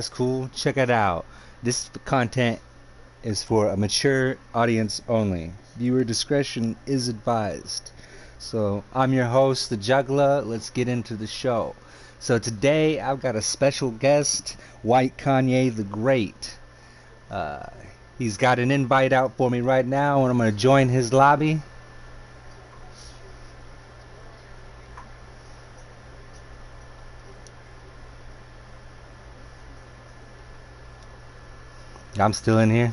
That's cool. Check it out. This content is for a mature audience only. Viewer discretion is advised. So I'm your host, the Juggler. Let's get into the show. So today I've got a special guest, Whitekanyethegr8. He's got an invite out for me right now, and I'm going to join his lobby. I'm still in here.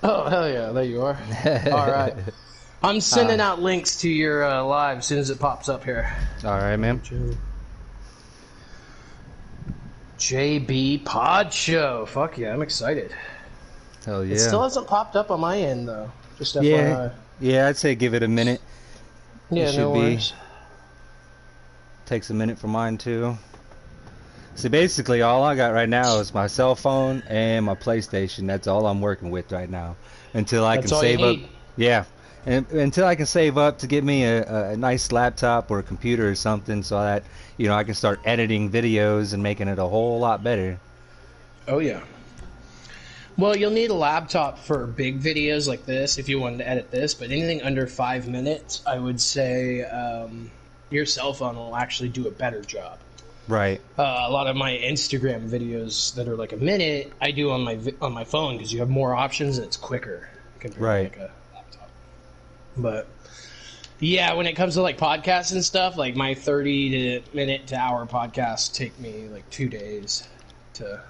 Oh, hell yeah, there you are. All right. I'm sending out links to your live as soon as it pops up here. All right, man. JB PodShow. Fuck yeah, I'm excited. Hell yeah. It still hasn't popped up on my end, though. Just yeah, FYI. Yeah, I'd say give it a minute. Yeah, no worries. Takes a minute for mine, too. See, basically, all I got right now is my cell phone and my PlayStation. That's all I'm working with right now. Until I can save up. Yeah. And until I can save up to get me a nice laptop or a computer or something so that, you know, I can start editing videos and making it a whole lot better. Oh, yeah. Well, you'll need a laptop for big videos like this if you wanted to edit this, but anything under 5 minutes, I would say your cell phone will actually do a better job. Right. A lot of my Instagram videos that are like a minute, I do on my phone because you have more options and it's quicker compared to like a laptop. But yeah, when it comes to like podcasts and stuff, like my 30 minute to hour podcasts take me like 2 days to,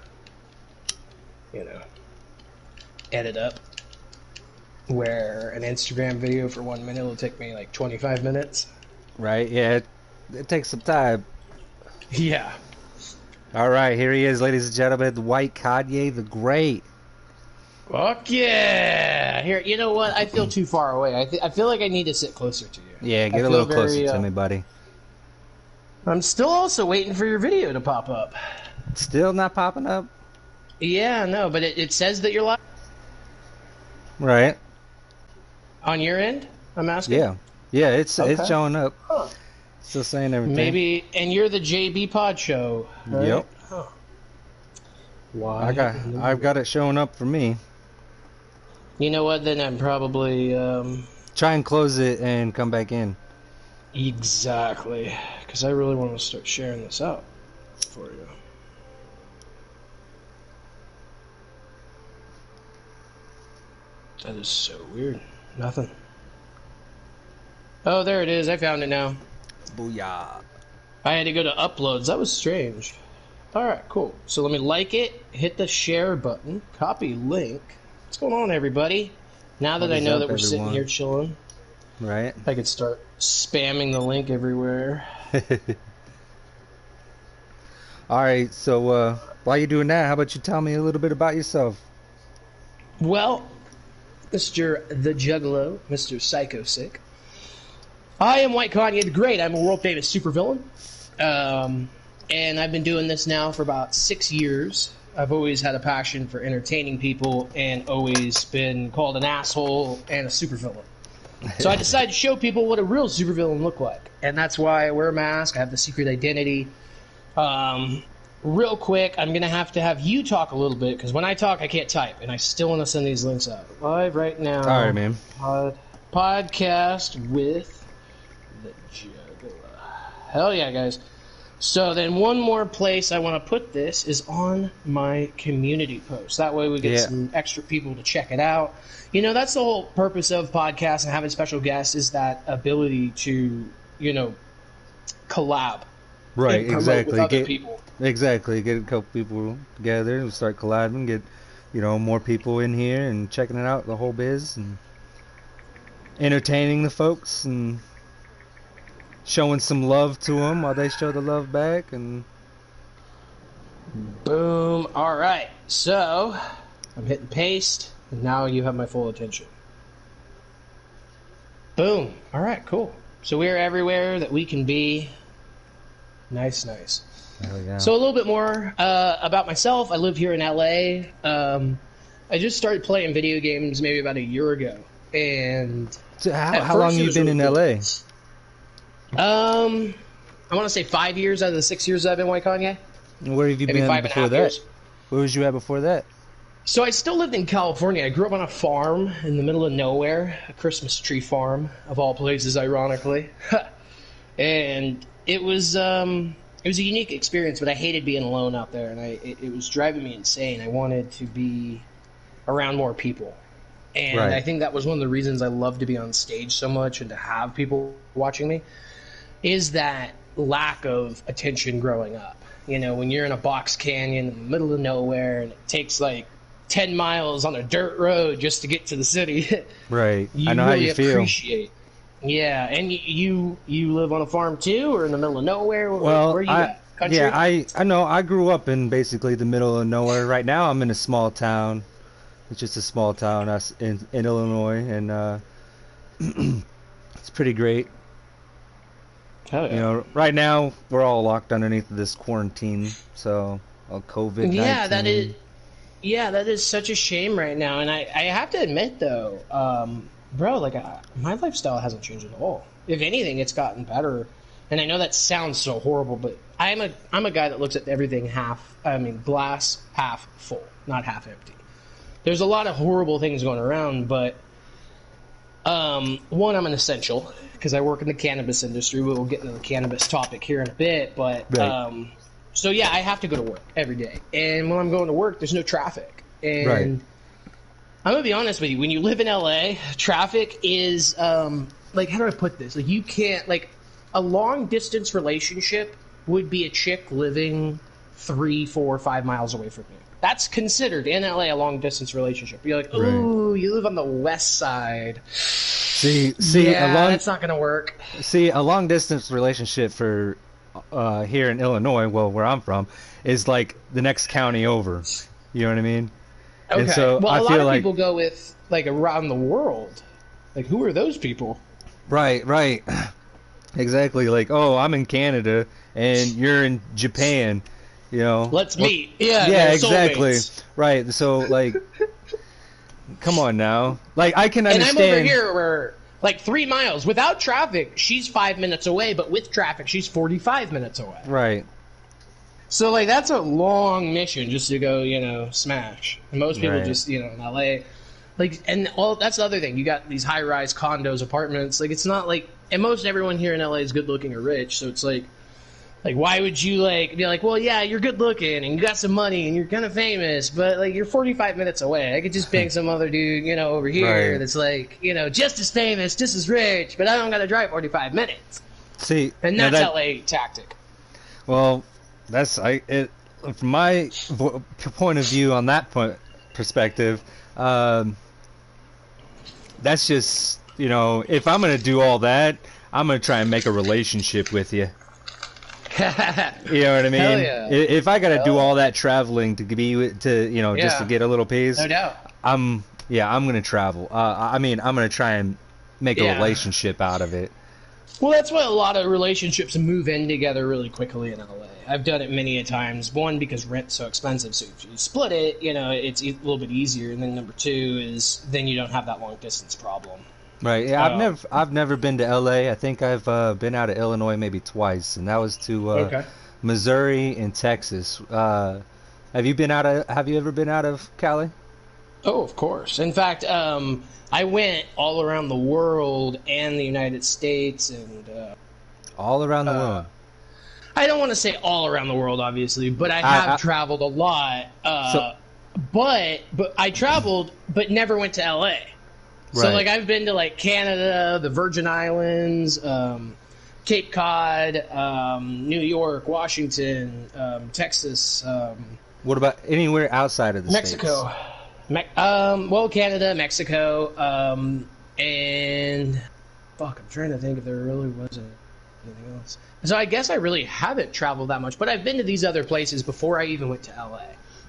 you know, edit up. Where an Instagram video for 1 minute will take me like 25 minutes. Right. Yeah. It takes some time. Yeah. All right, here he is, ladies and gentlemen, Whitekanyethegr8. Fuck yeah! Here, you know what? I feel too far away. I feel like I need to sit closer to you. Yeah, get a little closer to me, buddy. I'm still also waiting for your video to pop up. Still not popping up? Yeah, no, but it says that you're live. Right. On your end, I'm asking? Yeah. Yeah, it's showing up. Huh. Still saying everything. Maybe, and you're the JB PodShow, right? Yep. Huh. Why? I've got it showing up for me. You know what? Then I'm probably try and close it and come back in. Exactly, because I really want to start sharing this out for you. That is so weird. Nothing. Oh, there it is. I found it now. Booyah. I had to go to uploads. That was strange. Alright, cool. So let me like it, hit the share button, copy link. What's going on, everybody? Now that I know that we're sitting here chilling, right? I could start spamming the link everywhere. Alright, so while you're doing that, how about you tell me a little bit about yourself? Well, Mr. the Juggalo, Mr. Psycho Sick. I am Whitekanyethegr8. I'm a world famous supervillain. And I've been doing this now for about 6 years. I've always had a passion for entertaining people and always been called an asshole and a supervillain. So I decided to show people what a real supervillain looked like. And that's why I wear a mask. I have the secret identity. Real quick, I'm going to have you talk a little bit because when I talk, I can't type. And I still want to send these links out. Live right now. All right, man. Podcast with the Juggler. Hell yeah, guys. So then one more place I want to put this is on my community post. That way we get some extra people to check it out. You know, that's the whole purpose of podcasts and having special guests is that ability to, you know, collab. Right, exactly. With other people. Exactly. Get a couple people together and start collabing. Get, you know, more people in here and checking it out, the whole biz, and entertaining the folks and showing some love to them while they show the love back. And boom. All right. So I'm hitting paste, and now you have my full attention. Boom. All right. Cool. So we're everywhere that we can be. Nice, nice. Oh, yeah. So a little bit more about myself. I live here in LA. I just started playing video games maybe about a year ago, and so how long have you been in LA? I want to say 5 years out of the 6 years I've been White Kanye. Where have you Maybe been before that? Where was you at before that? So I still lived in California. I grew up on a farm in the middle of nowhere, a Christmas tree farm of all places, ironically. And it was a unique experience, but I hated being alone out there, and it was driving me insane. I wanted to be around more people. And Right. I think that was one of the reasons I love to be on stage so much and to have people watching me, is that lack of attention growing up. You know, when you're in a box canyon in the middle of nowhere and it takes like 10 miles on a dirt road just to get to the city. Right. You I know really how you feel. appreciate. Yeah, and you live on a farm too, or in the middle of nowhere? Well, where are you at? Country? yeah, I know. I grew up in basically the middle of nowhere. Right now, I'm in a small town. It's just a small town in Illinois, and it's pretty great. Hell yeah. You know, right now we're all locked underneath this quarantine, so COVID-19. Yeah, that is. Yeah, that is such a shame right now, and I have to admit though, bro, like my lifestyle hasn't changed at all. If anything, it's gotten better. And I know that sounds so horrible, but I'm a guy that looks at everything glass half full, not half empty. There's a lot of horrible things going around, but one, I'm an essential because I work in the cannabis industry. We'll get into the cannabis topic here in a bit, but Right. so yeah, I have to go to work every day, and when I'm going to work, there's no traffic. And Right. I'm gonna be honest with you. When you live in LA, traffic is like, how do I put this? Like, you can't, like, a long distance relationship would be a chick living 3, 4, 5 miles away from you. That's considered in LA a long distance relationship. You're like, ooh, you live on the west side. See, Yeah, that's not gonna work. See, a long distance relationship for here in Illinois, well, where I'm from, is like the next county over. You know what I mean? Okay. And so well, I a lot feel of like people go with like around the world. Like, who are those people? right, exactly. Like, oh, I'm in Canada and you're in Japan. You know, Let's meet. Yeah, yeah, they're exactly. soulmates. Right. So, like, come on now. Like, I can understand. And I'm over here where, like, 3 miles without traffic, she's 5 minutes away, but with traffic, she's 45 minutes away. Right. So, like, that's a long mission just to go, smash. And most people Right. just, in LA, like, and all that's the other thing. You got these high-rise condos, apartments. Like, it's not like, and most everyone here in LA is good-looking or rich, so it's like, why would you, like, be like, well, yeah, you're good-looking, and you got some money, and you're kind of famous, but, like, you're 45 minutes away. I could just bang some other dude, over here Right. that's, like, just as famous, just as rich, but I don't got to drive 45 minutes. See, And now that's that, LA tactic. well, from my point of view on that perspective, that's just, if I'm gonna do all that, I'm gonna try and make a relationship with you. You know what I mean? Hell yeah. If I gotta do all that traveling to just to Yeah. get a little piece, No doubt. I'm gonna travel. I'm gonna try and make a Yeah. relationship out of it. Well, that's why a lot of relationships move in together really quickly in LA. I've done it many a times. One, because rent's so expensive, so if you split it, it's a little bit easier. And then number two is then you don't have that long distance problem. Right. Yeah, I've never been to LA. I think I've been out of Illinois maybe twice, and that was to Okay. Missouri and Texas. Have you ever been out of Cali? Oh, of course. In fact, I went all around the world and the United States, and All around the world. I don't want to say all around the world, obviously, but I have traveled a lot. But I traveled, but never went to LA. So, Right. like, I've been to, like, Canada, the Virgin Islands, Cape Cod, New York, Washington, Texas, What about anywhere outside of the Mexico. States? Canada, Mexico, and fuck, I'm trying to think if there really was anything else. So I guess I really haven't traveled that much, but I've been to these other places before I even went to LA.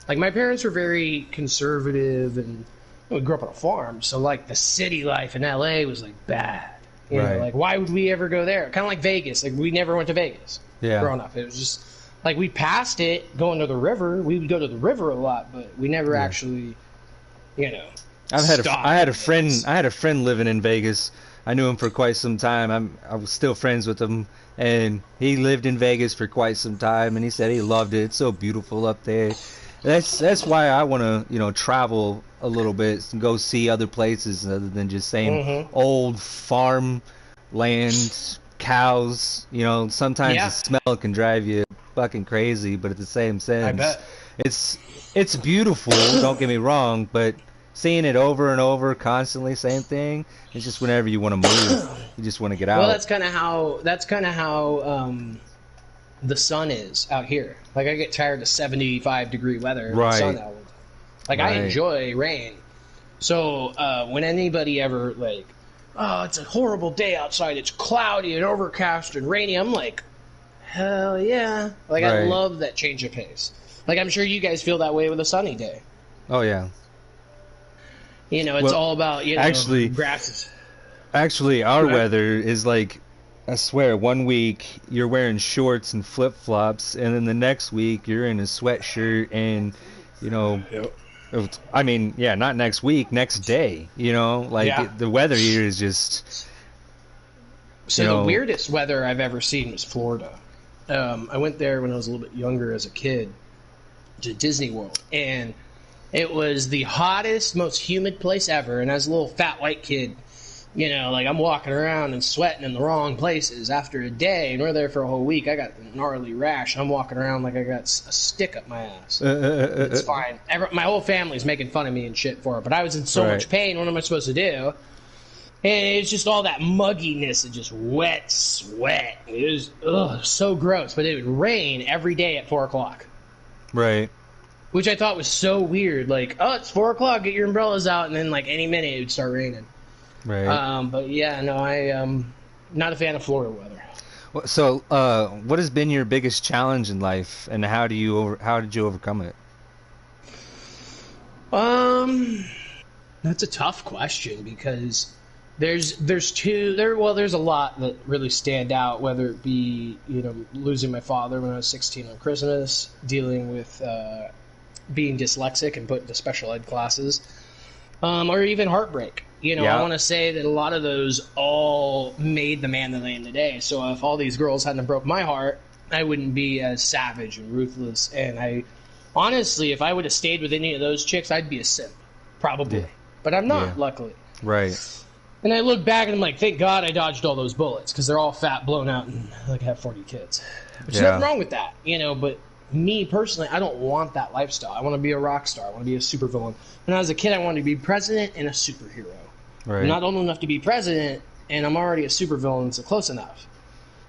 Like, my parents were very conservative, and we grew up on a farm, so, like, the city life in LA was, like, bad. You know, Right. like, why would we ever go there? Kind of like Vegas. Like, we never went to Vegas Yeah. growing up. It was just, like, we passed it going to the river. We would go to the river a lot, but we never actually, I had a friend. Vegas. I had a friend living in Vegas. I knew him for quite some time. I was still friends with him, and he lived in Vegas for quite some time. And he said he loved it. It's so beautiful up there. That's why I want to, travel a little bit and go see other places other than just saying old farm land, cows. Sometimes the Yeah, smell can drive you fucking crazy, but at the same I sense, bet. it's beautiful. Don't get me wrong, but seeing it over and over, constantly, same thing. It's just whenever you want to move, you just want to get Well, out. that's kind of how the sun is out here. Like, I get tired of 75-degree weather and sun Right, all the time. Like, I right, enjoy rain. So when anybody ever like, oh, it's a horrible day outside, it's cloudy and overcast and rainy, I'm like, hell yeah. Like, I right. love that change of pace. Like, I'm sure you guys feel that way with a sunny day. Oh yeah. It's Well, all about, actually, grasses. our Go ahead. weather is like, I swear, one week you're wearing shorts and flip flops, and then the next week you're in a sweatshirt and, you know, Yep. I mean, yeah, not next week, next day. Like Yeah. the weather here is just, you So the know, weirdest weather I've ever seen was Florida. I went there when I was a little bit younger as a kid to Disney World, and it was the hottest, most humid place ever. And as a little fat white kid, like, I'm walking around and sweating in the wrong places after a day, and we're there for a whole week. I got a gnarly rash, and I'm walking around like I got a stick up my ass. It's fine. My whole family's making fun of me and shit for it, but I was in so right, much pain. What am I supposed to do? And it's just all that mugginess and just wet sweat. It was so gross. But it would rain every day at 4 o'clock, right, which I thought was so weird. Like, oh, it's 4 o'clock, get your umbrellas out, and then like any minute it would start raining. right. But yeah, no, not a fan of Florida weather. So, what has been your biggest challenge in life, and how did you overcome it? Um, that's a tough question because there's a lot that really stand out, whether it be losing my father when I was 16 on Christmas, dealing with being dyslexic and put into special ed classes, or even heartbreak. I Yeah, want to say that a lot of those all made the man that I am today. So if all these girls hadn't broke my heart, I wouldn't be as savage and ruthless. And I honestly, if I would have stayed with any of those chicks, I'd be a simp, probably. yeah, But I'm yeah. not, luckily. Right, And I look back and I'm like, thank God I dodged all those bullets because they're all fat, blown out, and like I have 40 kids. There's nothing yeah, wrong with that, But me personally, I don't want that lifestyle. I want to be a rock star. I want to be a supervillain. When I was a kid, I wanted to be president and a superhero. right, I'm not old enough to be president, and I'm already a supervillain, so close enough.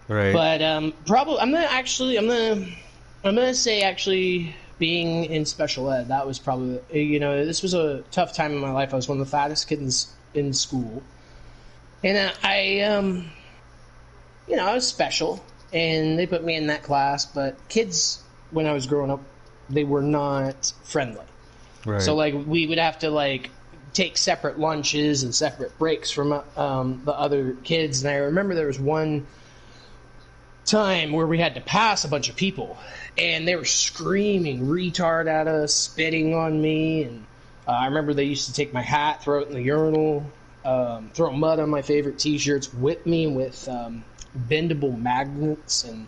right, But probably I'm gonna say actually being in special ed, that was probably this was a tough time in my life. I was one of the fattest kids in school, and I was special, and they put me in that class. But kids, when I was growing up, they were not friendly. right. So like we would have to like take separate lunches and separate breaks from the other kids. And I remember there was one time where we had to pass a bunch of people, and they were screaming retard at us, spitting on me, and I remember they used to take my hat, throw it in the urinal, throw mud on my favorite t-shirts, whip me with bendable magnets and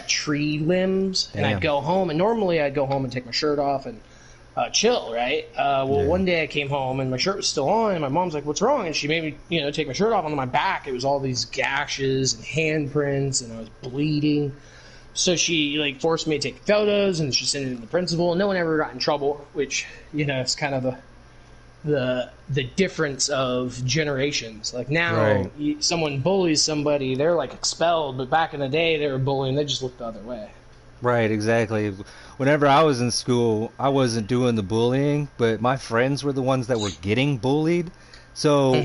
tree limbs, and Damn. I'd go home, and normally I'd go home and take my shirt off and chill, right? Well, Yeah. one day I came home and my shirt was still on, and my mom's like, "What's wrong?" And she made me, take my shirt off. On my back, it was all these gashes and handprints, and I was bleeding. So she like forced me to take photos, and she sent it to the principal. And no one ever got in trouble, which it's kind of the difference of generations. Like now, Right. someone bullies somebody, they're like expelled, but back in the day, they were bullying, they just looked the other way. Right, exactly. Whenever I was in school, I wasn't doing the bullying, but my friends were the ones that were getting bullied. So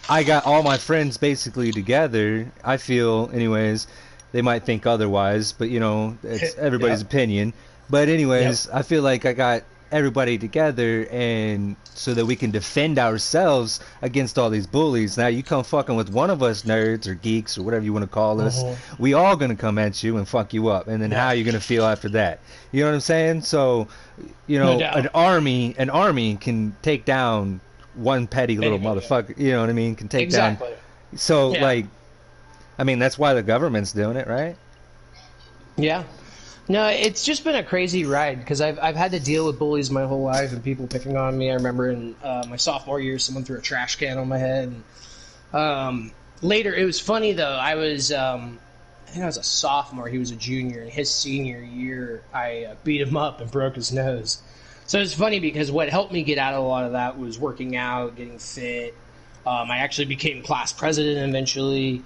I got all my friends basically together. I feel, anyways, they might think otherwise, but it's everybody's Yep. opinion. But anyways, Yep. I feel like I got everybody together and so that we can defend ourselves against all these bullies. Now you come fucking with one of us nerds or geeks or whatever you want to call us, we all gonna come at you and fuck you up, and then how you gonna feel after that? You know what I'm saying? So No doubt. an army can take down one petty little Anybody. motherfucker, you know what I mean, can take Exactly. down. So Yeah. I mean, that's why the government's doing it, right? Yeah. No, it's just been a crazy ride because I've had to deal with bullies my whole life and people picking on me. I remember in my sophomore year, someone threw a trash can on my head. And, later, it was funny though. I think I was a sophomore. He was a junior. In his senior year, I beat him up and broke his nose. So it's funny because what helped me get out of a lot of that was working out, getting fit. I actually became class president eventually.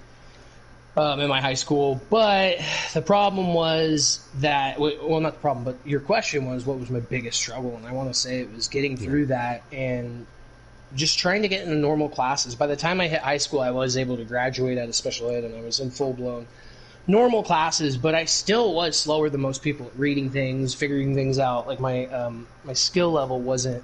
In my high school, but the problem was that, well, not the problem, but your question was what was my biggest struggle, and I want to say it was getting through that and just trying to get into normal classes. By the time I hit high school, I was able to graduate out of special ed, and I was in full-blown normal classes, but I still was slower than most people at reading things, figuring things out. Like my skill level wasn't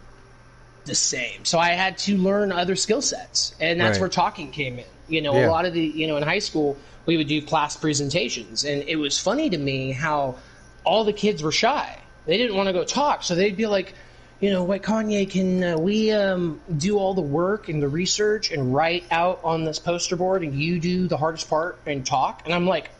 the same, so I had to learn other skill sets, and that's where talking came in. A lot of the, in high school, we would do class presentations, and it was funny to me how all the kids were shy. They didn't want to go talk, so they'd be like, White Kanye, can we do all the work and the research and write out on this poster board, and you do the hardest part and talk? And I'm like,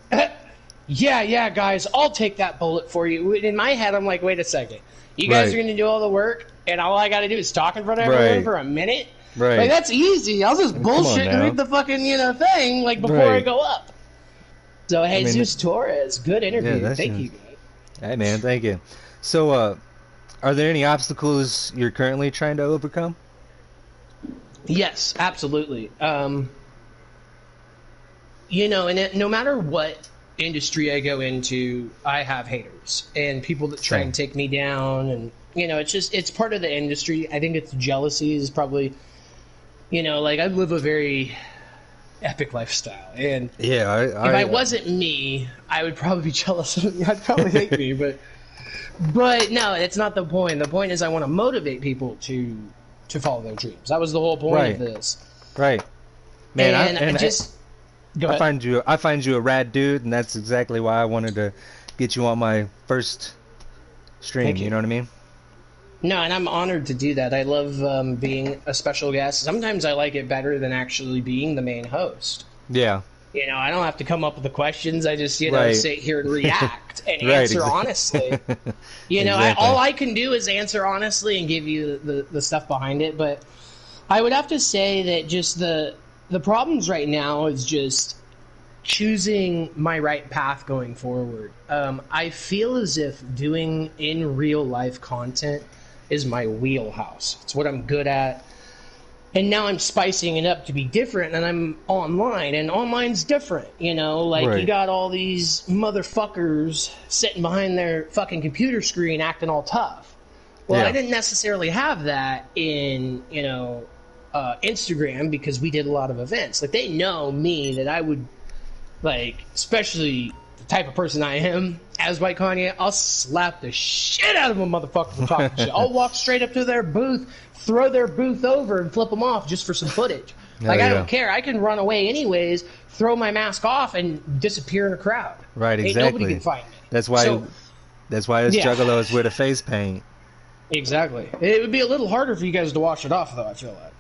yeah, guys, I'll take that bullet for you. In my head, I'm like, wait a second. You guys are going to do all the work, and all I got to do is talk in front of everyone for a minute? Right. Like, that's easy. I'll just bullshit and read the fucking, thing, like, before I go up. So, Jesus Torres, good interview. Yeah, thank you. Hey, man, thank you. So, are there any obstacles you're currently trying to overcome? Yes, absolutely. And no matter what industry I go into, I have haters and people that try and take me down. And, it's part of the industry. I think it's jealousy is probably, I live a very epic lifestyle, and if I wasn't me, I would probably be jealous of me. I'd probably hate me, but no, it's not the point. The point is I want to motivate people to follow their dreams. That was the whole point of this. Right. Man, I find you a rad dude, and that's exactly why I wanted to get you on my first stream. You know what I mean? No, and I'm honored to do that. I love being a special guest. Sometimes I like it better than actually being the main host. Yeah. I don't have to come up with the questions. I just, sit here and react and answer honestly. All I can do is answer honestly and give you the stuff behind it. But I would have to say that just the problems right now is just choosing my right path going forward. I feel as if doing in real life content is my wheelhouse. It's what I'm good at. And now I'm spicing it up to be different, and I'm online, and online's different, You got all these motherfuckers sitting behind their fucking computer screen acting all tough. Well, I didn't necessarily have that in, Instagram, because we did a lot of events. Like, they know me, that I would, especially the type of person I am, as White Kanye, I'll slap the shit out of a motherfucker for talking shit. I'll walk straight up to their booth, throw their booth over, and flip them off just for some footage. I don't care. I can run away anyways, throw my mask off, and disappear in a crowd. Right, exactly. Ain't nobody can find me. That's why us juggalos wear the face paint. Exactly. It would be a little harder for you guys to wash it off, though, I feel like,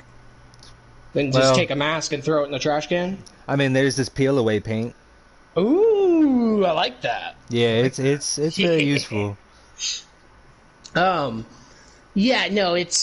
than just take a mask and throw it in the trash can. I mean, there's this peel away paint. Ooh, I like that. Yeah, it's very useful. It's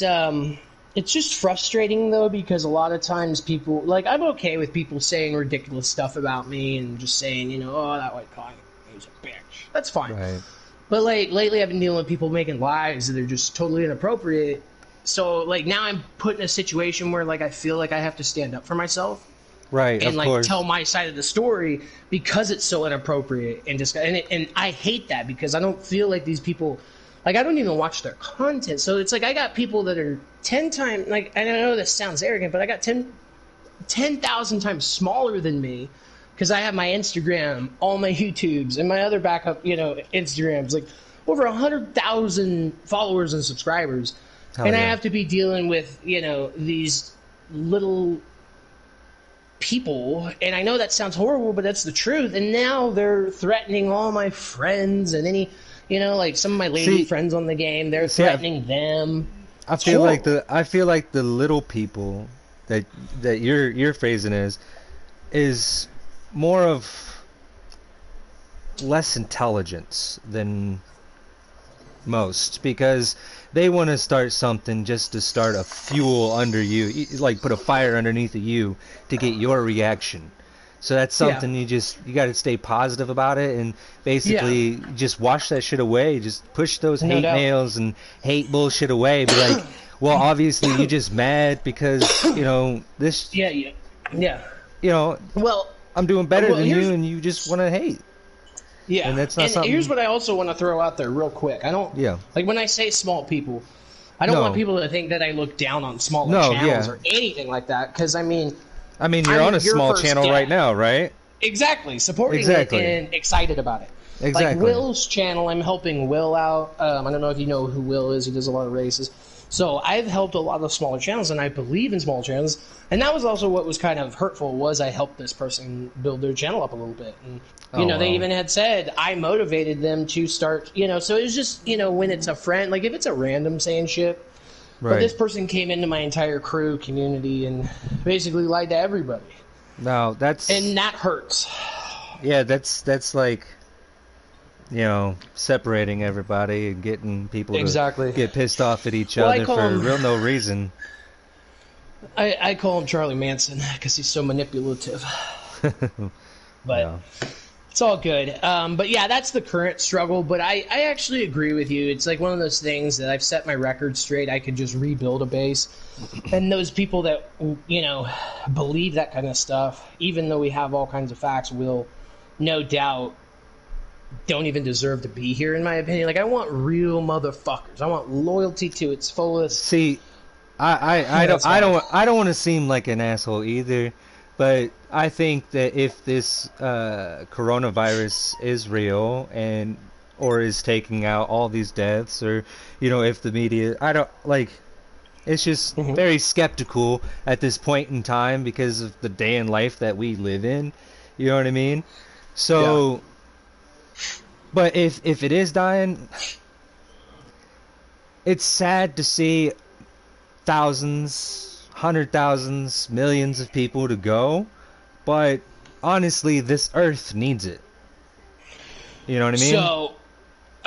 just frustrating though, because a lot of times people, I'm okay with people saying ridiculous stuff about me and just saying, oh, that White Kanye, he's a bitch. That's fine. Right. But lately I've been dealing with people making lies that are just totally inappropriate. So now I'm put in a situation where I feel like I have to stand up for myself. Right, and of course. Tell my side of the story because it's so inappropriate and and I hate that, because I don't feel like these people, I don't even watch their content. So it's I got people that are 10 times, and I know this sounds arrogant, but I got 10,000 times smaller than me, because I have my Instagram, all my YouTubes, and my other backup, Instagrams, over 100,000 followers and subscribers. I have to be dealing with, these little people, and I know that sounds horrible, but that's the truth. And now they're threatening all my friends and any, some of my lady friends on the game. They're threatening them. I feel like the little people that you're phrasing is more of less intelligence than most, because they want to start something just to start a fuel under you, like put a fire underneath of you to get your reaction. So that's something you got to stay positive about it, and basically just wash that shit away. Just push those hate mails and hate bullshit away. Be like, well, obviously you just mad because this. Yeah. Well, I'm doing better than you, and you just want to hate. Yeah, and that's not something. Here's what I also want to throw out there real quick. I don't. Yeah. Like when I say small people, I don't want people to think that I look down on smaller channels or anything like that. Because I mean, you're on a small channel right now, right? Exactly, supporting it and excited about it. Exactly. Like Will's channel, I'm helping Will out. I don't know if you know who Will is. He does a lot of races. So I've helped a lot of smaller channels, and I believe in small channels. And that was also what was kind of hurtful, was I helped this person build their channel up a little bit. And, they even had said I motivated them to start, so it was just, when it's a friend, like if it's a random saying shit. Right. But this person came into my entire crew community and basically lied to everybody. No, and that hurts. Yeah, that's like, separating everybody and getting people to get pissed off at each other for real no reason. I call him Charlie Manson because he's so manipulative. But it's all good. But yeah, that's the current struggle. But I actually agree with you. It's like one of those things that I've set my record straight. I could just rebuild a base. And those people that, believe that kind of stuff, even though we have all kinds of facts, will no doubt don't even deserve to be here, in my opinion. Like, I want real motherfuckers. I want loyalty to its fullest. See, I don't want to seem like an asshole either, but I think that if this coronavirus is real or is taking out all these deaths, or if the media, it's just very skeptical at this point in time because of the day in life that we live in. You know what I mean? So, but if it is dying, it's sad to see thousands, 100,000s, millions of people to go, but honestly, this earth needs it. You know what I mean? So,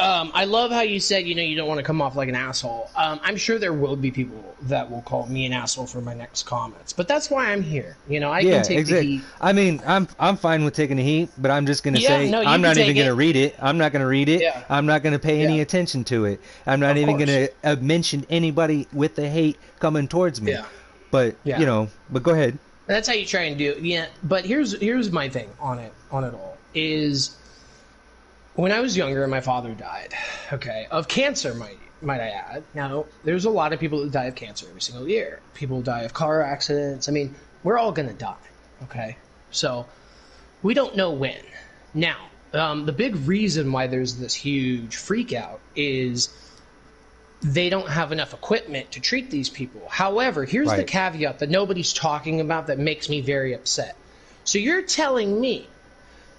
I love how you said, you don't want to come off like an asshole. I'm sure there will be people that will call me an asshole for my next comments, but that's why I'm here. I can take the heat. I mean, I'm fine with taking the heat, but I'm just going to say I'm not even going to read it. I'm not going to read it. Yeah. I'm not going to pay any attention to it. I'm not even going to mention anybody with the hate coming towards me. Yeah. But, but go ahead. That's how you try and do it. Yeah, but here's my thing on it all is, when I was younger, my father died, of cancer, might I add. Now, there's a lot of people that die of cancer every single year. People die of car accidents. I mean, we're all going to die, So, we don't know when. Now, the big reason why there's this huge freak out is they don't have enough equipment to treat these people. However, here's the caveat that nobody's talking about that makes me very upset. So you're telling me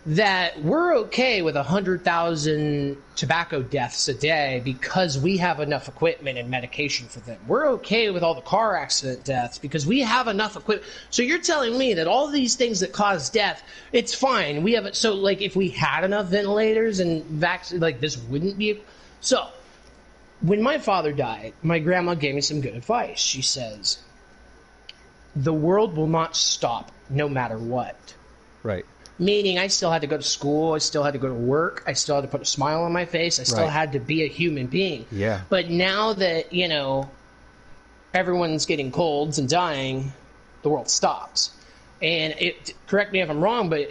that we're okay with 100,000 tobacco deaths a day because we have enough equipment and medication for them. We're okay with all the car accident deaths because we have enough equipment. So you're telling me that all these things that cause death, it's fine. We have it. So like if we had enough ventilators and vaccines, like this wouldn't be. So when my father died, my grandma gave me some good advice. She says, the world will not stop no matter what. Right. Meaning I still had to go to school, I still had to go to work, I still had to put a smile on my face, I still had to be a human being. Yeah. But now that, everyone's getting colds and dying, the world stops. And correct me if I'm wrong, but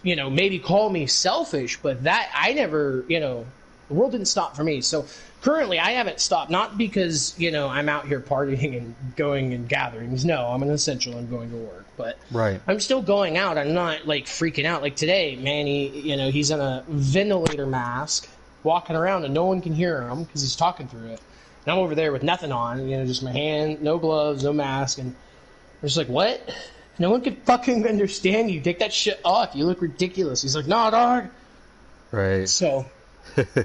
maybe call me selfish, but that I never, the world didn't stop for me. So currently I haven't stopped, not because, I'm out here partying and going in gatherings. No, I'm an essential, I'm going to work. But I'm still going out. I'm not like freaking out. Like today, Manny, he's in a ventilator mask, walking around, and no one can hear him because he's talking through it. And I'm over there with nothing on, just my hand, no gloves, no mask, and I'm just like, what? No one can fucking understand you. Take that shit off. You look ridiculous. He's like, nah, dog. Right. So,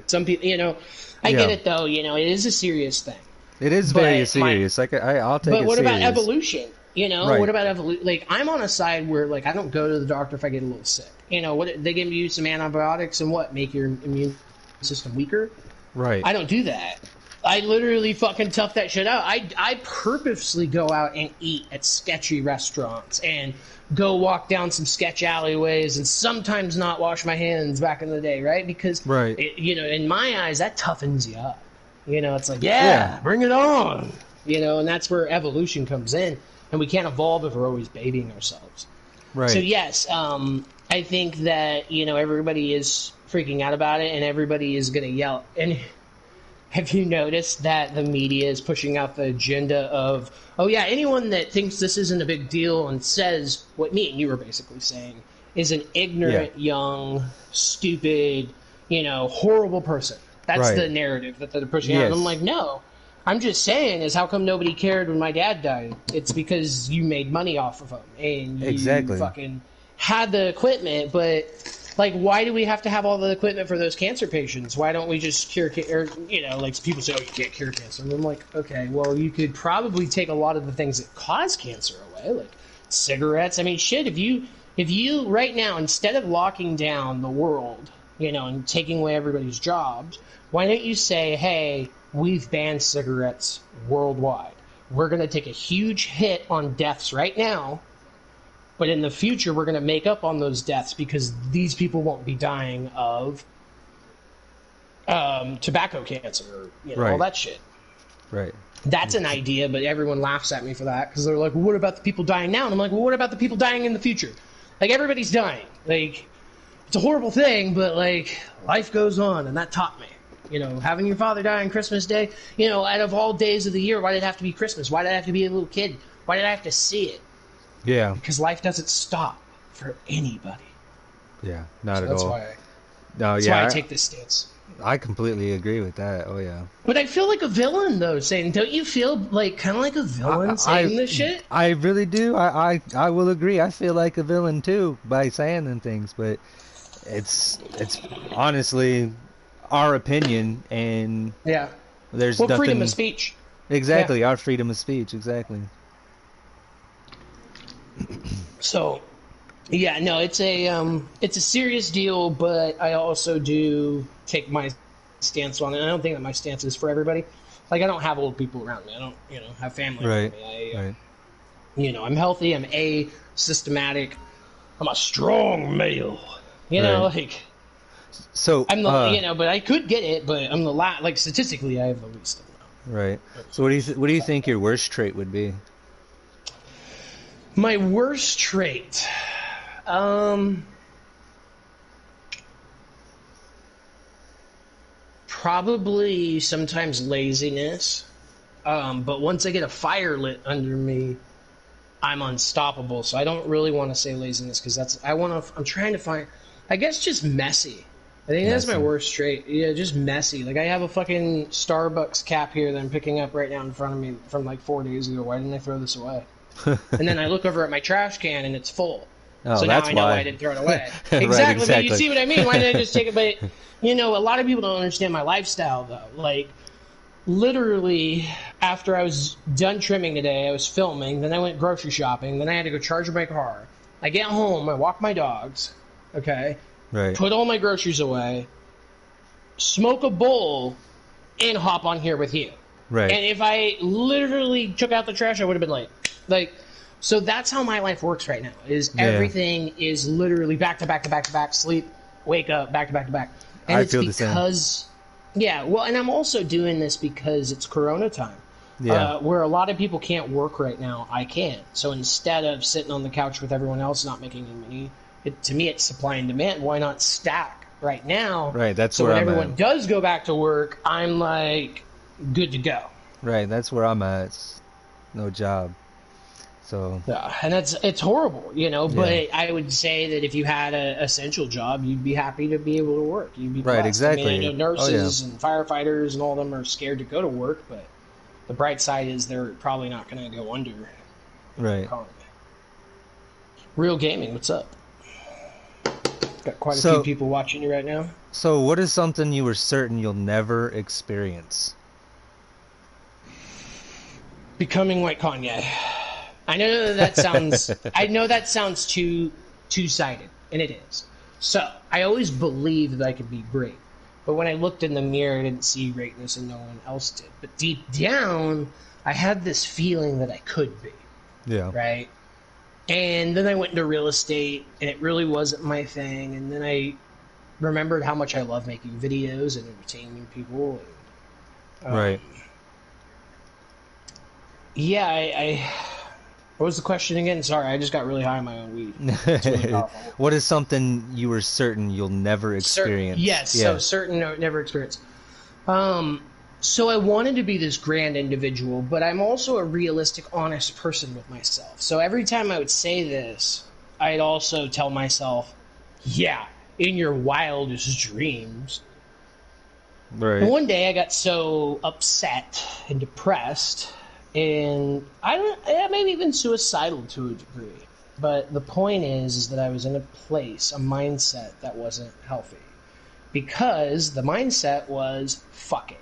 some people, I get it though. It is a serious thing. It is very serious. I'll take it. But what serious. about evolution? You know, Right. what about evolution? Like, I'm on a side where, like, I don't go to the doctor if I get a little sick. You know, what they give you some antibiotics and what, make your immune system weaker? Right. I don't do that. I literally fucking tough that shit out. I purposely go out and eat at sketchy restaurants and go walk down some sketch alleyways and sometimes not wash my hands back in the day, right? Because, Right. you know, in my eyes, that toughens you up. You know, it's like, yeah, bring it on. You know, and that's where evolution comes in. And we can't evolve if we're always babying ourselves. Right. So, yes, I think that, you know, everybody is freaking out about it and everybody is going to yell. And have you noticed that the media is pushing out the agenda of, oh, yeah, anyone that thinks this isn't a big deal and says what me and you were basically saying is an ignorant, young, stupid, you know, horrible person. That's the narrative that they're pushing out. And I'm like, no. I'm just saying is how come nobody cared when my dad died? It's because you made money off of him. And you fucking had the equipment, but... Like, why do we have to have all the equipment for those cancer patients? Why don't we just cure, or, you know, like people say, oh, you can't cure cancer. And I'm like, okay, well, you could probably take a lot of the things that cause cancer away, like cigarettes. I mean, shit, if you right now, instead of locking down the world, you know, and taking away everybody's jobs, why don't you say, hey, we've banned cigarettes worldwide. We're going to take a huge hit on deaths right now. But in the future, we're going to make up on those deaths because these people won't be dying of tobacco cancer, you know, all that shit. Right. That's an idea, but everyone laughs at me for that because they're like, well, what about the people dying now? And I'm like, well, what about the people dying in the future? Like, everybody's dying. Like, it's a horrible thing, but, like, life goes on, and that taught me. You know, having your father die on Christmas Day, you know, out of all days of the year, why did it have to be Christmas? Why did I have to be a little kid? Why did I have to see it? Yeah. Because life doesn't stop for anybody. Yeah, not at all. That's why I take this stance. I completely agree with that. Oh, yeah. But I feel like a villain, though, saying, don't you feel like kind of like a villain saying this shit? I really do. I will agree. I feel like a villain, too, by saying them things. But it's honestly our opinion, and there's nothing... freedom of speech. Exactly, our freedom of speech, exactly. So, yeah, no, it's a serious deal, but I also do take my stance on it. I don't think that my stance is for everybody. Like, I don't have old people around me. I don't, you know, have family around me. You know, I'm healthy. I'm systematic. I'm a strong male. You know, like. So I'm the, you know, but I could get it, but I'm the like statistically, I have the least of them. Right. So what do you think your worst trait would be? My worst trait, probably sometimes laziness. But once I get a fire lit under me, I'm unstoppable. So I don't really want to say laziness because I'm trying to find, I guess, just messy. I think that's my worst trait. Yeah, just messy. Like, I have a fucking Starbucks cap here that I'm picking up right now in front of me from like 4 days ago. Why didn't I throw this away? And then I look over at my trash can and it's full. So now I know why I didn't throw it away. Exactly. But you see what I mean? Why did I just take it? But, you know, a lot of people don't understand my lifestyle, though. Like, literally, after I was done trimming today, I was filming. Then I went grocery shopping. Then I had to go charge my car. I get home. I walk my dogs. Okay? Right. Put all my groceries away. Smoke a bowl. And hop on here with you. Right. And if I literally took out the trash, I would have been late. Like, so that's how my life works right now. Everything is literally back to back to back to back. Sleep, wake up, back to back to back. And it's because, well, and I'm also doing this because it's Corona time. Yeah. Where a lot of people can't work right now, I can. So instead of sitting on the couch with everyone else not making any money, to me it's supply and demand. Why not stack right now? Right. That's so where when I'm everyone at. does go back to work, I'm like good to go. Right. That's where I'm at. It's no job. So yeah, and it's horrible, you know. But I would say that if you had an essential job, you'd be happy to be able to work. You'd be blessed. Right, exactly. I mean, I know nurses and firefighters and all of them are scared to go to work, but the bright side is they're probably not going to go under. Right. Real Gaming, what's up? Got quite a few people watching you right now. So, what is something you were certain you'll never experience? Becoming Whitekanyethegr8. I know that sounds. I know that sounds two-sided, and it is. So I always believed that I could be great, but when I looked in the mirror, I didn't see greatness, and no one else did. But deep down, I had this feeling that I could be. Yeah. Right. And then I went into real estate, and it really wasn't my thing. And then I remembered how much I love making videos and entertaining people. And, right. Yeah, I what was the question again? Sorry, I just got really high on my own weed. It's really powerful. What is something you were certain you'll never experience? Yes, so certain never experience. So I wanted to be this grand individual, but I'm also a realistic, honest person with myself. So every time I would say this, I'd also tell myself, yeah, in your wildest dreams. Right. And one day I got so upset and depressed, and maybe even suicidal to a degree. But the point is that I was in a place, a mindset that wasn't healthy. Because the mindset was, fuck it.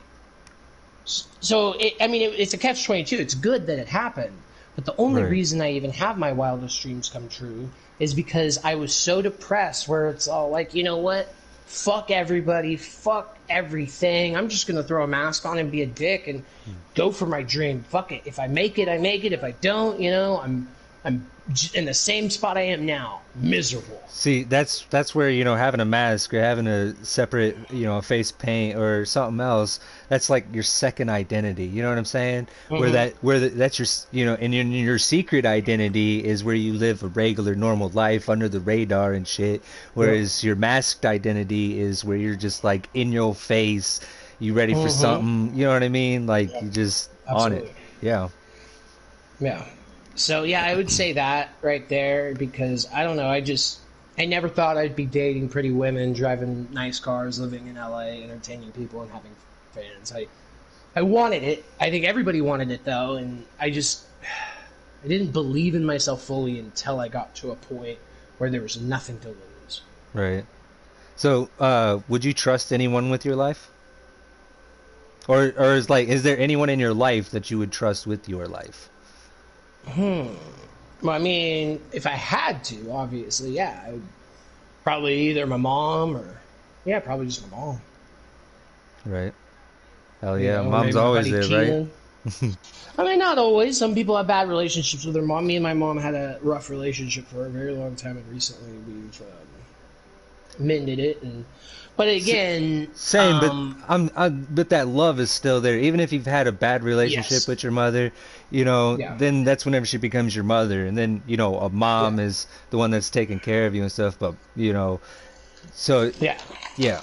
So, it's a catch-22. It's good that it happened. But the only reason I even have my wildest dreams come true is because I was so depressed where it's all like, you know what? Fuck everybody. Fuck everything. I'm just going to throw a mask on and be a dick and go for my dream. Fuck it. If I make it, I make it. If I don't, I'm in the same spot I am now, miserable. See, that's where, having a mask or having a separate, face paint or something else, that's like your second identity. You know what I'm saying? Mm-hmm. That's your, and your secret identity is where you live a regular, normal life under the radar and shit. Whereas your masked identity is where you're just like in your face, you ready for something. You know what I mean? Like you just Absolutely. on it. Yeah. Yeah. So, yeah, I would say that right there because, I don't know, I never thought I'd be dating pretty women, driving nice cars, living in LA, entertaining people, and having fans. I wanted it. I think everybody wanted it, though, and I didn't believe in myself fully until I got to a point where there was nothing to lose. Right. So, would you trust anyone with your life? Or is there anyone in your life that you would trust with your life? Well, I mean, if I had to, obviously, yeah, I would probably either my mom or, probably just my mom. Right. Hell yeah, mom's always there, right? I mean, not always. Some people have bad relationships with their mom. Me and my mom had a rough relationship for a very long time, and recently we've mended it. But again, same. But that love is still there, even if you've had a bad relationship with your mother. Then that's whenever she becomes your mother, and then a mom is the one that's taking care of you and stuff. But so yeah,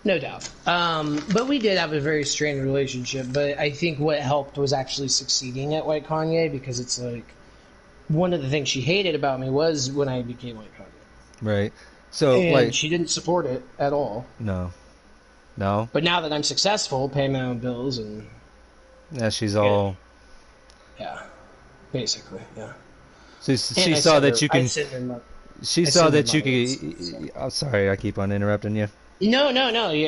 no doubt. But we did have a very strained relationship. But I think what helped was actually succeeding at White Kanye, because it's like one of the things she hated about me was when I became White Kanye. Right. So, and she didn't support it at all. No. But now that I'm successful, paying my own bills and... Yeah, she's all... Yeah. Basically, yeah. So she saw that you can... She saw that you could... I'm sorry, I keep on interrupting you. No.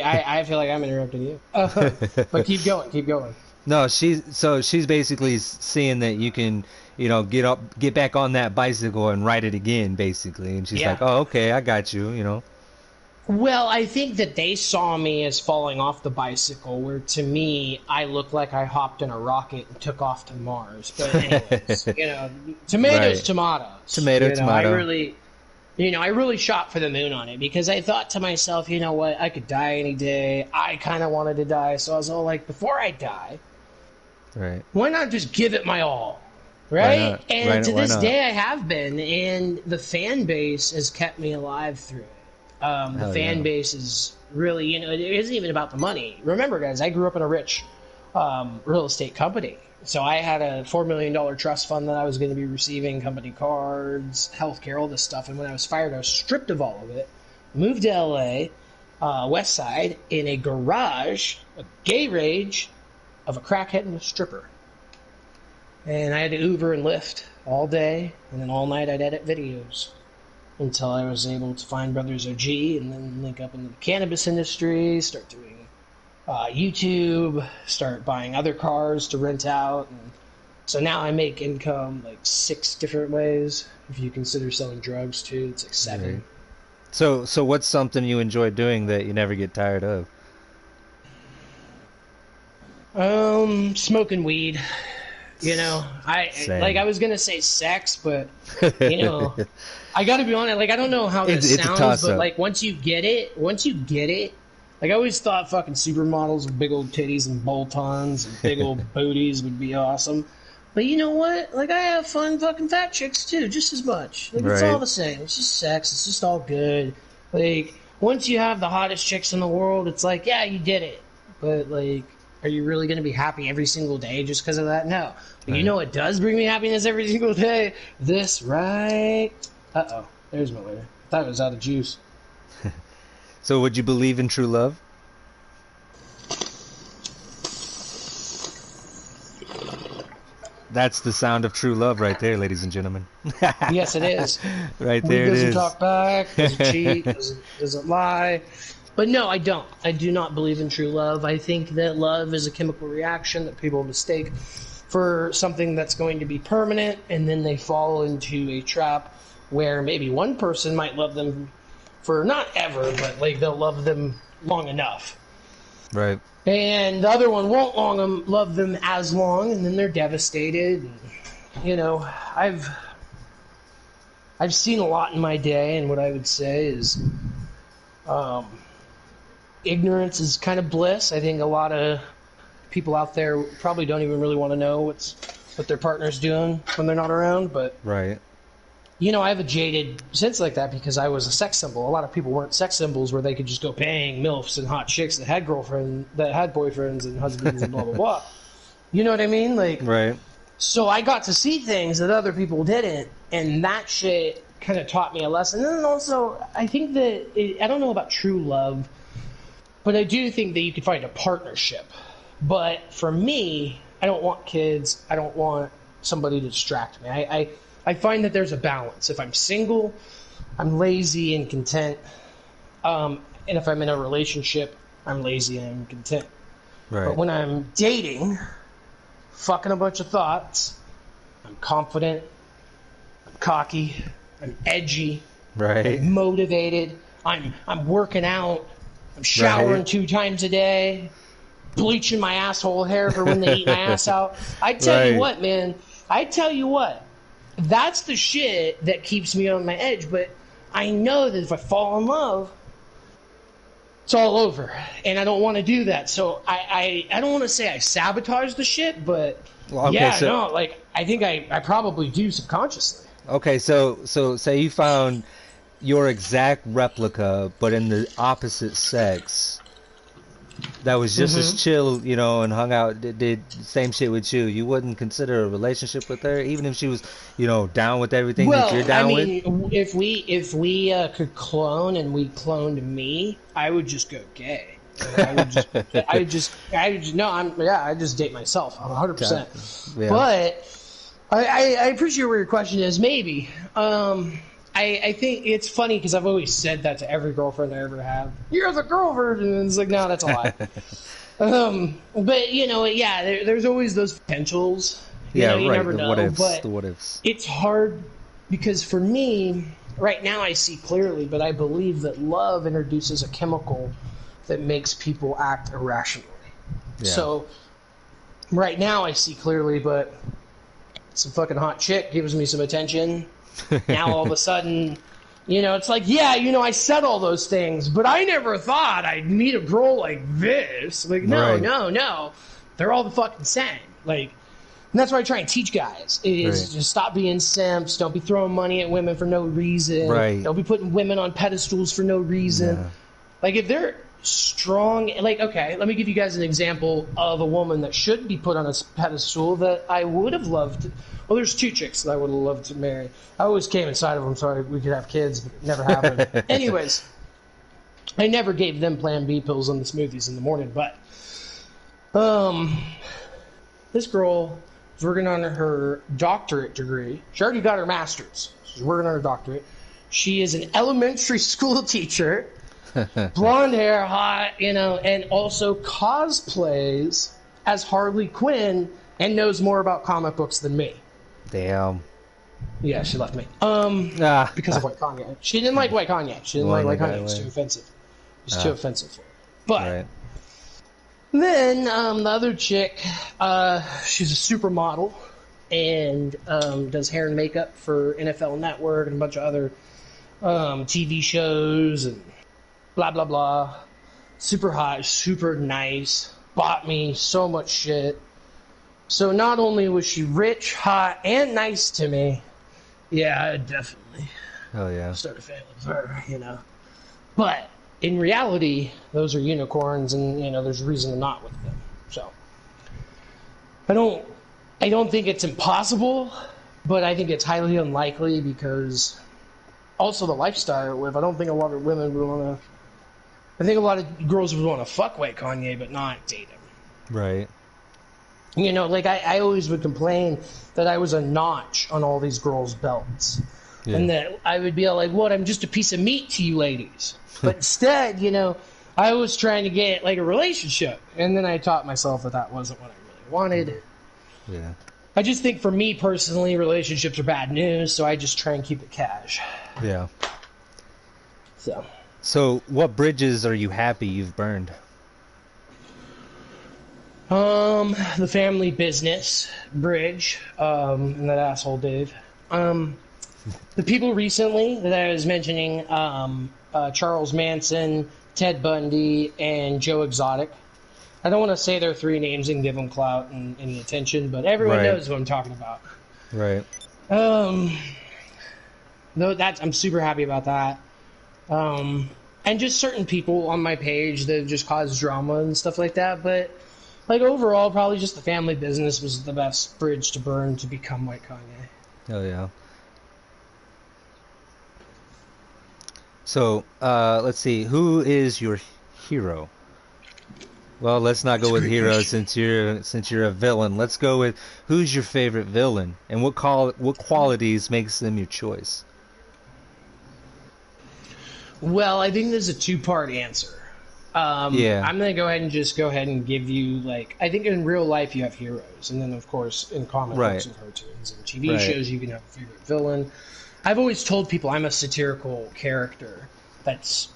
I feel like I'm interrupting you. But keep going. No, she's basically seeing that you can... get back on that bicycle and ride it again, basically. And she's like, oh, okay, I got you, Well, I think that they saw me as falling off the bicycle, where to me, I look like I hopped in a rocket and took off to Mars. But anyways, tomatoes, tomatoes. Tomato. I really shot for the moon on it, because I thought to myself, you know what, I could die any day. I kind of wanted to die, so I was all like, before I die, why not just give it my all? Right? And to this day, I have been, and the fan base has kept me alive through it. The fan base is really, it isn't even about the money. Remember, guys, I grew up in a rich real estate company. So I had a $4 million trust fund that I was going to be receiving, company cards, healthcare, all this stuff. And when I was fired, I was stripped of all of it, moved to LA, West Side, in a garage, a gay rage of a crackhead and a stripper. And I had to Uber and Lyft all day, and then all night I'd edit videos until I was able to find Brothers OG and then link up into the cannabis industry, start doing YouTube, start buying other cars to rent out, and So now I make income like 6 different ways. If you consider selling drugs too, it's like 7. Right. So what's something you enjoy doing that you never get tired of? Smoking weed. You know, I was gonna say sex, but you know, I gotta be honest. Like, I don't know how this sounds, but like once you get it, like I always thought fucking supermodels with big old titties and bolt-ons and big old booties would be awesome. But you know what? Like, I have fun fucking fat chicks too, just as much. Like, it's all the same. It's just sex. It's just all good. Like, once you have the hottest chicks in the world, it's like, yeah, you did it. But like, are you really going to be happy every single day just because of that? No. But you know what does bring me happiness every single day? This, right? Uh-oh. There's my lighter. I thought it was out of juice. So would you believe in true love? That's the sound of true love right there, ladies and gentlemen. Yes, it is. Right there it is. Doesn't talk back, doesn't cheat, doesn't lie. But no, I don't. I do not believe in true love. I think that love is a chemical reaction that people mistake for something that's going to be permanent, and then they fall into a trap where maybe one person might love them for not ever, but like they'll love them long enough. Right. And the other one won't love them as long, and then they're devastated. And, you know, I've seen a lot in my day, and what I would say is ignorance is kind of bliss. I think a lot of people out there probably don't even really want to know what their partner's doing when they're not around. But right. You know, I have a jaded sense like that because I was a sex symbol. A lot of people weren't sex symbols where they could just go bang MILFs and hot chicks that had boyfriends and husbands and blah, blah, blah. You know what I mean? Like, right. So I got to see things that other people didn't, and that shit kind of taught me a lesson. And then also, I think that, I don't know about true love, but I do think that you could find a partnership. But for me, I don't want kids. I don't want somebody to distract me. I find that there's a balance. If I'm single, I'm lazy and content. And if I'm in a relationship, I'm lazy and I'm content. Right. But when I'm dating, fucking a bunch of thoughts, I'm confident, I'm cocky, I'm edgy, right. I'm motivated, I'm working out, I'm showering 2 times a day, bleaching my asshole hair for when they eat my ass out. I tell you what, man, that's the shit that keeps me on my edge. But I know that if I fall in love, it's all over. And I don't want to do that. So I don't want to say I sabotage the shit, but I think I probably do subconsciously. Okay, so say you found your exact replica, but in the opposite sex, that was just as chill, you know, and hung out, did the same shit with you. You wouldn't consider a relationship with her, even if she was, you know, down with everything that you're down with? Well, if we could clone and we cloned me, I would just go gay. I just date myself 100%. Yeah. But I appreciate where your question is. Maybe. I think it's funny because I've always said that to every girlfriend I ever have. You're the girlfriend, and it's like, no, that's a lie. But you know, there's always those potentials. You never know. The what ifs. It's hard because for me, right now I see clearly, but I believe that love introduces a chemical that makes people act irrationally. Yeah. So right now I see clearly, but some fucking hot chick gives me some attention. Now all of a sudden, you know, it's like, I said all those things, but I never thought I'd meet a girl like this. Like, no. They're all the fucking same. Like, and that's what I try and teach guys, is just stop being simps. Don't be throwing money at women for no reason. Right. Don't be putting women on pedestals for no reason. Yeah. Like, if they're strong, like, okay, let me give you guys an example of a woman that should be put on a pedestal that I would have loved. Well, there's 2 chicks that I would have loved to marry. I always came inside of them so we could have kids, but it never happened. Anyways, I never gave them Plan B pills on the smoothies in the morning, but this girl is working on her doctorate degree. She already got her master's. She's working on her doctorate. She is an elementary school teacher, blonde hair, hot, you know, and also cosplays as Harley Quinn and knows more about comic books than me. Damn. Yeah, she left me. Because of White Kanye. She didn't like White Kanye. She didn't like White Kanye. It was too offensive. It was too offensive for her. But then the other chick, she's a supermodel and does hair and makeup for NFL Network and a bunch of other TV shows and blah blah blah. Super hot, super nice. Bought me so much shit. So not only was she rich, hot, and nice to me, yeah, I definitely start a family with her, you know. But in reality, those are unicorns, and you know, there's a reason I'm not with them. So I don't think it's impossible, but I think it's highly unlikely because also the lifestyle I live. I don't think a lot of women would want to. I think a lot of girls would want to fuck White Kanye, but not date him. Right. You know, like I always would complain that I was a notch on all these girls' belts. Yeah. And that I would be like, what, I'm just a piece of meat to you ladies. But instead, you know, I was trying to get like a relationship. And then I taught myself that that wasn't what I really wanted. Yeah. I just think for me personally, relationships are bad news, so I just try and keep it cash. Yeah. So what bridges are you happy you've burned? The family business bridge, and that asshole Dave. The people recently that I was mentioning, Charles Manson, Ted Bundy, and Joe Exotic. I don't want to say their three names and give them clout and any attention, but everyone knows who I'm talking about. Right. No, I'm super happy about that. And just certain people on my page that just cause drama and stuff like that, but like overall, probably just the family business was the best bridge to burn to become White Kanye. Oh yeah. So let's see, who is your hero? Well, let's not go with hero since you're a villain. Let's go with who's your favorite villain and what qualities makes them your choice. Well, I think there's a two-part answer. I'm going to go ahead and give you, like, I think in real life you have heroes. And then, of course, in comic books and cartoons and TV shows, you can have a favorite villain. I've always told people I'm a satirical character that's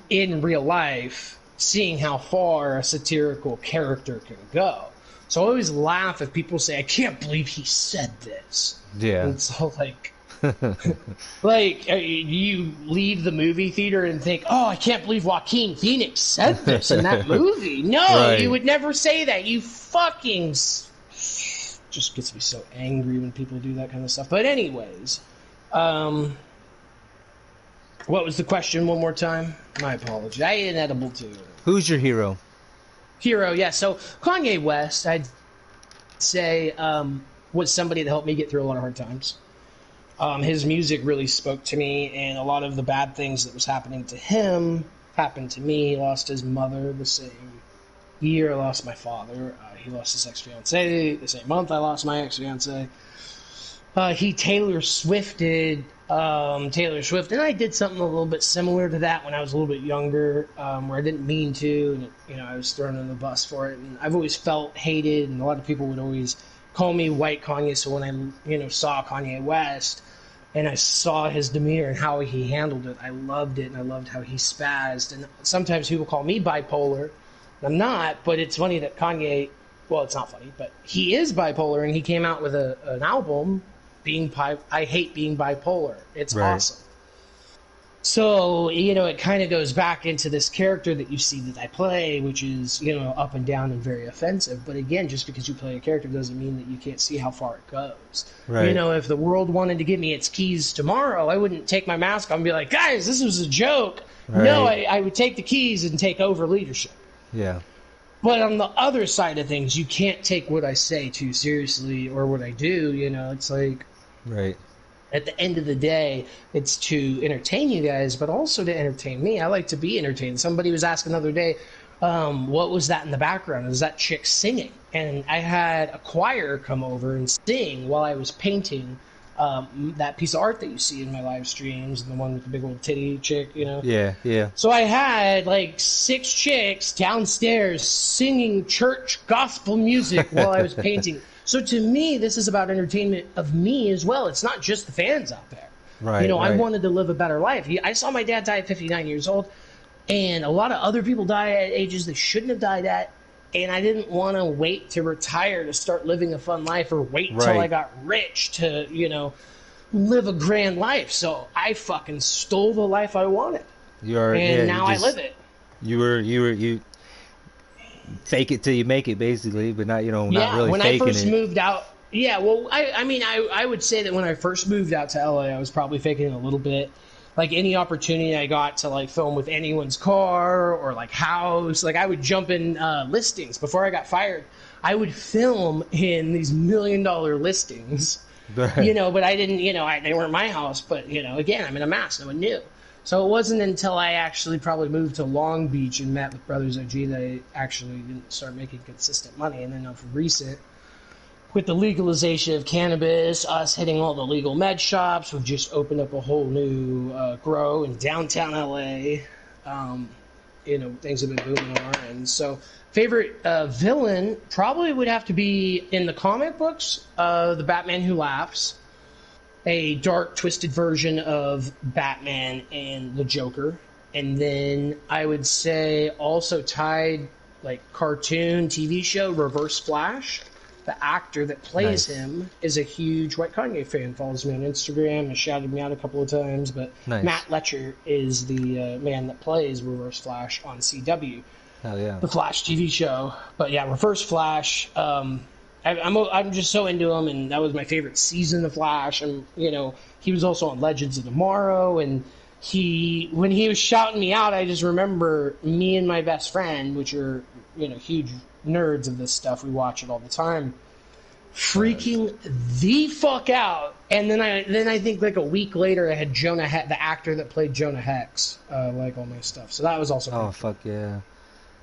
in real life, seeing how far a satirical character can go. So I always laugh if people say, I can't believe he said this. Yeah. And so, like... like, you leave the movie theater and think, oh, I can't believe Joaquin Phoenix said this in that movie. No, you would never say that. You fucking... Just gets me so angry when people do that kind of stuff. But anyways, what was the question one more time? My apologies. I ate an edible too. Who's your hero? Hero, yeah. So Kanye West, I'd say, was somebody that helped me get through a lot of hard times. His music really spoke to me, and a lot of the bad things that was happening to him happened to me. He lost his mother the same year I lost my father. He lost his ex-fiancée the same month I lost my ex-fiancée. He Taylor Swifted, and I did something a little bit similar to that when I was a little bit younger, where I didn't mean to, and I was thrown in the bus for it. And I've always felt hated, and a lot of people would always call me White Kanye. So when I saw Kanye West, and I saw his demeanor and how he handled it, I loved it, and I loved how he spazzed. And sometimes people call me bipolar. I'm not, but it's funny that Kanye, well, it's not funny, but he is bipolar, and he came out with an album, I Hate Being Bipolar. It's awesome. So, it kind of goes back into this character that you see that I play, which is, up and down and very offensive. But again, just because you play a character doesn't mean that you can't see how far it goes. Right. If the world wanted to give me its keys tomorrow, I wouldn't take my mask off and be like, guys, this was a joke. Right. No, I would take the keys and take over leadership. Yeah. But on the other side of things, you can't take what I say too seriously or what I do. It's like... Right. At the end of the day, it's to entertain you guys, but also to entertain me. I like to be entertained. Somebody was asking the other day, what was that in the background? Is that chick singing? And I had a choir come over and sing while I was painting that piece of art that you see in my live streams, and the one with the big old titty chick, you know? Yeah, yeah. So I had like 6 chicks downstairs singing church gospel music while I was painting. So to me, this is about entertainment of me as well. It's not just the fans out there. Right, you know, right. I wanted to live a better life. I saw my dad die at 59 years old, and a lot of other people die at ages they shouldn't have died at. And I didn't want to wait to retire to start living a fun life, or wait till I got rich to, you know, live a grand life. So I fucking stole the life I wanted. Now I live it. You fake it till you make it, basically, but not, you know, not really when faking it. I first moved out, I would say that when I first moved out to LA, I was probably faking it a little bit. Like, any opportunity I got to, like, film with anyone's car or, like, house, like, I would jump in listings. Before I got fired, I would film in these $1 million listings, you know, but I didn't, you know, they weren't my house, but, you know, again, I'm in a mask, no one knew. So it wasn't until I actually probably moved to Long Beach and met with Brothers OG that I actually didn't start making consistent money. And then of recent, with the legalization of cannabis, us hitting all the legal med shops, we've just opened up a whole new grow in downtown LA. You know, things have been booming on our end. So, favorite villain probably would have to be, in the comic books, the Batman Who Laughs, a dark, twisted version of Batman and the Joker. And then I would say also tied, like, cartoon TV show, Reverse Flash. The actor that plays him is a huge Whitekanyethegr8 fan. Follows me on Instagram, has shouted me out a couple of times. But Matt Letcher is the man that plays Reverse Flash on CW. Hell yeah. The Flash TV show. But yeah, Reverse Flash. I'm just so into him, and that was my favorite season of Flash. And, you know, he was also on Legends of Tomorrow, and when he was shouting me out, I just remember me and my best friend, which are, you know, huge nerds of this stuff, we watch it all the time, freaking the fuck out. And then I think like a week later I had the actor that played Jonah Hex, like all my stuff. So that was also cool. Fuck yeah.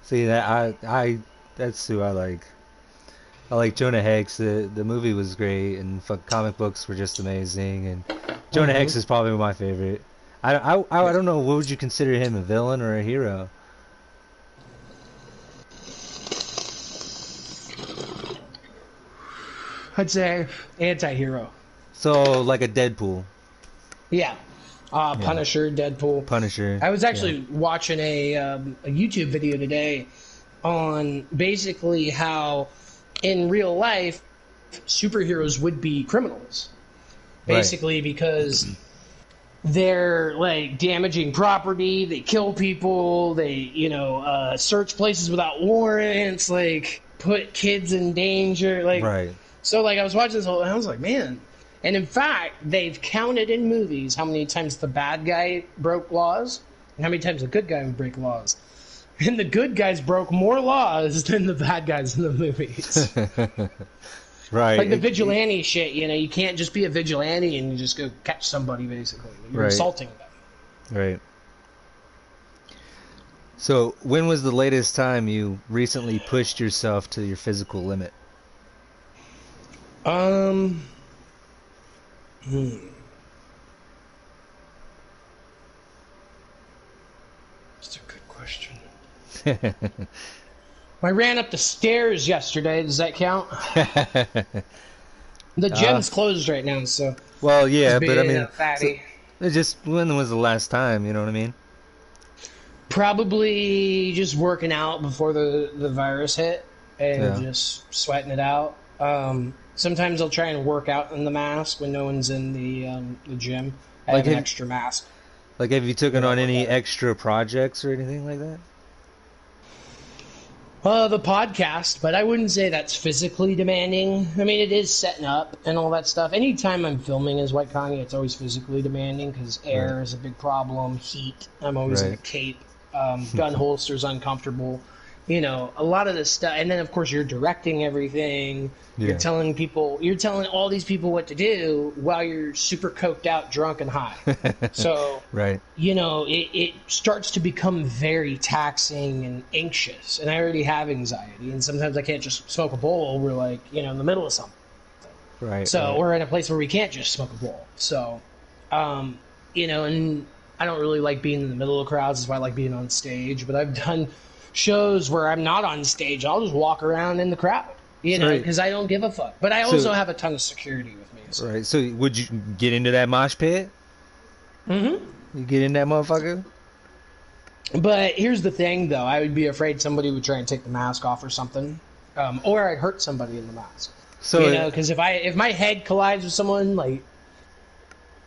See, that I that's who I like. I like Jonah Hex. The movie was great, and fuck, comic books were just amazing, and Jonah Hex is probably my favorite. I don't know, what would you consider him, a villain or a hero? I'd say anti-hero. So, like a Deadpool. Yeah. Punisher, Deadpool. Punisher. I was actually watching a YouTube video today on basically how in real life superheroes would be criminals. Basically because they're like damaging property, they kill people, they, you know, search places without warrants, like put kids in danger, like So, like, I was watching this whole, and I was like, man. And in fact, they've counted in movies how many times the bad guy broke laws and how many times the good guy would break laws. And the good guys broke more laws than the bad guys in the movies. Like the vigilante shit, you know, you can't just be a vigilante and you just go catch somebody, basically. You're assaulting them. Right. So, when was the latest time you recently pushed yourself to your physical limit? That's a good question. I ran up the stairs yesterday. Does that count? The gym's closed right now, so. Well, yeah, but I mean, fatty. So, just when was the last time? You know what I mean? Probably just working out before the virus hit and just sweating it out. Sometimes I'll try and work out in the mask when no one's in the gym. I have an extra mask. Like, have you taken on any extra projects or anything like that? The podcast, but I wouldn't say that's physically demanding. I mean, it is setting up and all that stuff. Anytime I'm filming as Whitekanyethegr8, it's always physically demanding because air is a big problem, heat. I'm always in a cape. Gun holster's uncomfortable. You know, a lot of this stuff. And then, of course, you're directing everything. Yeah. You're telling all these people what to do while you're super coked out, drunk, and high. So, you know, it starts to become very taxing and anxious. And I already have anxiety. And sometimes I can't just smoke a bowl. We're like, you know, in the middle of something. Right. So right. we're in a place where we can't just smoke a bowl. So, you know, and I don't really like being in the middle of crowds. That's why I like being on stage. But I've done shows where I'm not on stage. I'll just walk around in the crowd, you know, because I don't give a fuck. But I also have a ton of security with me. So. Right. So would you get into that mosh pit? Mm-hmm. You get in that motherfucker? But here's the thing, though. I would be afraid somebody would try and take the mask off or something. Or I'd hurt somebody in the mask. So, you know, because if my head collides with someone, like,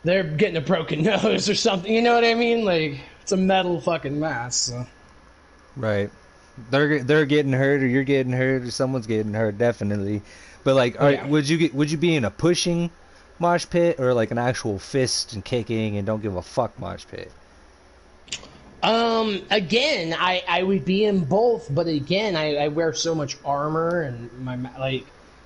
they're getting a broken nose or something. You know what I mean? Like, it's a metal fucking mask. So. Right. They're getting hurt, or you're getting hurt, or someone's getting hurt, definitely. But like, would you be in a pushing mosh pit, or like an actual fist and kicking and don't give a fuck mosh pit? Again, I would be in both, but again, I wear so much armor and my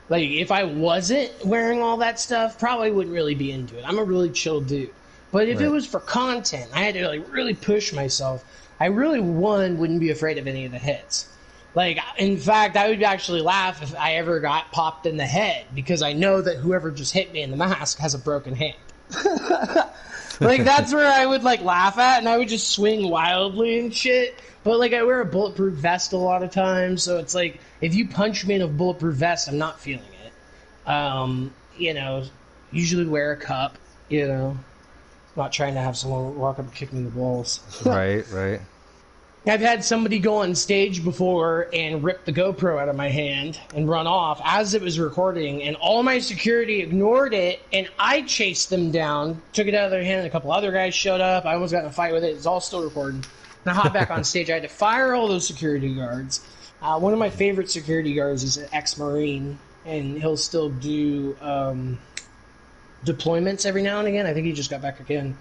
like if I wasn't wearing all that stuff, probably wouldn't really be into it. I'm a really chill dude. But if it was for content, I had to like really push myself. I really wouldn't be afraid of any of the hits. Like, in fact, I would actually laugh if I ever got popped in the head, because I know that whoever just hit me in the mask has a broken hand. Like, that's where I would, like, laugh at, and I would just swing wildly and shit. But, like, I wear a bulletproof vest a lot of times, so it's like, if you punch me in a bulletproof vest, I'm not feeling it. You know, usually wear a cup, you know. Not trying to have someone walk up and kick me in the balls. Right, right. I've had somebody go on stage before and rip the GoPro out of my hand and run off as it was recording, and all my security ignored it, and I chased them down, took it out of their hand, and a couple other guys showed up. I almost got in a fight with it. It's all still recording. And I hopped back on stage. I had to fire all those security guards. One of my favorite security guards is an ex-Marine, and he'll still do deployments every now and again. I think he just got back again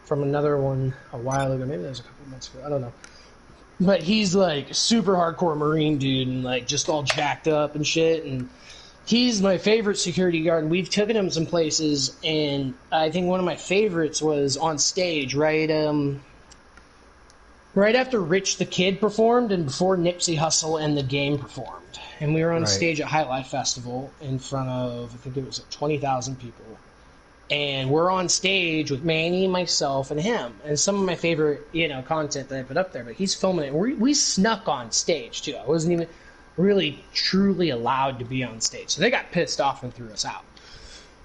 from another one a while ago. Maybe that was a couple months ago. I don't know. But he's like super hardcore Marine dude and like just all jacked up and shit. And he's my favorite security guard. And we've taken him some places. And I think one of my favorites was on stage, right after Rich the Kid performed and before Nipsey Hussle and The Game performed. And we were on stage at High Life Festival in front of, I think it was 20,000 people. And we're on stage with Manny, myself, and him. And some of my favorite, you know, content that I put up there. But he's filming it. We snuck on stage, too. I wasn't even really, truly allowed to be on stage. So they got pissed off and threw us out.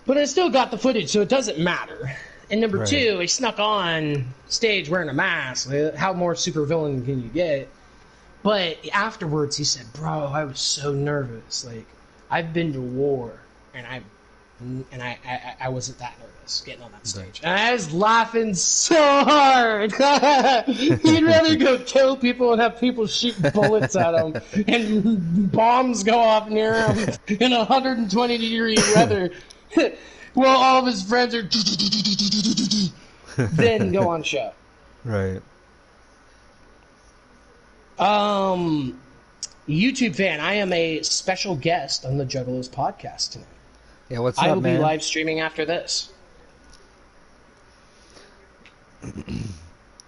But I still got the footage, so it doesn't matter. And number two, he snuck on stage wearing a mask. How more supervillain can you get? But afterwards, he said, "Bro, I was so nervous. Like, I've been to war, and I wasn't that nervous getting on that stage." And I was laughing so hard. He'd rather go kill people and have people shoot bullets at him and bombs go off near him in 120-degree weather while all of his friends are then go on show. Right. YouTube fan, I am a special guest on the Juggla podcast tonight. Yeah, what's up, I will man? be live streaming after this.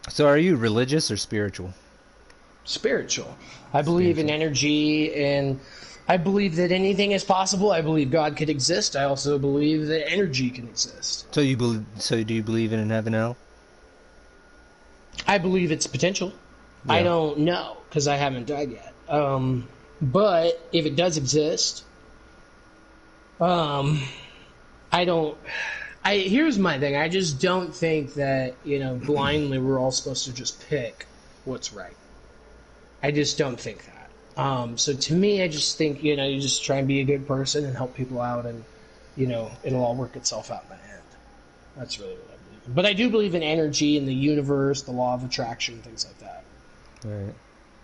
So are you religious or spiritual? Spiritual. I believe in energy, and I believe that anything is possible. I believe God could exist. I also believe that energy can exist. So do you believe in heaven and hell? I believe it's potential. Yeah. I don't know, because I haven't died yet. But if it does exist, here's my thing. I just don't think that, you know, blindly we're all supposed to just pick what's right. I just don't think that. So to me, I just think, you know, you just try and be a good person and help people out, and, you know, it'll all work itself out in the end. That's really what I believe in. But I do believe in energy and the universe, the law of attraction, things like that. Right.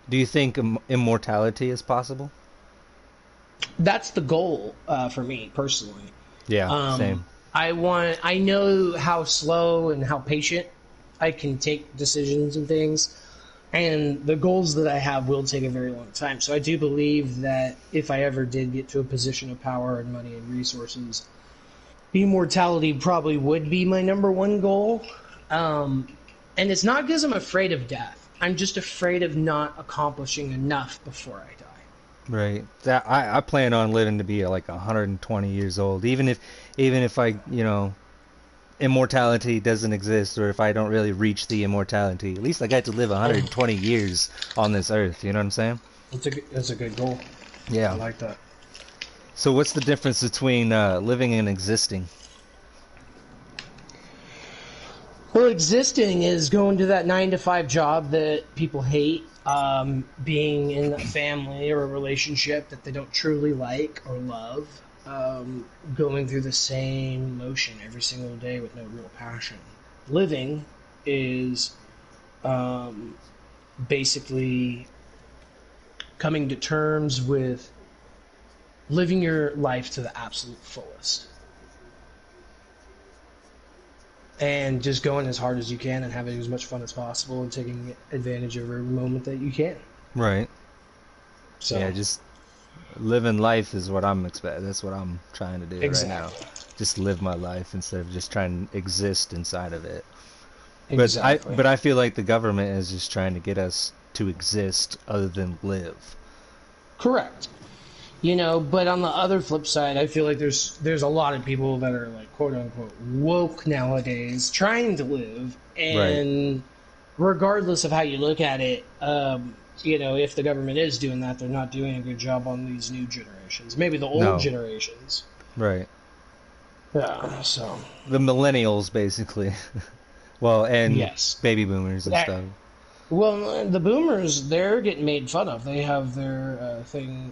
Do you think immortality is possible? That's the goal for me personally. Yeah, same. I know how slow and how patient I can take decisions and things, and the goals that I have will take a very long time. So I do believe that if I ever did get to a position of power and money and resources, immortality probably would be my number one goal. And it's not because I'm afraid of death. I'm just afraid of not accomplishing enough before I die. Right. That I plan on living to be like 120 years old, even if I, immortality doesn't exist, or if I don't really reach the immortality. At least I got to live 120 years on this earth. You know what I'm saying? That's a good goal. I Yeah. like that. So what's the difference between living and existing? Well, existing is going to that 9 to 5 job that people hate, being in a family or a relationship that they don't truly like or love, going through the same motion every single day with no real passion. Living is basically coming to terms with living your life to the absolute fullest. And just going as hard as you can and having as much fun as possible and taking advantage of every moment that you can. Right. So Yeah, just living life is what I'm expecting. That's what I'm trying to do right now. exactly. Just live my life instead of just trying to exist inside of it. But I Exactly. but I feel like the government is just trying to get us to exist other than live. Correct. But on the other flip side, I feel like there's a lot of people that are like quote unquote woke nowadays, trying to live, Right. and regardless of how you look at it, if the government is doing that, they're not doing a good job on these new generations. Maybe the old No. generations. Right. Yeah. So The millennials basically. Well, and yes. baby boomers and stuff. Well, the boomers, they're getting made fun of. They have their thing.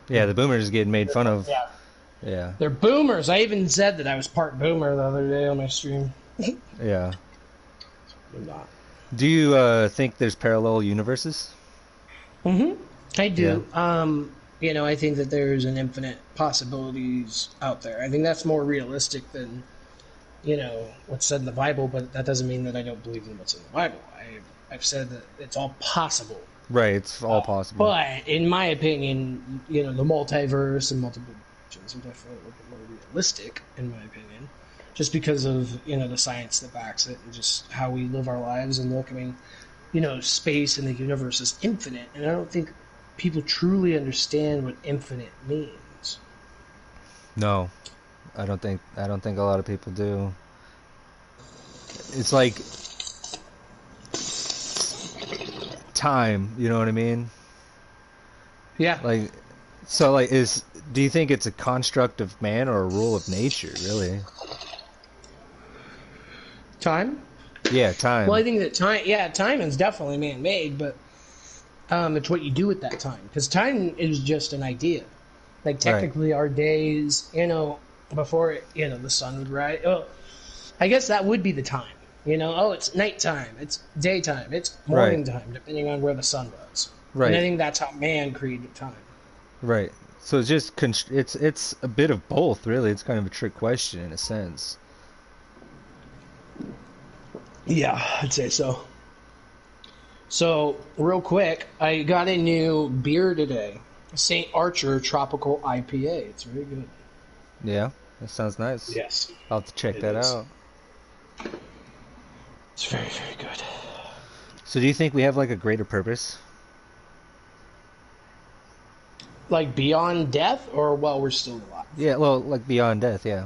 Yeah, the boomers getting made fun of. Yeah. Yeah. They're boomers. I even said that I was part boomer the other day on my stream. Yeah. I'm not. Do you think there's parallel universes? I Yeah. do. I think that there's an infinite possibilities out there. I think that's more realistic than, what's said in the Bible, but that doesn't mean that I don't believe in what's in the Bible. I've said that it's all possible. Right, it's all possible. But in my opinion, the multiverse and multiple dimensions are definitely a little bit more realistic, in my opinion, just because of the science that backs it and just how we live our lives and look. I mean, space and the universe is infinite, and I don't think people truly understand what infinite means. No, I don't think a lot of people do. It's like time, you know what I mean? Yeah, Like so like is do you think it's a construct of man or a rule of nature, really? time. Yeah, Well, I time. think that time is definitely man-made, but it's what you do at that time, because time is just an idea. Like Right. technically, our days, before the sun would rise. Well, I guess that would be the time. Oh, it's nighttime, it's daytime, it's Right. morning time, depending on where the sun was. And I Right. think that's how man created time. Right. So it's just it's a bit of both, really. It's kind of a trick question in a sense. Yeah, I'd say so. So, real quick, I got a new beer today. St. Archer Tropical IPA. It's very good. Yeah, that sounds nice. Yes, I'll have to check it that is. out. It's very, very good. So do you think we have like a greater purpose? Like beyond death, or while we're still alive? Yeah, well, like beyond death, yeah.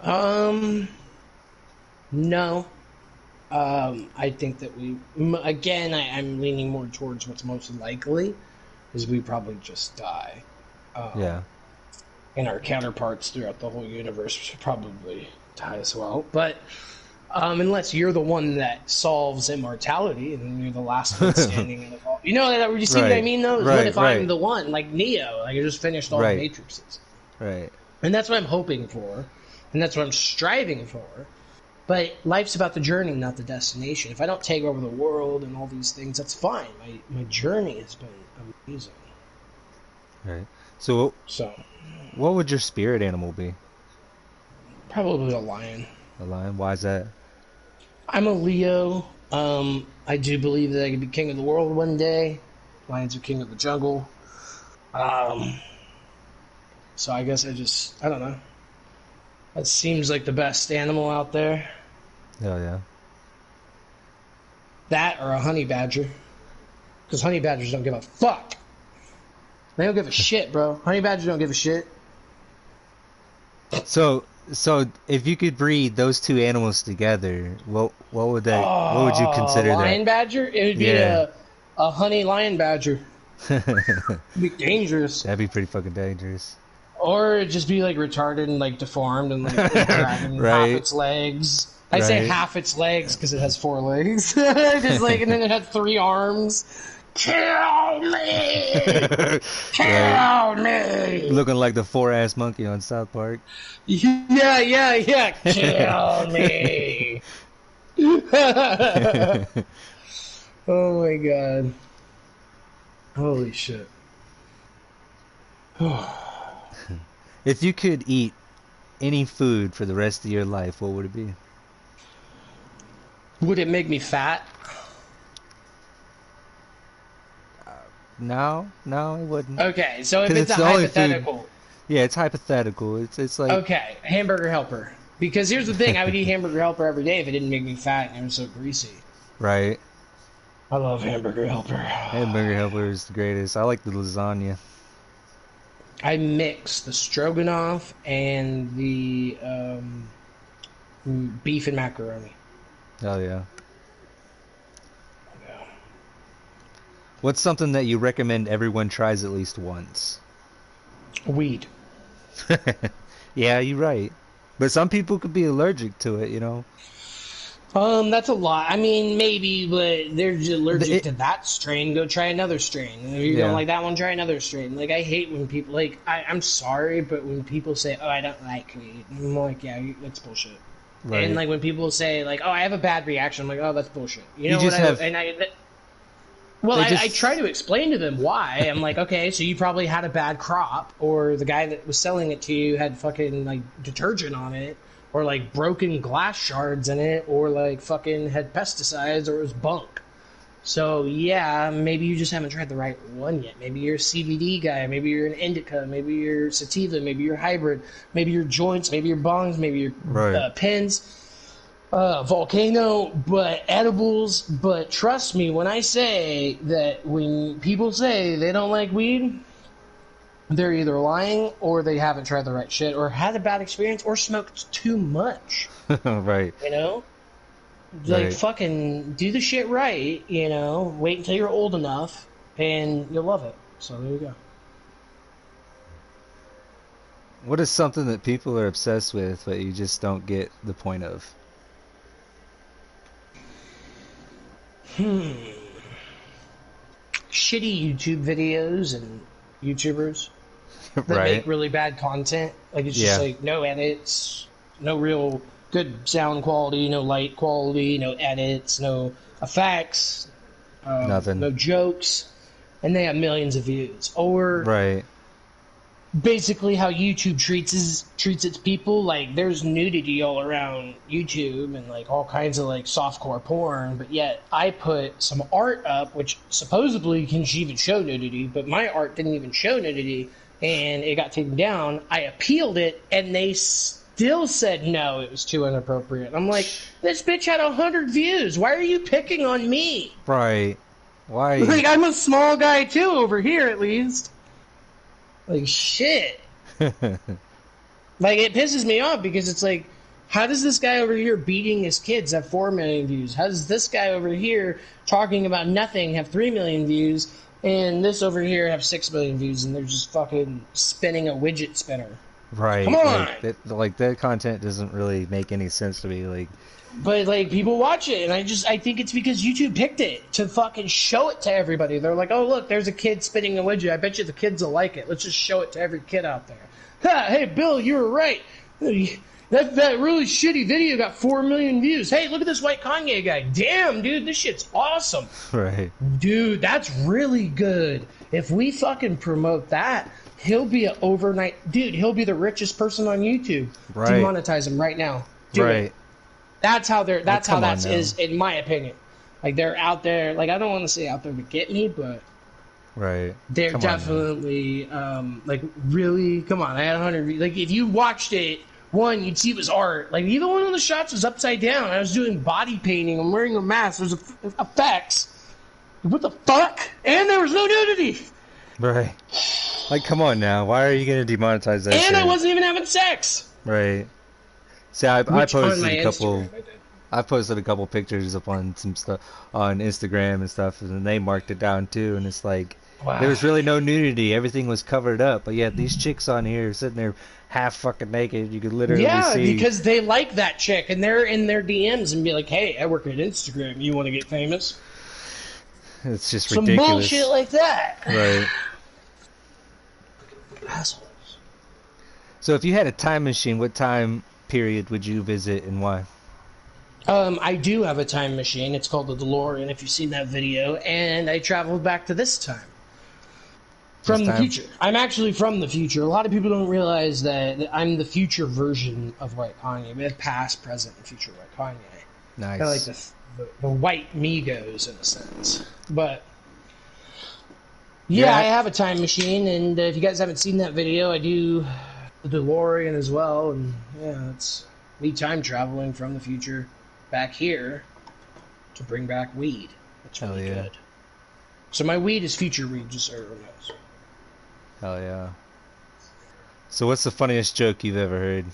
Um, no. I think that again, I'm leaning more towards what's most likely is we probably just die. Um, Yeah. and our counterparts throughout the whole universe should probably die as well. But unless you're the one that solves immortality and you're the last one standing in the vault. You see what I Right. mean, though? Is what Right, if I'm right. the one, like Neo, like I just finished all the Right. Matrixes? Right. And that's what I'm hoping for, and that's what I'm striving for. But life's about the journey, not the destination. If I don't take over the world and all these things, that's fine. My journey has been amazing. Right. So So, what would your spirit animal be? probably a lion. A lion? Why is that? I'm a Leo. I do believe that I could be king of the world one day. Lions are king of the jungle. Um, so I guess I don't know. That seems like the best animal out there. Oh yeah. That or a honey badger. Because honey badgers don't give a fuck. They don't give a shit, bro. Honey badgers don't give a shit. So if you could breed those two animals together, what would that? What would you Oh, consider lion that? badger? It would be Yeah. a honey lion badger. That'd It'd be dangerous. be pretty fucking dangerous. Or it'd just be like retarded and like deformed and like dragging half Right. its legs. I say Right. half its legs because it has 4 legs. Just like, and then it had 3 arms. Kill me! Kill me! Looking like the 4-ass monkey on South Park. Yeah. Kill me! Oh my god. Holy shit. If you could eat any food for the rest of your life, what would it be? Would it make me fat? No, it wouldn't. Okay, so if 'Cause it's a the only hypothetical. Yeah, it's hypothetical. It's like Okay, hamburger helper. Because here's the thing, I would eat hamburger helper every day if it didn't make me fat and it was so greasy. right. I love hamburger helper. Hamburger helper is the greatest. I like the lasagna. I mix the stroganoff and the beef and macaroni. Oh yeah. What's something that you recommend everyone tries at least once? Weed. Yeah, you're right. But some people could be allergic to it, you know. That's a lot. I mean, maybe, but they're just allergic to that strain. Go try another strain. If you Yeah. don't like that one, try another strain. Like, I hate when people, like, I'm sorry, but when people say, oh, I don't like weed, I'm like, yeah, that's bullshit. Right. And, like, when people say, like, oh, I have a bad reaction, I'm like, oh, that's bullshit. You know just what have- I try to explain to them why. I'm like, okay, so you probably had a bad crop, or the guy that was selling it to you had fucking, like, detergent on it, or, like, broken glass shards in it, or, like, fucking had pesticides, or it was bunk. So, yeah, maybe you just haven't tried the right one yet. Maybe you're a CBD guy, maybe you're an indica, maybe you're sativa, maybe you're hybrid, maybe you're joints, maybe you're bongs, maybe you're Right. pens. Volcano, but edibles. But trust me when I say that when people say they don't like weed, they're either lying or they haven't tried the right shit or had a bad experience or smoked too much. Right. You know? Like, Right. fucking do the shit right, you know? Wait until you're old enough and you'll love it. So there you go. What is something that people are obsessed with but you just don't get the point of? Shitty YouTube videos and YouTubers that Right. make really bad content. Like, it's just Yeah. like no edits, no real good sound quality, no light quality, no edits, no effects, Nothing. no jokes, and they have millions of views. Or Right. basically how YouTube treats its people. Like, there's nudity all around YouTube and like all kinds of like softcore porn, but yet I put some art up which supposedly can even show nudity, but my art didn't even show nudity and it got taken down. I appealed it and they still said no, it was too inappropriate. I'm like, this bitch had 100 views. Why are you picking on me? Right. Why? Like, I'm a small guy too over here at least. Like, shit. Like, it pisses me off because it's like, how does this guy over here beating his kids have 4 million views? How does this guy over here talking about nothing have 3 million views? And this over here have 6 million views and they're just fucking spinning a widget spinner. Right. Come on! Like that content doesn't really make any sense to me. Like, But, like, people watch it, and I think it's because YouTube picked it to fucking show it to everybody. They're like, oh, look, there's a kid spinning a widget. I bet you the kids will like it. Let's just show it to every kid out there. Ha, hey, Bill, you were right. That really shitty video got 4 million views. Hey, look at this White Kanye guy. Damn, dude, this shit's awesome. right. Dude, that's really good. If we fucking promote that, he'll be an overnight... Dude, he'll be the richest person on YouTube. Right. Demonetize him right now. Do Right. it. That's how they're. That's how come on that now. is, in my opinion. Like, they're out there. Like, I don't want to say out there to get me, but Right. they're Come on now. definitely like, really. Come on, I had 100. Like, if you watched it, one, you'd see it was art. Like, even one of the shots was upside down. I was doing body painting. I'm wearing a mask. There's effects. What the fuck? And there was no nudity. Right. Like, come on now. Why are you gonna demonetize that? And shit? I wasn't even having sex. Right. See, I Which on posted my a couple. Instagram, I did. I posted a couple pictures up on some stuff on Instagram and stuff, and they marked it down too. And it's like there Wow. was really no nudity; everything was covered up. But yet these chicks on here sitting there half fucking naked. You could literally Yeah, see. because they like that chick, and they're in their DMs and be like, "Hey, I work at Instagram. You want to get famous?" It's just Some ridiculous. bullshit like that. Right. Assholes. So if you had a time machine, what time period would you visit and why? I do have a time machine. It's called the DeLorean, if you've seen that video, and I traveled back to this time. From the future. I'm actually from the future. A lot of people don't realize that I'm the future version of White Kanye. We have past, present, and future White Kanye. Nice. Kind of like the white Migos in a sense. But yeah, I have a time machine, and if you guys haven't seen that video, I do the DeLorean as well, and yeah, it's me time traveling from the future back here to bring back weed. That's really good. So my weed is future weed, just so everyone knows. Hell yeah. So what's the funniest joke you've ever heard?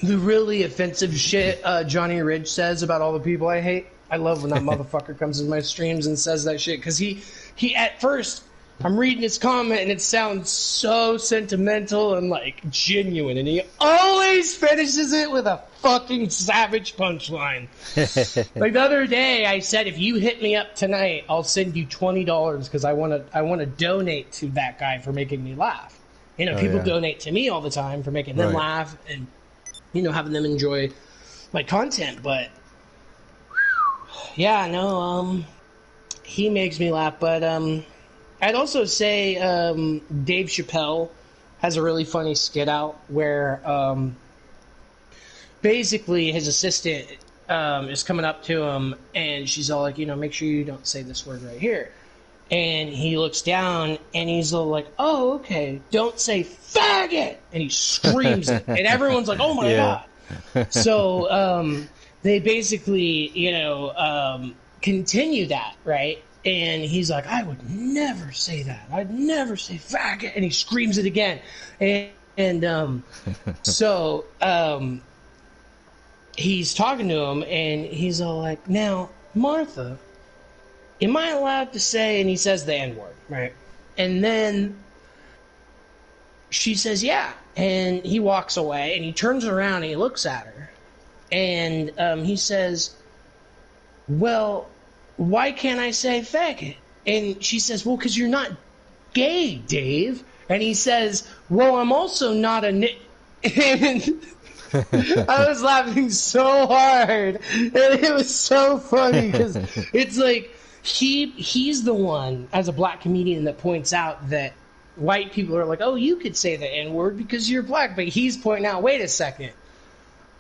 The really offensive shit Johnny Ridge says about all the people I hate. I love when that motherfucker comes in my streams and says that shit, because he at first, I'm reading his comment and it sounds so sentimental and like genuine, and he always finishes it with a fucking savage punchline. Like the other day, I said, if you hit me up tonight, I'll send you $20 because I want to donate to that guy for making me laugh. You know, people donate to me all the time for making them laugh and, you know, having them enjoy my content. But yeah, no, he makes me laugh. But I'd also say Dave Chappelle has a really funny skit out where basically his assistant is coming up to him, and she's all like, you know, make sure you don't say this word right here. And he looks down, and he's all like, oh, okay, don't say faggot! And he screams it. And everyone's like, oh my God. So they basically, you know, continue that, right? And he's like, I would never say that. I'd never say faggot. And he screams it again. And so he's talking to him, and he's all like, now, Martha, am I allowed to say, and he says the N-word, right? And then she says, yeah. And he walks away, and he turns around, and he looks at her. And he says, well, why can't I say faggot? And she says, well, because you're not gay, Dave. And he says, well, I'm also not a And I was laughing so hard. And it was so funny because it's like he's the one, as a black comedian, that points out that white people are like, oh, you could say the N-word because you're black. But he's pointing out, wait a second.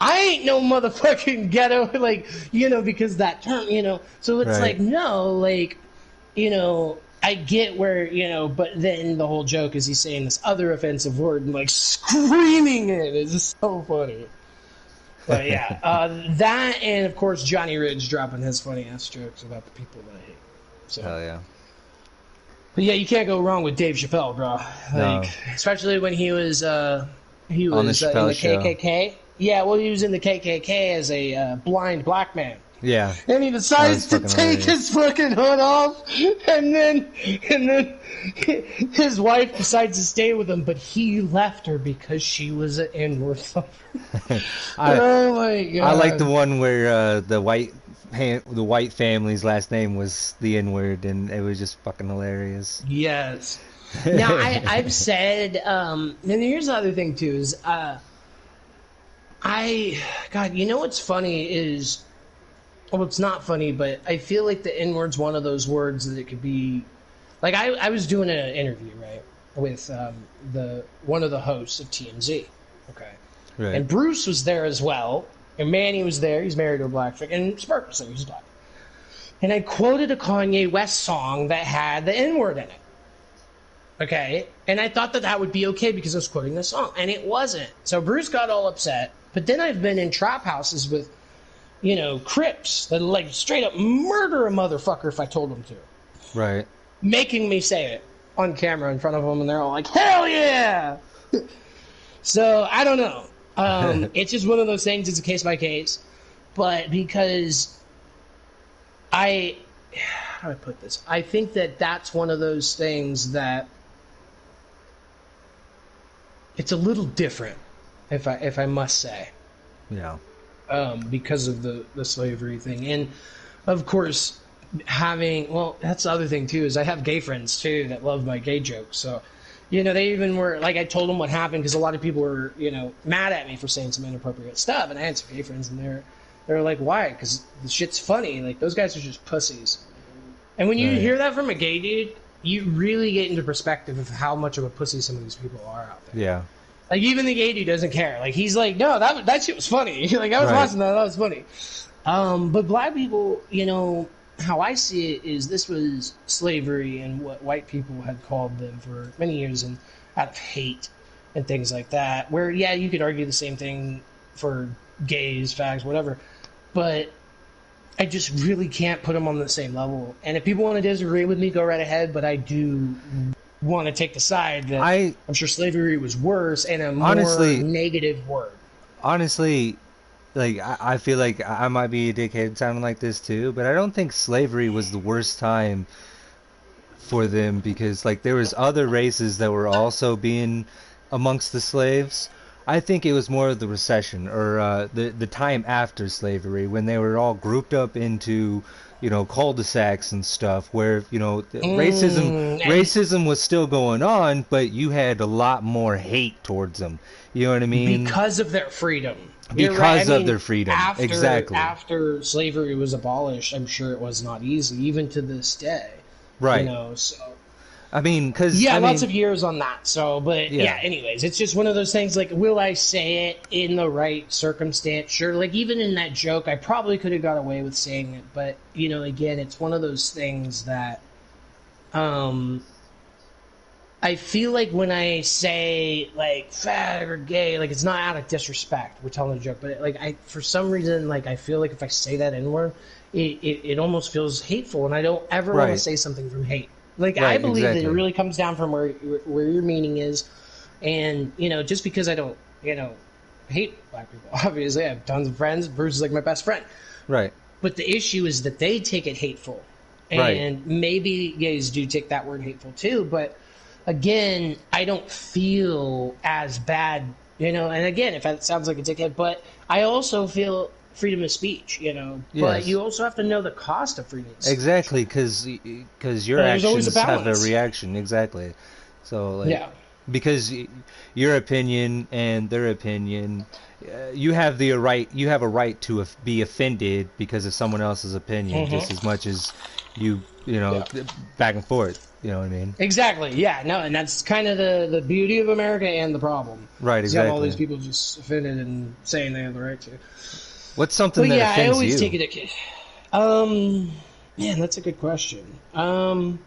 I ain't no motherfucking ghetto, like, you know, because that term, you know. So it's like, no, like, you know, I get where, you know, but then the whole joke is he's saying this other offensive word and, like, screaming it. It's just so funny. But, yeah, that and, of course, Johnny Ridge dropping his funny-ass jokes about the people that I hate. So. Hell yeah. But, yeah, you can't go wrong with Dave Chappelle, bro. Like, especially when he was on the KKK. Yeah, well, he was in the KKK as a blind black man. Yeah. And he decides to take his fucking hood off, and then his wife decides to stay with him, but he left her because she was an N-word. Oh my God. I like the one where the white family's last name was the N-word, and it was just fucking hilarious. Yes. Now, I've said, and here's the other thing, too, is... God, you know what's funny is, well, it's not funny, but I feel like the N-word's one of those words that it could be, like, I was doing an interview, right, with one of the hosts of TMZ, okay? Right. And Bruce was there as well, and Manny was there, he's married to a black chick, and Spark was there, he's black. And I quoted a Kanye West song that had the N-word in it. Okay? And I thought that would be okay because I was quoting the song, and it wasn't. So Bruce got all upset. But then I've been in trap houses with Crips that like straight up murder a motherfucker if I told them to. Right. Making me say it on camera in front of them, and they're all like, hell yeah! So, I don't know. It's just one of those things, it's a case by case. But because how do I put this? I think that that's one of those things that it's a little different, if I must say. Yeah. Because of the slavery thing. And, of course, that's the other thing, too, is I have gay friends, too, that love my gay jokes. So, they even were, like, I told them what happened because a lot of people were, mad at me for saying some inappropriate stuff. And I had some gay friends, and they're like, why? Because the shit's funny. Like, those guys are just pussies. And when you hear that from a gay dude, you really get into perspective of how much of a pussy some of these people are out there. Yeah. Like, even the gay dude doesn't care. Like, he's like, no, that shit was funny. Like, I was watching that was funny. But black people, how I see it is this was slavery and what white people had called them for many years, and out of hate and things like that. Where, yeah, you could argue the same thing for gays, fags, whatever. But I just really can't put them on the same level. And if people want to disagree with me, go right ahead. But I do want to take the side that I'm sure slavery was worse and a more negative word. Honestly, like, I feel like I might be a dickhead sounding like this too, but I don't think slavery was the worst time for them, because like there was other races that were also being amongst the slaves. I think it was more of the recession, or the time after slavery, when they were all grouped up into cul-de-sacs and stuff, where racism was still going on, but you had a lot more hate towards them. You know what I mean? Because of their freedom. Because of their freedom. Exactly. After slavery was abolished, I'm sure it was not easy, even to this day. Right. So. I mean, lots of years on that. So, but yeah, anyways, it's just one of those things. Like, will I say it in the right circumstance? Sure. Like, even in that joke, I probably could have got away with saying it. But, again, it's one of those things that I feel like when I say, like, fag or gay, like, it's not out of disrespect. We're telling a joke. But, like, for some reason, like, I feel like if I say that N-word, it almost feels hateful. And I don't ever want to say something from hate. Like, I believe that it really comes down from where your meaning is. And, just because I don't, hate black people, obviously I have tons of friends. Bruce is like my best friend. Right. But the issue is that they take it hateful. And maybe gays do take that word hateful too. But, again, I don't feel as bad, and again, if that sounds like a dickhead, but I also feel freedom of speech, but you also have to know the cost of freedom of speech. Exactly, because your actions have a reaction. Exactly. So, like, because your opinion and their opinion, you have a right to be offended because of someone else's opinion, just as much as back and forth. You know what I mean? Exactly. Yeah. No, and that's kind of the beauty of America and the problem. Right. Exactly. You have all these people just offended and saying they have the right to. What's something that offends you? I always take it a kid. Man, that's a good question. I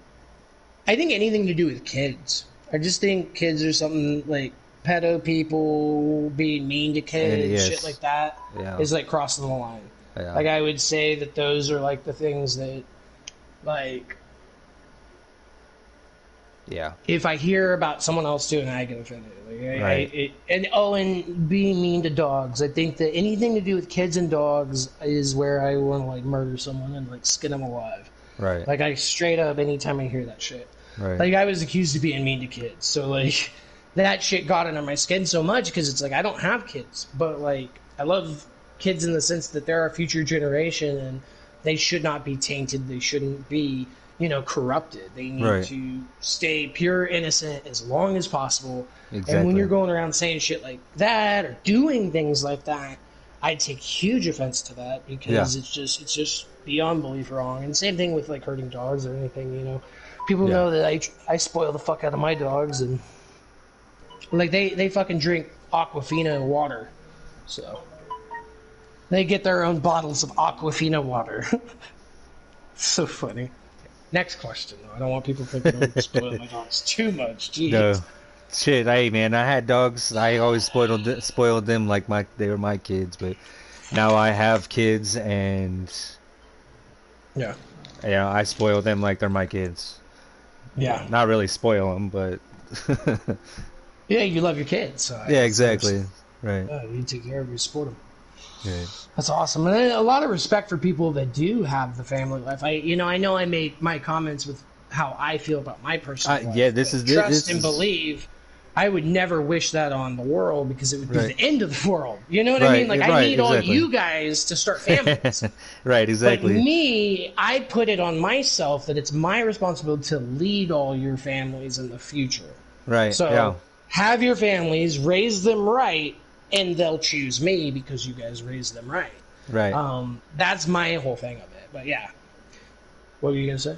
think anything to do with kids. I just think kids are something like pedo people being mean to kids, shit like that is like crossing the line. Yeah. Like, I would say that those are like the things that, like, if I hear about someone else doing it, I get offended. Like, and being mean to dogs. I think that anything to do with kids and dogs is where I want to, like, murder someone and, like, skin them alive. Right. Like, I straight up, anytime I hear that shit. Right. Like, I was accused of being mean to kids. So, like, that shit got under my skin so much because it's like, I don't have kids. But, like, I love kids in the sense that they're our future generation and they should not be tainted. They shouldn't be, corrupted. They need to stay pure, innocent as long as possible. Exactly. And when you're going around saying shit like that or doing things like that, I take huge offense to that because it's just beyond belief wrong. And same thing with, like, hurting dogs or anything. People know that I spoil the fuck out of my dogs, and, like, they fucking drink Aquafina water, so they get their own bottles of Aquafina water. So funny. Next question, though. I don't want people thinking I'm spoiling my dogs too much. Jeez. No. Shit, hey, man, I had dogs. I always spoiled them like they were my kids, but now I have kids, and Yeah. I spoil them like they're my kids. Yeah. Not really spoil them, but Yeah, you love your kids. So yeah, exactly. Right. you take care of them, you support them. Right. That's awesome, and a lot of respect for people that do have the family life. I know I made my comments with how I feel about my personal life. Yeah, this is trust and believe. I would never wish that on the world because it would be the end of the world. You know what I mean? Like I need all you guys to start families. Right, exactly. But me, I put it on myself that it's my responsibility to lead all your families in the future. Right. So have your families, raise them right, and they'll choose me because you guys raised them right. Right. That's my whole thing of it. But yeah, what were you gonna say?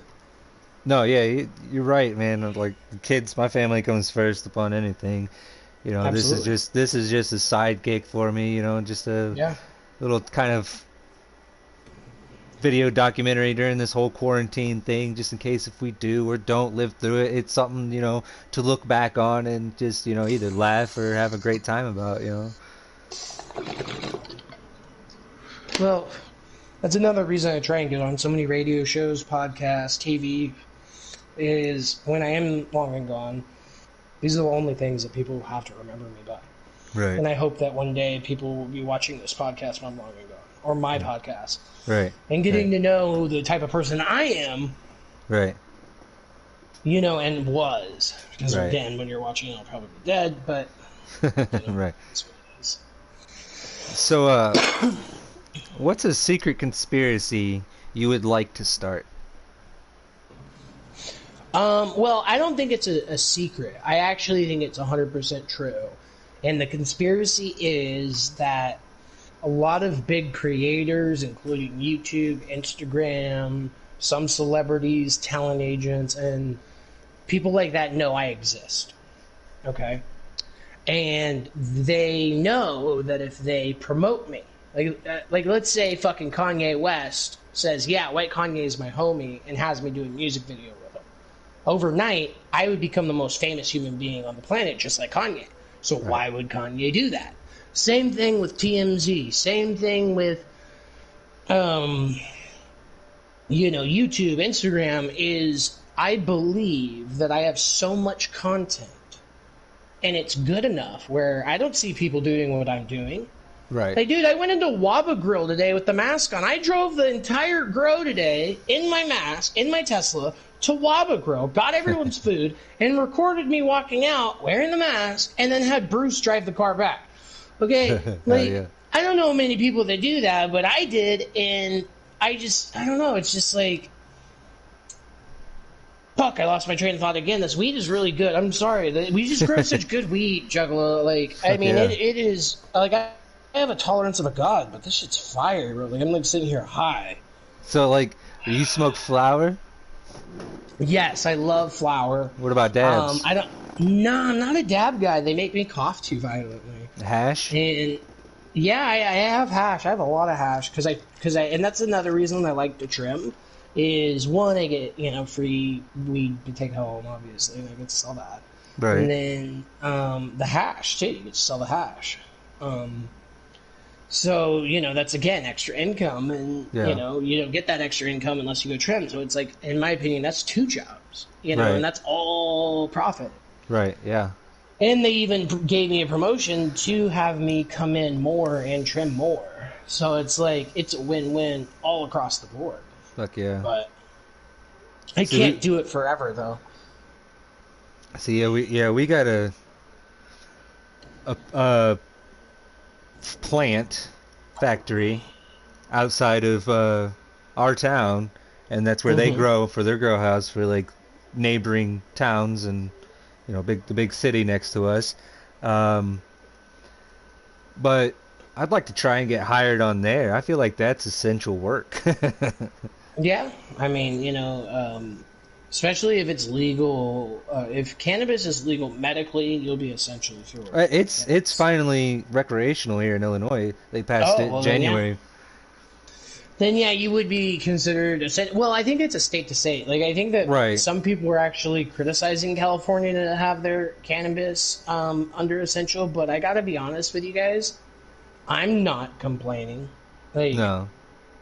No, yeah, you're right, man. Like the kids, my family comes first upon anything. Absolutely. This is just a side gig for me. Just a little kind of video documentary during this whole quarantine thing, just in case if we do or don't live through it, it's something to look back on and just either laugh or have a great time about. Well, that's another reason I try and get on so many radio shows, podcasts, TV. Is when I am long and gone, these are the only things that people have to remember me by. Right. And I hope that one day people will be watching this podcast when I'm long and gone, or my podcast. Right. And getting to know the type of person I am. Right. And was. Because again, when you're watching it, I'll probably be dead, but right. That's what it is. So, what's a secret conspiracy you would like to start? Well, I don't think it's a secret. I actually think it's 100% true. And the conspiracy is that a lot of big creators, including YouTube, Instagram, some celebrities, talent agents, and people like that know I exist. Okay? And they know that if they promote me, like let's say fucking Kanye West says, yeah, White Kanye is my homie, and has me doing a music video with him. Overnight, I would become the most famous human being on the planet, just like Kanye. So why would Kanye do that? Same thing with TMZ. Same thing with, YouTube, Instagram. Is I believe that I have so much content, and it's good enough where I don't see people doing what I'm doing. Right. Like, dude, I went into Waba Grill today with the mask on. I drove the entire grow today in my mask, in my Tesla, to Waba Grill, got everyone's food, and recorded me walking out wearing the mask, and then had Bruce drive the car back. Okay? Like, I don't know many people that do that, but I did, and I don't know. It's just like, fuck, I lost my train of thought again. This weed is really good. I'm sorry. We just grow such good weed, Juggla. Like, I mean, it is, like, I have a tolerance of a god, but this shit's fire, bro. Like, I'm, like, sitting here high. So, like, you smoke flower? Yes, I love flower. What about dabs? I'm not a dab guy. They make me cough too violently. Hash? And yeah, I have hash. I have a lot of hash because and that's another reason I like to trim. Is one, I get free weed to take home. Obviously, I get to sell that. Right. And then the hash too. You get to sell the hash. So, that's, again, extra income, and, you don't get that extra income unless you go trim. So it's like, in my opinion, that's two jobs, and that's all profit. Right, yeah. And they even gave me a promotion to have me come in more and trim more. So it's like, it's a win-win all across the board. Fuck yeah. But I can't do it forever, though. So, we got a plant factory outside of our town, and that's where they grow for their grow house for like neighboring towns and the big city next to us. But I'd like to try and get hired on there. I feel like that's essential work. Yeah, I mean, especially if it's legal. If cannabis is legal medically, you'll be essentially through it. It's finally recreational here in Illinois. They passed it in January. Then you would be considered. Well, I think it's a state to state. Like, I think that some people were actually criticizing California to have their cannabis under essential. But I got to be honest with you guys, I'm not complaining. Like, No.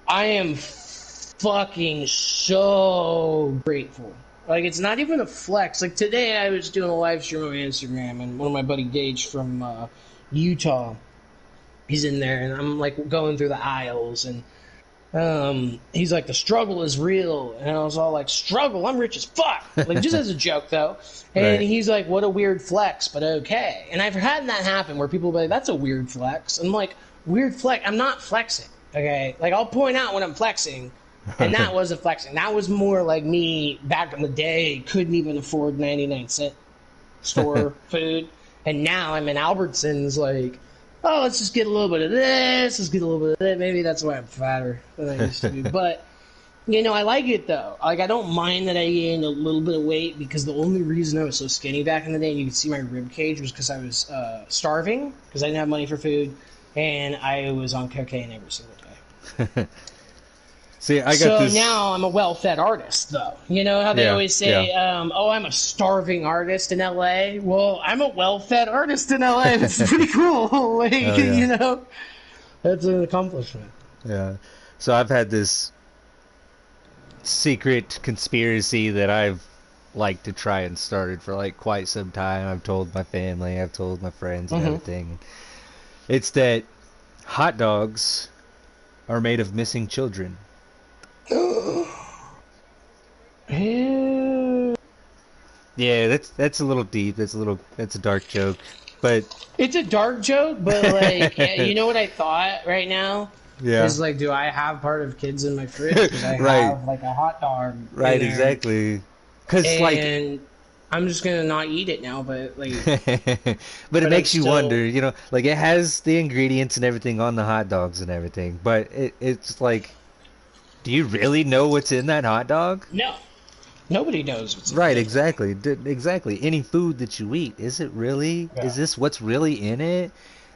I am fucking so grateful. Like, it's not even a flex. Like, today I was doing a live stream on Instagram, and one of my buddy Gage from Utah, he's in there, and I'm like going through the aisles, and he's like, the struggle is real, and I was all like, struggle? I'm rich as fuck, like just as a joke though. And Right. he's like, what a weird flex, but okay. And I've had that happen where people be like, that's a weird flex. I'm like, weird flex? I'm not flexing, okay? Like, I'll point out when I'm flexing, and that wasn't flexing. That was more like me back in the day couldn't even afford 99-cent store food, and now I'm in Albertsons, like, oh, let's just get a little bit of this, let's get a little bit of that. Maybe that's why I'm fatter than I used to be. But, you know, I like it, though. Like, I don't mind that I gained a little bit of weight, because the only reason I was so skinny back in the day, and you could see my rib cage, was because I was starving, because I didn't have money for food, and I was on cocaine every single day. See, I got So this. now I'm a well-fed artist, though. You know how they always say, oh, I'm a starving artist in L.A.? Well, I'm a well-fed artist in L.A. That's pretty cool. Like, you know, that's an accomplishment. Yeah. So I've had this secret conspiracy that I've liked to try and started for like quite some time. I've told my family, I've told my friends and everything. It's that hot dogs are made of missing children. Yeah, that's a little deep. That's a dark joke, but It's a dark joke, but like, you know what I thought right now? yeah, Is like, do I have part of kids in my fridge? Because I right, have like a hot dog. right, in there, exactly. Because and I'm just gonna not eat it now. But like, but it makes you still wonder, you know, like it has the ingredients and everything on the hot dogs and everything, but it's like, do you really know what's in that hot dog? no. Nobody knows what's in Right, it. exactly. Exactly. Any food that you eat, is it really? Yeah. Is this what's really in it?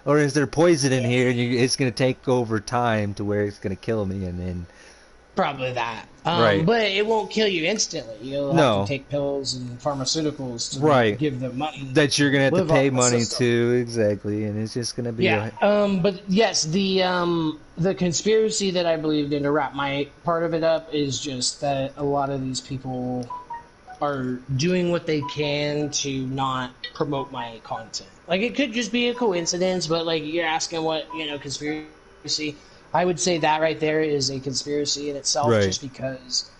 Or is there poison in here and it's going to take over time to where it's going to kill me and then... Probably that. Right. But it won't kill you instantly. You'll have No. to take pills and pharmaceuticals to Right. give them money. That you're going to have to live pay off the money system. to, exactly, and it's just going to be... Yeah. But yes, the conspiracy that I believed in, to wrap my part of it up, is just that a lot of these people are doing what they can to not promote my content. Like, it could just be a coincidence, but like, you're asking what, you know, conspiracy. I would say that right there is a conspiracy in itself, Right. just because,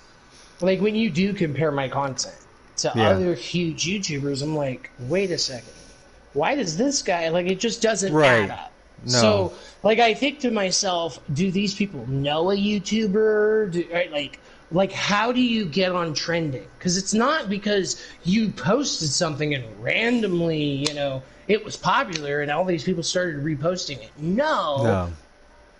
like, when you do compare my content to Yeah. other huge YouTubers, I'm like, wait a second, why does this guy, like, it just doesn't Right. add up. No. So, like, I think to myself, do these people know a YouTuber? Right, like, how do you get on trending? Because it's not because you posted something and randomly, you know, it was popular and all these people started reposting it. No.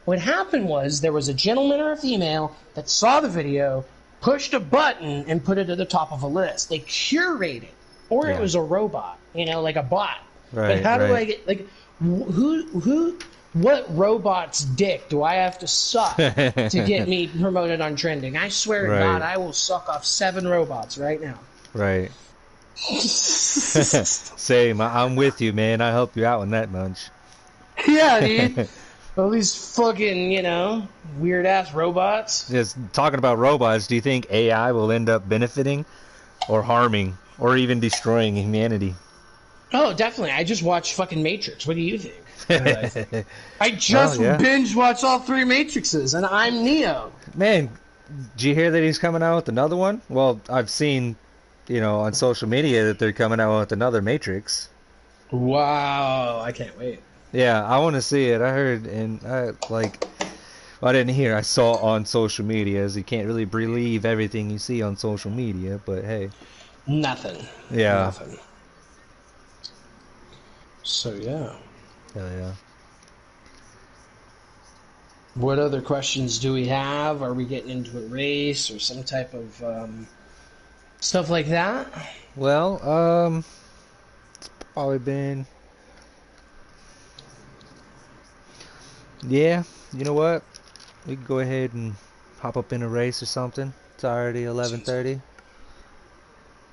What happened was there was a gentleman or a female that saw the video, pushed a button, and put it at the top of a list. They curated, or Yeah. it was a robot, you know, like a bot. Right, But how do I right. get, like, what robot's dick do I have to suck to get me promoted on trending? I swear to Right. God, I will suck off 7 robots right now. Right. Same. I'm with you, man. I help you out in that much. Yeah, dude. All these fucking, you know, weird ass robots. Just talking about robots, do you think AI will end up benefiting or harming or even destroying humanity? Oh, definitely. I just watched fucking Matrix. What do you think? I just Well, yeah. binge watched all 3 Matrixes, and I'm Neo. Man, did you hear that he's coming out with another one? Well, I've seen, you know, on social media that they're coming out with another Matrix. Wow, I can't wait. Yeah, I want to see it. I heard, and well, I didn't hear. I saw on social media, as you can't really believe everything you see on social media, but hey. Nothing. Yeah. Nothing. So, yeah. Hell yeah. What other questions do we have? Are we getting into a race or some type of stuff like that? Well, it's probably been... Yeah, you know what? We can go ahead and hop up in a race or something. It's already 11:30.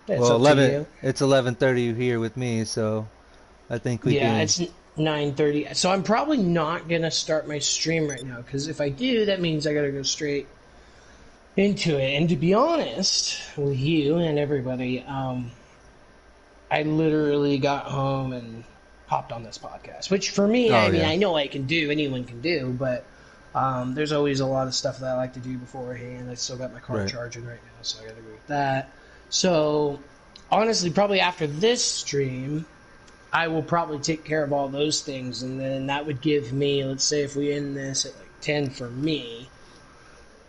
Yeah, Well, it's up to you. It's 11:30 here with me, so I think we Yeah, can. it's 9:30. So I'm probably not gonna start my stream right now, because if I do, that means I gotta go straight into it. And to be honest with you and everybody, I literally got home and hopped on this podcast, which for me, I mean, I know I can do, anyone can do, but there's always a lot of stuff that I like to do beforehand. I still got my car charging right now, so I gotta go with that. So honestly, probably after this stream, I will probably take care of all those things, and then that would give me, let's say if we end this at like 10 for me,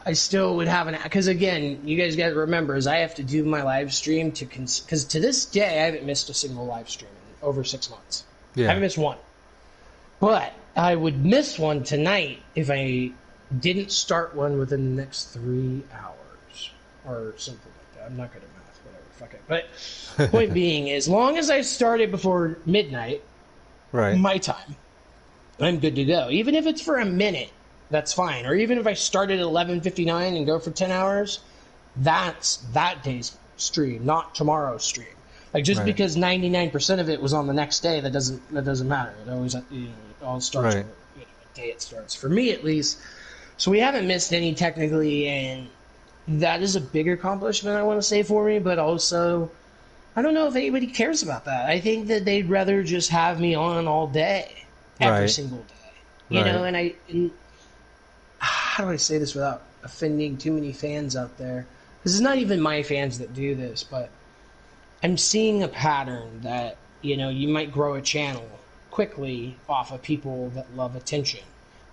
I still would have an, because again, you guys got to remember, is I have to do my live stream to, because to this day, I haven't missed a single live stream in over 6 months. Yeah. I haven't missed one. But I would miss one tonight if I didn't start one within the next 3 hours or something like that. I'm not good at math, whatever, fuck it. But point being, as long as I started before midnight, my time, I'm good to go. Even if it's for a minute, that's fine. Or even if I start at 11:59 and go for 10 hours, that's that day's stream, not tomorrow's stream. Like, just because 99% of it was on the next day, that doesn't matter. It always, it all starts on the day it starts, for me at least. So we haven't missed any technically, and that is a big accomplishment, I want to say, for me. But also, I don't know if anybody cares about that. I think that they'd rather just have me on all day, every single day. You know, and how do I say this without offending too many fans out there? Because it's not even my fans that do this, but I'm seeing a pattern that, you know, you might grow a channel quickly off of people that love attention,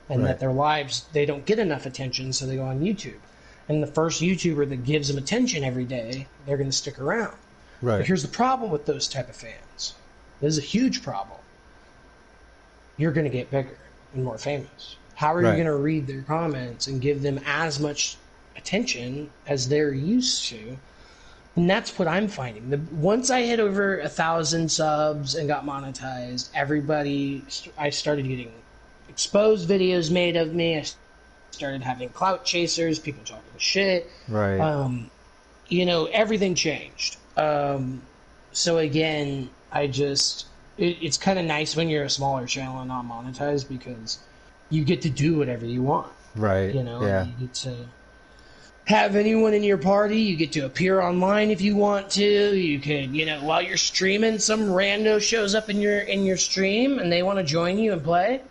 and that their lives, they don't get enough attention, so they go on YouTube. And the first YouTuber that gives them attention every day, they're going to stick around. But here's the problem with those type of fans. This is a huge problem. You're going to get bigger and more famous. How are you going to read their comments and give them as much attention as they're used to? And that's what I'm finding. Once I hit over 1,000 subs and got monetized, I started getting exposed videos made of me. I started having clout chasers, people talking shit. You know, everything changed. So again, it's kind of nice when you're a smaller channel and not monetized, because you get to do whatever you want. You know, you get to have anyone in your party. You get to appear online if you want to. You can, you know, while you're streaming, some rando shows up in your stream and they want to join you and play.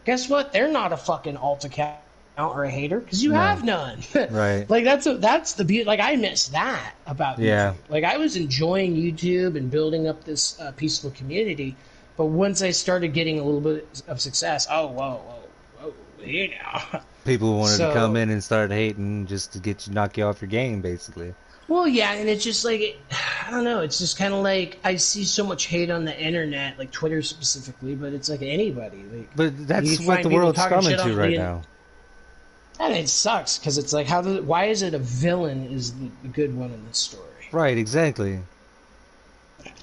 Guess what? They're not a fucking alt account or a hater, because you have none. Like, that's the beauty. Like, I miss that about YouTube. Like, I was enjoying YouTube and building up this peaceful community, but once I started getting a little bit of success, whoa, you know. People wanted to come in and start hating just to knock you off your game, basically. Well, yeah, and it's just like, I don't know, it's just kind of like, I see so much hate on the internet, like Twitter specifically, but it's like anybody. Like, but that's what the world's coming to right now. And it sucks, because it's like, why is it a villain is the good one in this story? Right, exactly.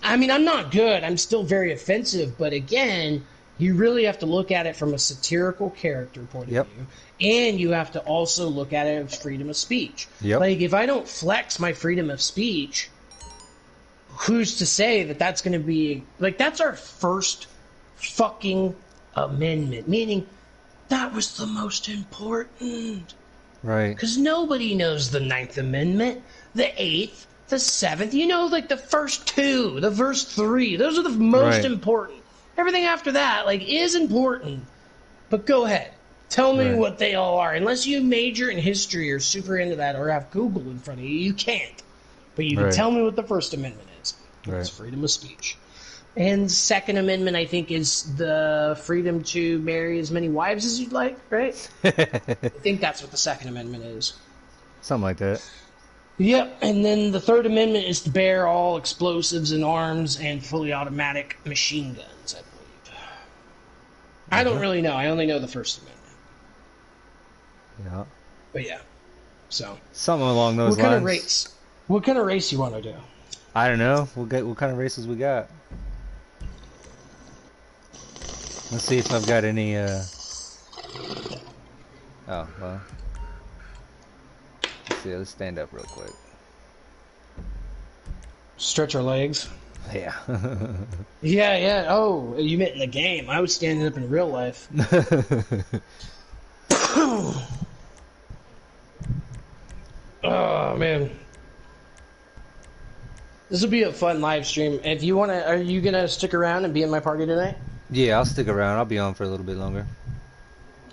I mean, I'm not good. I'm still very offensive, but again, you really have to look at it from a satirical character point of view, and you have to also look at it as freedom of speech. Like, if I don't flex my freedom of speech, who's to say that that's going to be... Like, that's our first fucking amendment, meaning that was the most important. Because nobody knows the 9th Amendment, the 8th, the 7th. You know, like, the first 2, the first 3. Those are the most important. Everything after that, like, is important. But go ahead. Tell me what they all are. Unless you major in history or super into that or have Google in front of you, you can't. But you can tell me what the First Amendment is. It's freedom of speech. And Second Amendment, I think, is the freedom to marry as many wives as you'd like, right? I think that's what the Second Amendment is. Something like that. Yep, and then the Third Amendment is to bear all explosives and arms and fully automatic machine guns, I believe. I don't really know. I only know the First Amendment. But yeah, so something along those lines. What kind of race you want to do? I don't know. We'll get what kind of races we got. Let's see if I've got any. Oh well. Let's see. Let's stand up real quick. Stretch our legs. Yeah. Yeah, yeah. Oh, you meant in the game. I was standing up in real life. Oh, man. This will be a fun live stream. If you want to, are you going to stick around and be in my party tonight? Yeah, I'll stick around. I'll be on for a little bit longer.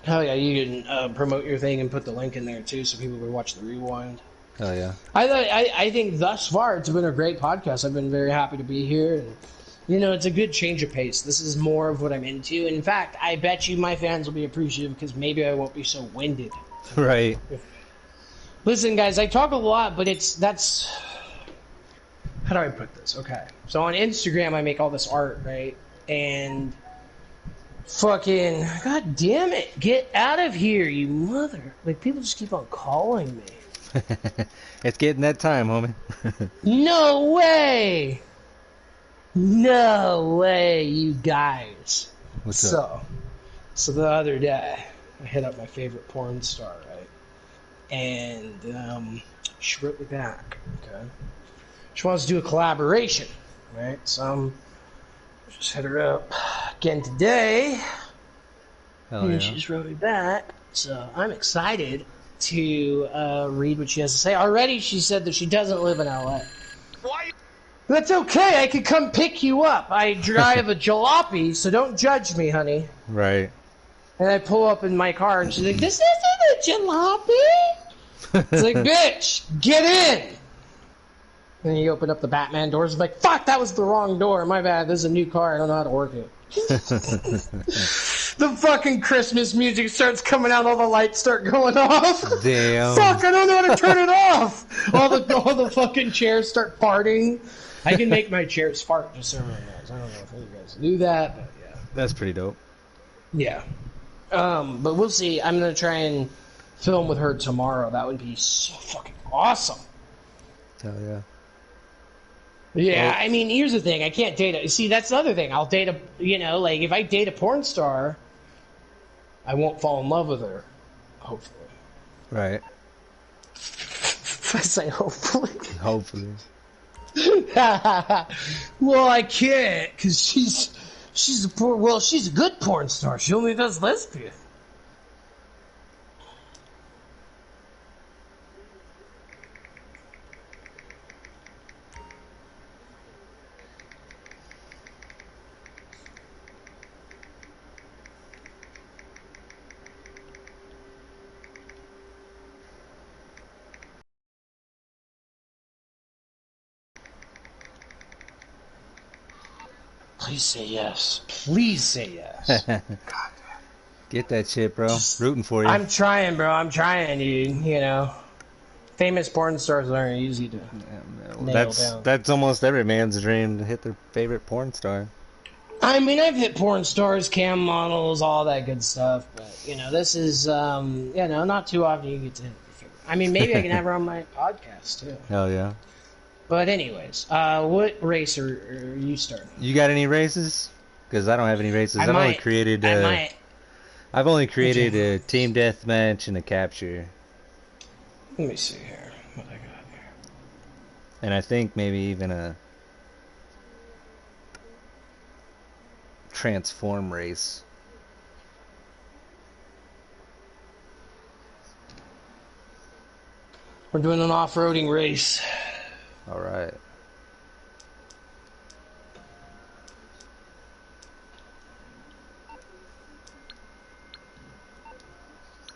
Hell yeah, you can promote your thing and put the link in there too so people can watch the rewind. Hell yeah. I think thus far it's been a great podcast. I've been very happy to be here. And, you know, it's a good change of pace. This is more of what I'm into. In fact, I bet you my fans will be appreciative because maybe I won't be so winded. Right. Listen, guys, I talk a lot, but that's... How do I put this? Okay. So on Instagram, I make all this art, right? And fucking... God damn it. Get out of here, you mother... Like, people just keep on calling me. It's getting that time, homie. No way! No way, you guys. What's up? So the other day, I hit up my favorite porn star, right? And she wrote me back, okay? She wants to do a collaboration, right? So just hit her up again today. Hell And yeah. she just wrote me back. So I'm excited to read what she has to say. Already she said that she doesn't live in LA. Why? That's okay, I could come pick you up. I drive a jalopy, so don't judge me, honey. Right. And I pull up in my car and she's like, this isn't a jalopy? It's like, bitch, get in! And you open up the Batman doors, it's like, fuck, that was the wrong door. My bad, this is a new car, I don't know how to work it. The fucking Christmas music starts coming out, all the lights start going off. Damn. Fuck, I don't know how to turn it off. All the fucking chairs start farting. I can make my chairs fart just so everyone knows. I don't know if you guys do that, but yeah. That's pretty dope. Yeah. But we'll see. I'm gonna try and film with her tomorrow. That would be so fucking awesome. Hell yeah. Yeah, Well, I mean, here's the thing. I can't date a... See, that's the other thing. I'll date a... You know, like, if I date a porn star, I won't fall in love with her. Hopefully. right. I say hopefully. Hopefully. Well, I can't, because she's a porn... Well, she's a good porn star. She only does lesbian. Please say yes. Please say yes. Get that shit, bro. Rooting for you. I'm trying, bro. I'm trying, dude. You know, famous porn stars aren't easy to nail down. That's almost every man's dream, to hit their favorite porn star. I mean, I've hit porn stars, cam models, all that good stuff. But you know, this is you know, not too often you get to hit your favorite. I mean, maybe I can have her on my podcast too. Hell yeah. But anyways, what race are you starting? You got any races? Because I don't have any races. I've only created a team deathmatch and a capture. Let me see here what I got here. And I think maybe even a transform race. We're doing an off-roading race. All right.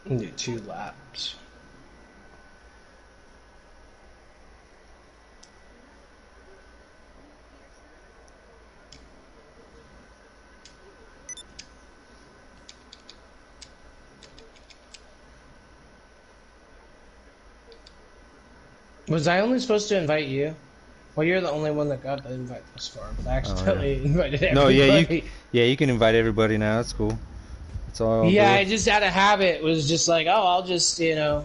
Do 2 laps. Was I only supposed to invite you? Well, you're the only one that got the invite this far, but I accidentally invited everybody. No, yeah, you can invite everybody now. That's cool. That's all. Yeah, I just out of habit was just like, oh, I'll just, you know,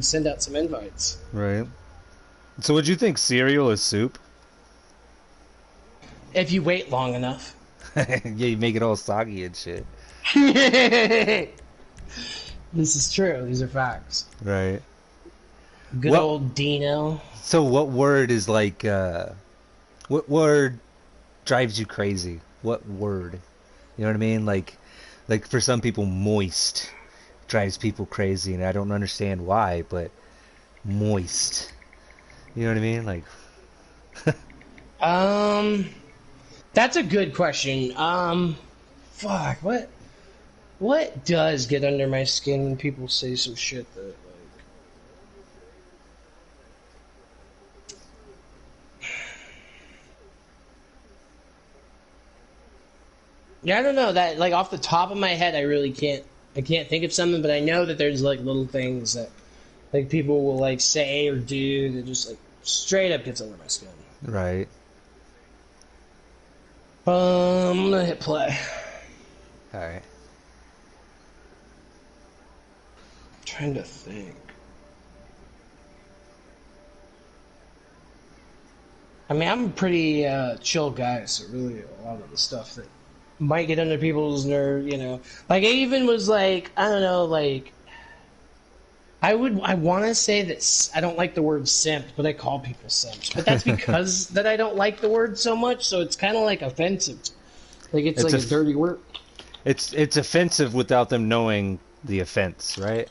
send out some invites. Right. So, would you think cereal is soup? If you wait long enough. Yeah, you make it all soggy and shit. This is true. These are facts. Right. Good old Dino. So, what word is like What word drives you crazy? What word? You know what I mean? Like for some people, moist drives people crazy, and I don't understand why, but moist. You know what I mean? Like, That's a good question. Fuck, what does get under my skin when people say some shit that, like... Yeah, I don't know, that, like, off the top of my head, I can't think of something, but I know that there's, like, little things that, like, people will, like, say or do that just, like, straight up gets under my skin. right. I'm gonna hit play. Alright. I'm trying to think. I mean, I'm a pretty chill guy, so really a lot of the stuff that might get under people's nerve, you know. Like, I even was like, I don't know, like, I want to say that I don't like the word simp, but I call people simps. But that's because that I don't like the word so much, so it's kind of like offensive. Like, it's like a dirty word. It's offensive without them knowing the offense, right?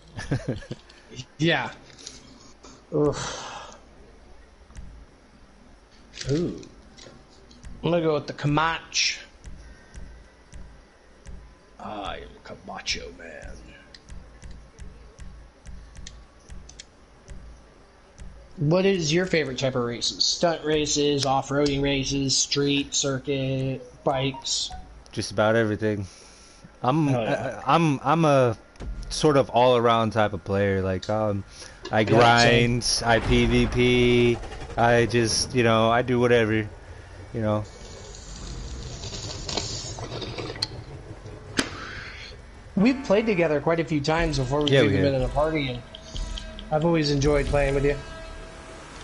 Yeah. Ugh. Ooh. I'm gonna go with the Kamach. I am Camacho man. What is your favorite type of races? Stunt races, off-roading races, street, circuit, bikes? Just about everything. I'm yeah. I'm a sort of all around type of player. Like I grind, I PvP, I just I do whatever, We've played together quite a few times before we've even been in a party, and I've always enjoyed playing with you.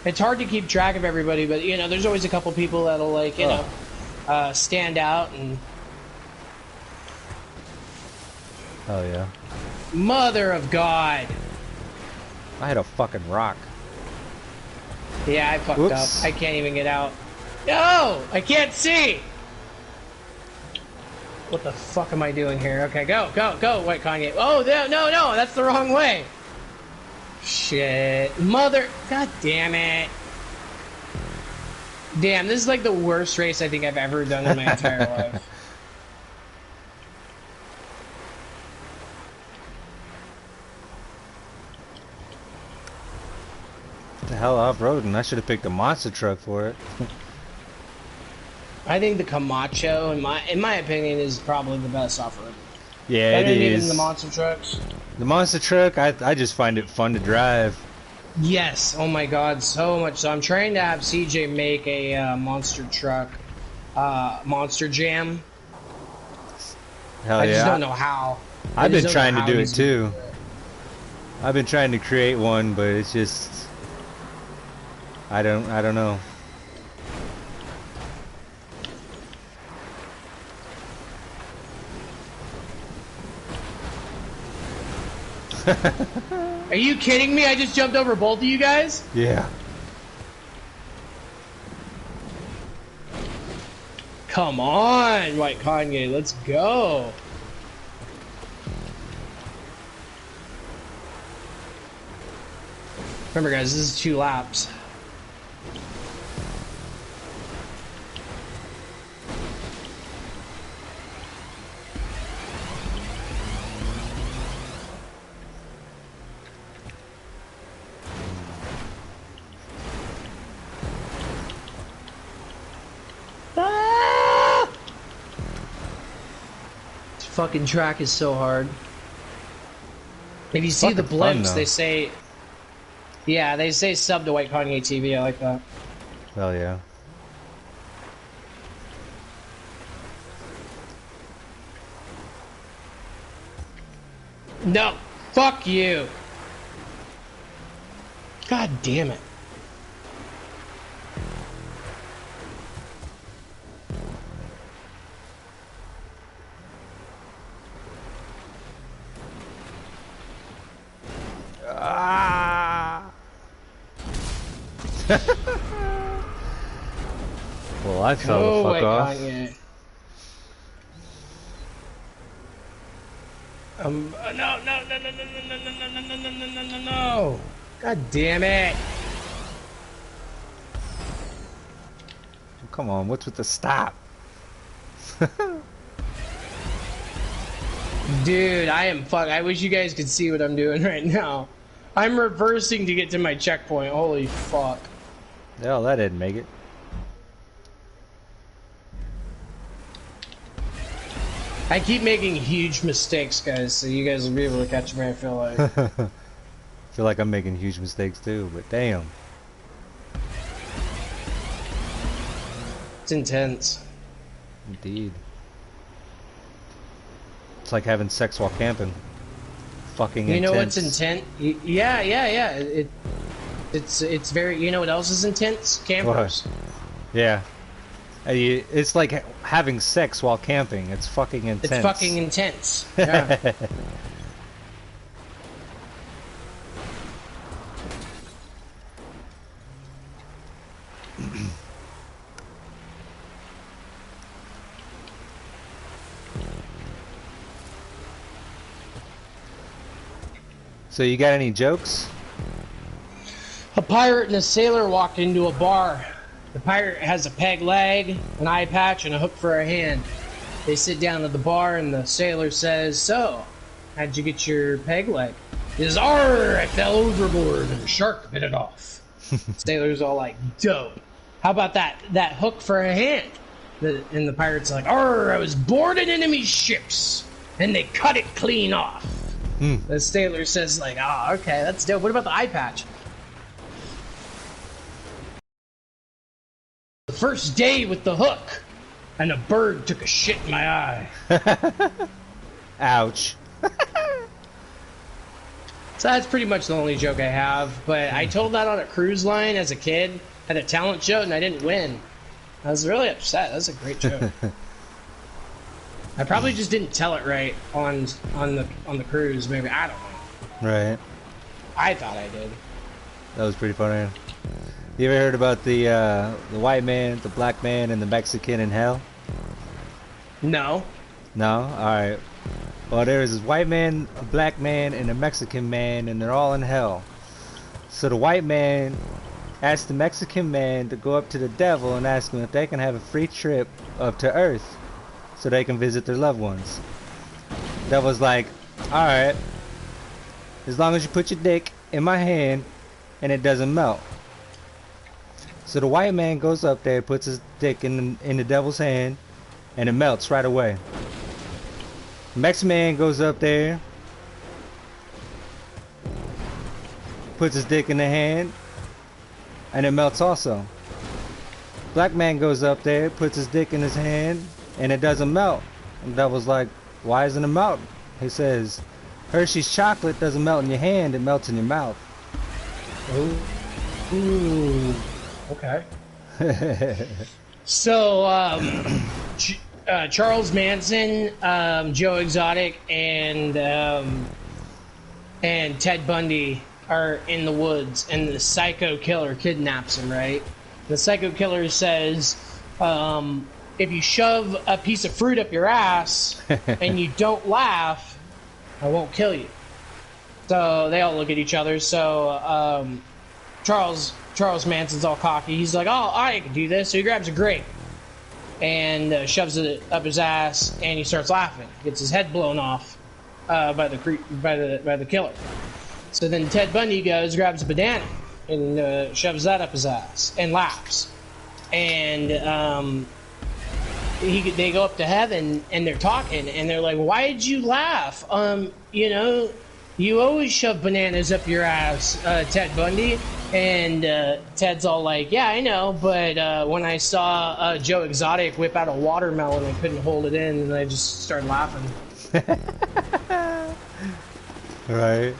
It's hard to keep track of everybody, but there's always a couple people that'll stand out and. Oh yeah. Mother of God! I had a fucking rock. Yeah, I fucked up. I can't even get out. No! I can't see! What the fuck am I doing here? Okay, go, White Kanye. Oh, no, that's the wrong way. Shit. Mother... God damn it. Damn, this is like the worst race I think I've ever done in my entire life. What the hell, off-roading? I should have picked a monster truck for it. I think the Camacho, in my opinion, is probably the best off-road. Yeah, Better it than is. even the monster trucks. The monster truck, I just find it fun to drive. Yes, oh my god, so much. So I'm trying to have CJ make a monster truck, monster jam. Hell yeah. I just don't know how. I've been trying to do it too. I've been trying to create one, but it's just... I don't know. Are you kidding me? I just jumped over both of you guys? Yeah. Come on, White Kanye, let's go. Remember guys, this is 2 laps. This fucking track is so hard. If you see the blimps, they say... Yeah, they say sub to White Kanye TV, I like that. Hell yeah. No! Fuck you! God damn it. Well, I fell the fuck off. Kanye. No. God damn it. Come on, what's with the stop? Dude, I am fuck. I wish you guys could see what I'm doing right now. I'm reversing to get to my checkpoint. Holy fuck. Hell, that didn't make it. I keep making huge mistakes, guys, so you guys will be able to catch me, I feel like. I feel like I'm making huge mistakes too, but damn. It's intense. Indeed. It's like having sex while camping. Fucking intense. You know what's intense? Yeah. It's very. You know what else is intense? Campers. What? Yeah. It's like having sex while camping. It's fucking intense. It's fucking intense. Yeah. So you got any jokes? A pirate and a sailor walked into a bar. The pirate has a peg leg, an eye patch, and a hook for a hand. They sit down at the bar, and the sailor says, "So, how'd you get your peg leg?" He says, "Arr, I fell overboard, and a shark bit it off." Sailor's all like, "Dope. How about that hook for a hand?" And the pirate's like, "Arr, I was boarding enemy ships, and they cut it clean off." The sailor says like, "Oh, okay, that's dope. What about the eye patch?" "The first day with the hook, and a bird took a shit in my eye." Ouch. So that's pretty much the only joke I have, but I told that on a cruise line as a kid at a talent show, and I didn't win. I was really upset. That's a great joke. I probably just didn't tell it right on the cruise. Maybe, I don't know. Right. I thought I did. That was pretty funny. You ever heard about the white man, the black man, and the Mexican in hell? No. No? Alright. Well, there's this white man, a black man, and a Mexican man, and they're all in hell. So the white man asked the Mexican man to go up to the devil and ask him if they can have a free trip up to Earth so they can visit their loved ones. The devil's like, alright, as long as you put your dick in my hand and it doesn't melt. So the white man goes up there, puts his dick in the devil's hand, and it melts right away. The Mexican man goes up there, puts his dick in the hand, and it melts also. Black man goes up there, puts his dick in his hand, and it doesn't melt. And the devil's like, why isn't it melting? He says, Hershey's chocolate doesn't melt in your hand, it melts in your mouth. Ooh. Okay. So, Charles Manson, Joe Exotic, and Ted Bundy are in the woods, and the psycho killer kidnaps him, right? The psycho killer says, if you shove a piece of fruit up your ass and you don't laugh, I won't kill you. So they all look at each other. So Charles Manson's all cocky. He's like, "Oh, I can do this." So he grabs a grape and shoves it up his ass, and he starts laughing. Gets his head blown off by the killer. So then Ted Bundy grabs a banana and shoves that up his ass and laughs. And they go up to heaven and they're talking and they're like, "Why did you laugh? You always shove bananas up your ass, Ted Bundy." And Ted's all like, "Yeah, I know, but when I saw Joe Exotic whip out a watermelon, I couldn't hold it in, and I just started laughing." Right.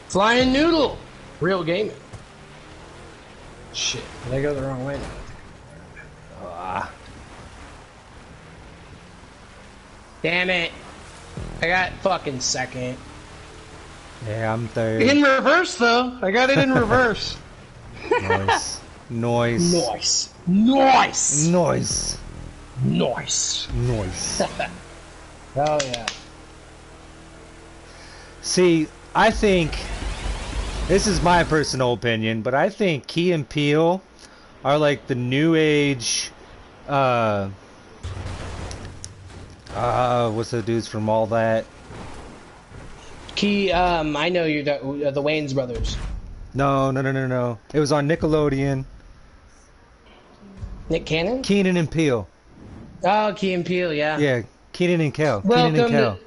Flying Noodle, real gaming. Shit, did I go the wrong way now? Damn it. I got fucking second. Yeah, I'm third. In reverse, though. I got it in reverse. Nice. Noise. Nice. Nice. Noise. Nice. Noise. Oh, yeah. See, I think, this is my personal opinion, but I think Key and Peele are like the new age, what's the dudes from all that? Key, I know you're the Wayans brothers. No. It was on Nickelodeon. Nick Cannon? Keenan and Peele. Oh, Key and Peele, yeah. Yeah, Keenan and Kel. Welcome Keenan and Kel.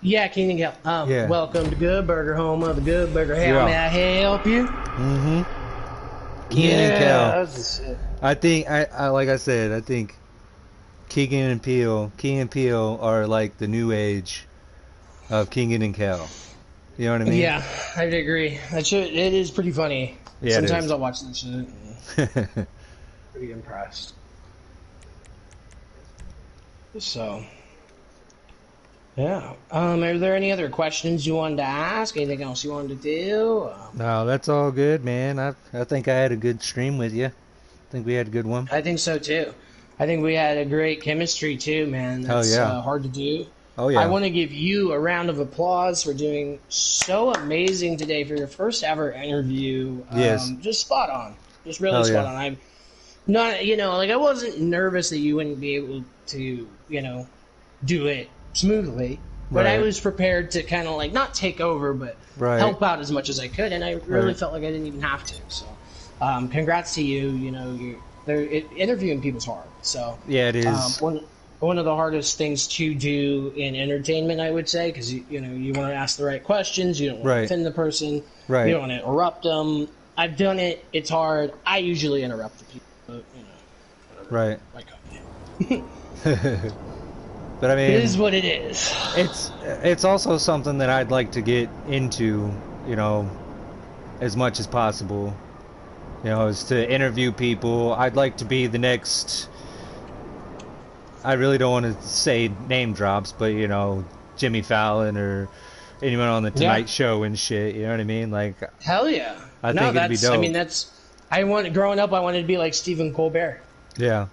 yeah, Keenan and Kel. Yeah. Welcome to Good Burger, home of the Good Burger. How Yeah. may I help you? Mm-hmm. Keenan and Kel. That's the shit. I think, I like I said, I think Key and Peele are like the new age of Keenan and Kel. You know what I mean? Yeah, I'd agree. It is pretty funny. Yeah, Sometimes I'll watch this shit. Pretty impressed. So, yeah. Are there any other questions you wanted to ask? Anything else you wanted to do? No, that's all good, man. I think I had a good stream with you. I think we had a good one. I think so too. I think we had a great chemistry too, man. That's hard to do. Oh yeah. I want to give you a round of applause for doing so amazing today for your first ever interview. Yes. Just spot on. Just really spot on. I'm not, I wasn't nervous that you wouldn't be able to, do it smoothly. But I was prepared to kind of not take over, but help out as much as I could. And I really felt like I didn't even have to. So, congrats to you. Interviewing people's hard. So yeah, it is. One of the hardest things to do in entertainment, I would say, because you want to ask the right questions. You don't want to offend the person. Right. You don't want to interrupt them. I've done it. It's hard. I usually interrupt the people. But, whatever. Right. But I mean, it is what it is. It's also something that I'd like to get into, as much as possible. Is to interview people. I'd like to be the next. I really don't want to say name drops, but Jimmy Fallon or anyone on the Tonight Show and shit. You know what I mean? Hell yeah. I think it'd be dope. I mean, growing up, I wanted to be like Stephen Colbert. Yeah.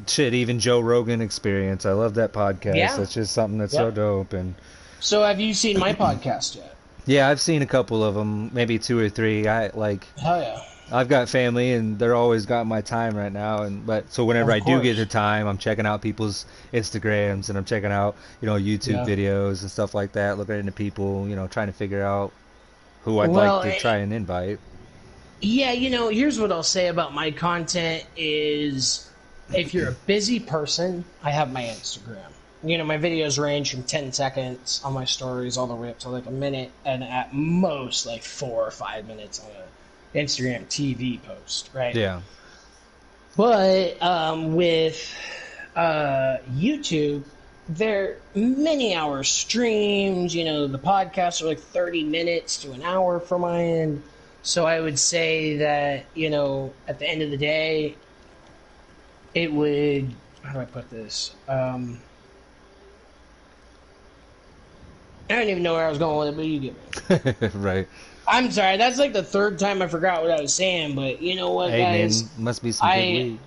Shit, even Joe Rogan Experience. I love that podcast. Yeah. That's just something that's so dope. And so, have you seen my podcast yet? Yeah, I've seen a couple of them, maybe 2 or 3. Hell yeah. I've got family, and they're always got my time right now. So whenever I do get the time, I'm checking out people's Instagrams, and I'm checking out YouTube videos and stuff like that, looking into people, trying to figure out who I'd like to try and invite. Yeah, here's what I'll say about my content is, if you're a busy person, I have my Instagram. My videos range from 10 seconds on my stories all the way up to a minute, and at most 4 or 5 minutes on a Instagram TV post, right? Yeah. But with YouTube, they're many hour streams. The podcasts are 30 minutes to an hour from my end. So I would say that, at the end of the day, it would... How do I put this? I don't even know where I was going with it, but you get me. Right. I'm sorry, that's the third time I forgot what I was saying, but you know what, guys? Man, must be some good weed.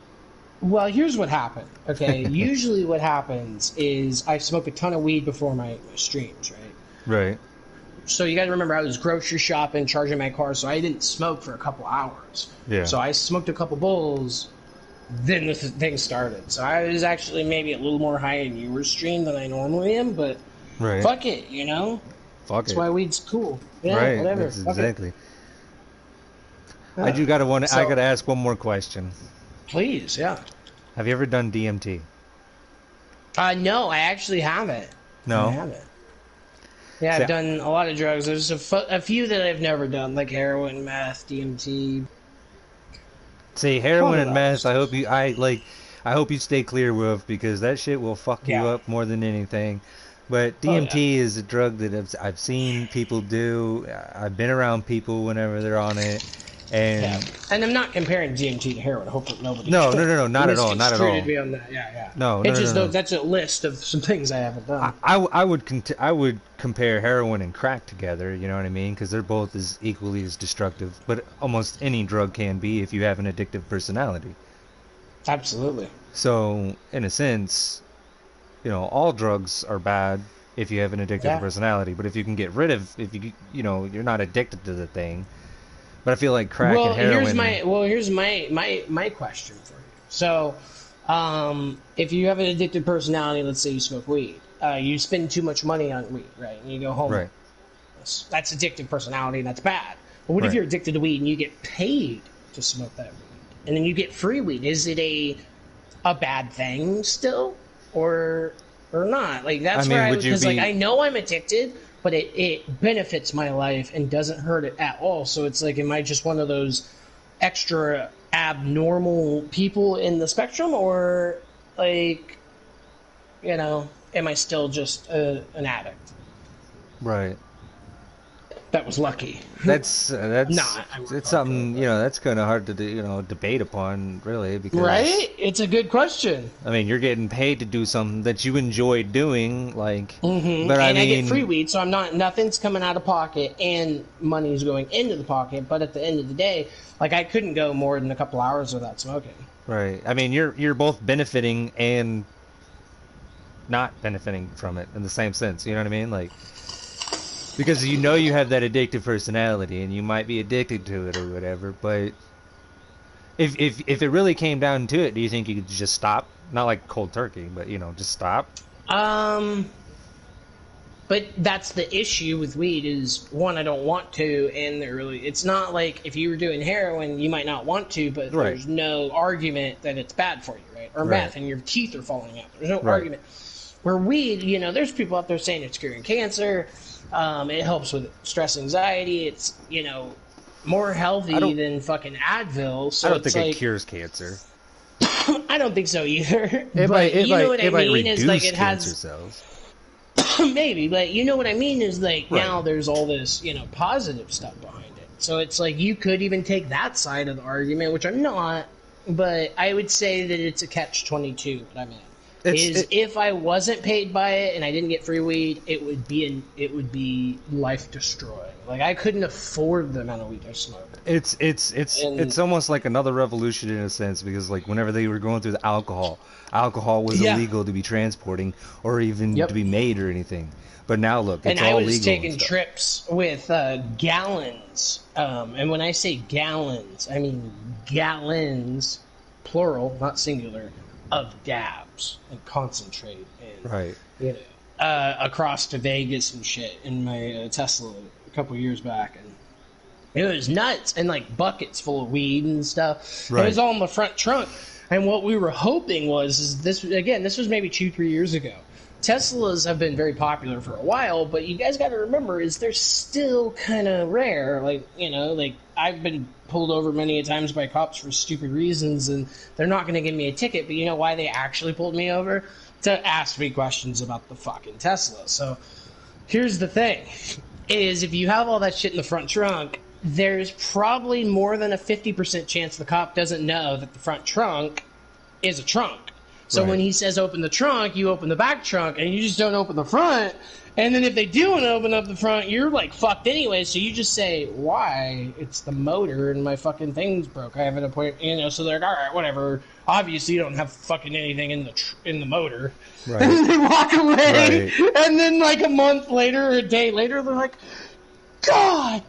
Well, here's what happened, okay? Usually what happens is I smoke a ton of weed before my streams, right? Right. So you gotta remember, I was grocery shopping, charging my car, so I didn't smoke for a couple hours. Yeah. So I smoked a couple bowls, then the thing started. So I was actually maybe a little more high in your stream than I normally am, but fuck it, That's why weed's cool. Yeah, right. Whatever. That's exactly. I gotta ask one more question. Please, yeah. Have you ever done DMT? No, I actually haven't. No? I haven't. Yeah, I've done a lot of drugs. There's a few that I've never done, like heroin, meth, DMT. See, heroin and meth, I hope you stay clear with, because that shit will fuck you up more than anything. But DMT is a drug that I've seen people do. I've been around people whenever they're on it. And I'm not comparing DMT to heroin. I hope that nobody... No, not at all. Not at all. Me on that. Yeah. No. It's just that's a list of some things I haven't done. I would compare heroin and crack together, you know what I mean? Because they're both as equally as destructive, but almost any drug can be if you have an addictive personality. Absolutely. So, in a sense, you know, all drugs are bad if you have an addictive personality, but if you can get rid of, if you, you know, you're not addicted to the thing. But I feel like crack and heroin... Here's my question for you. So, if you have an addictive personality, let's say you smoke weed, you spend too much money on weed, right? And you go home. Right. That's addictive personality, and that's bad. But what if you're addicted to weed and you get paid to smoke that weed? And then you get free weed. Is it a bad thing still? Or not? Like, that's because like, I know I'm addicted, but it benefits my life and doesn't hurt it at all. So it's like, am I just one of those extra abnormal people in the spectrum, or like, you know, am I still just an addict? Right. That was lucky. That's it's something, you know, that's kind of hard to debate upon, really, because it's a good question. I mean, you're getting paid to do something that you enjoy doing, like, but and I get free weed, so nothing's coming out of pocket, and money's going into the pocket. But at the end of the day, like, I couldn't go more than a couple hours without smoking. Right. I mean, you're both benefiting and not benefiting from it in the same sense. You know what I mean? Like, because you know you have that addictive personality and you might be addicted to it or whatever, but if it really came down to it, do you think you could just stop? Not like cold turkey, but, you know, just stop? But that's the issue with weed is, one, I don't want to, and it's not like if you were doing heroin, you might not want to, but there's no argument that it's bad for you, right? Or meth, and your teeth are falling out. There's no argument. Where weed, you know, there's people out there saying it's curing cancer. It helps with stress, anxiety. It's, you know, more healthy than fucking Advil. So I don't think it cures cancer. I don't think so either. You know what I mean? Is like it has cells. Maybe, but you know what I mean is like now there's all this, you know, positive stuff behind it. So it's like you could even take that side of the argument, which I'm not. But I would say that it's a catch-22 that I'm in. If I wasn't paid by it and I didn't get free weed, it would be life destroying. Like, I couldn't afford the amount of weed I smoked. It's almost like another revolution in a sense, because like whenever they were going through the alcohol was illegal to be transporting or even to be made or anything. But now look, it's all legal. And I was taking trips with gallons, and when I say gallons, I mean gallons, plural, not singular, of dabs and concentrate and you know, across to Vegas and shit in my Tesla a couple years back, and it was nuts, and like buckets full of weed and stuff. It was all in the front trunk, and what we were hoping was this was maybe 2-3 years ago. Teslas have been very popular for a while, but you guys got to remember is they're still kind of rare. Like, you know, like I've been pulled over many times by cops for stupid reasons, and they're not going to give me a ticket. But you know why they actually pulled me over? To ask me questions about the fucking Tesla. So here's the thing, is if you have all that shit in the front trunk, there's probably more than a 50% chance the cop doesn't know that the front trunk is a trunk. So when he says open the trunk, you open the back trunk, and you just don't open the front. And then if they do want to open up the front, you're like fucked anyway. So you just say, why? It's the motor and my fucking thing's broke. I have an appointment, you know. So they're like, all right, whatever. Obviously, you don't have fucking anything in the motor. Right. And they walk away. Right. And then like a month later or a day later, they're like, God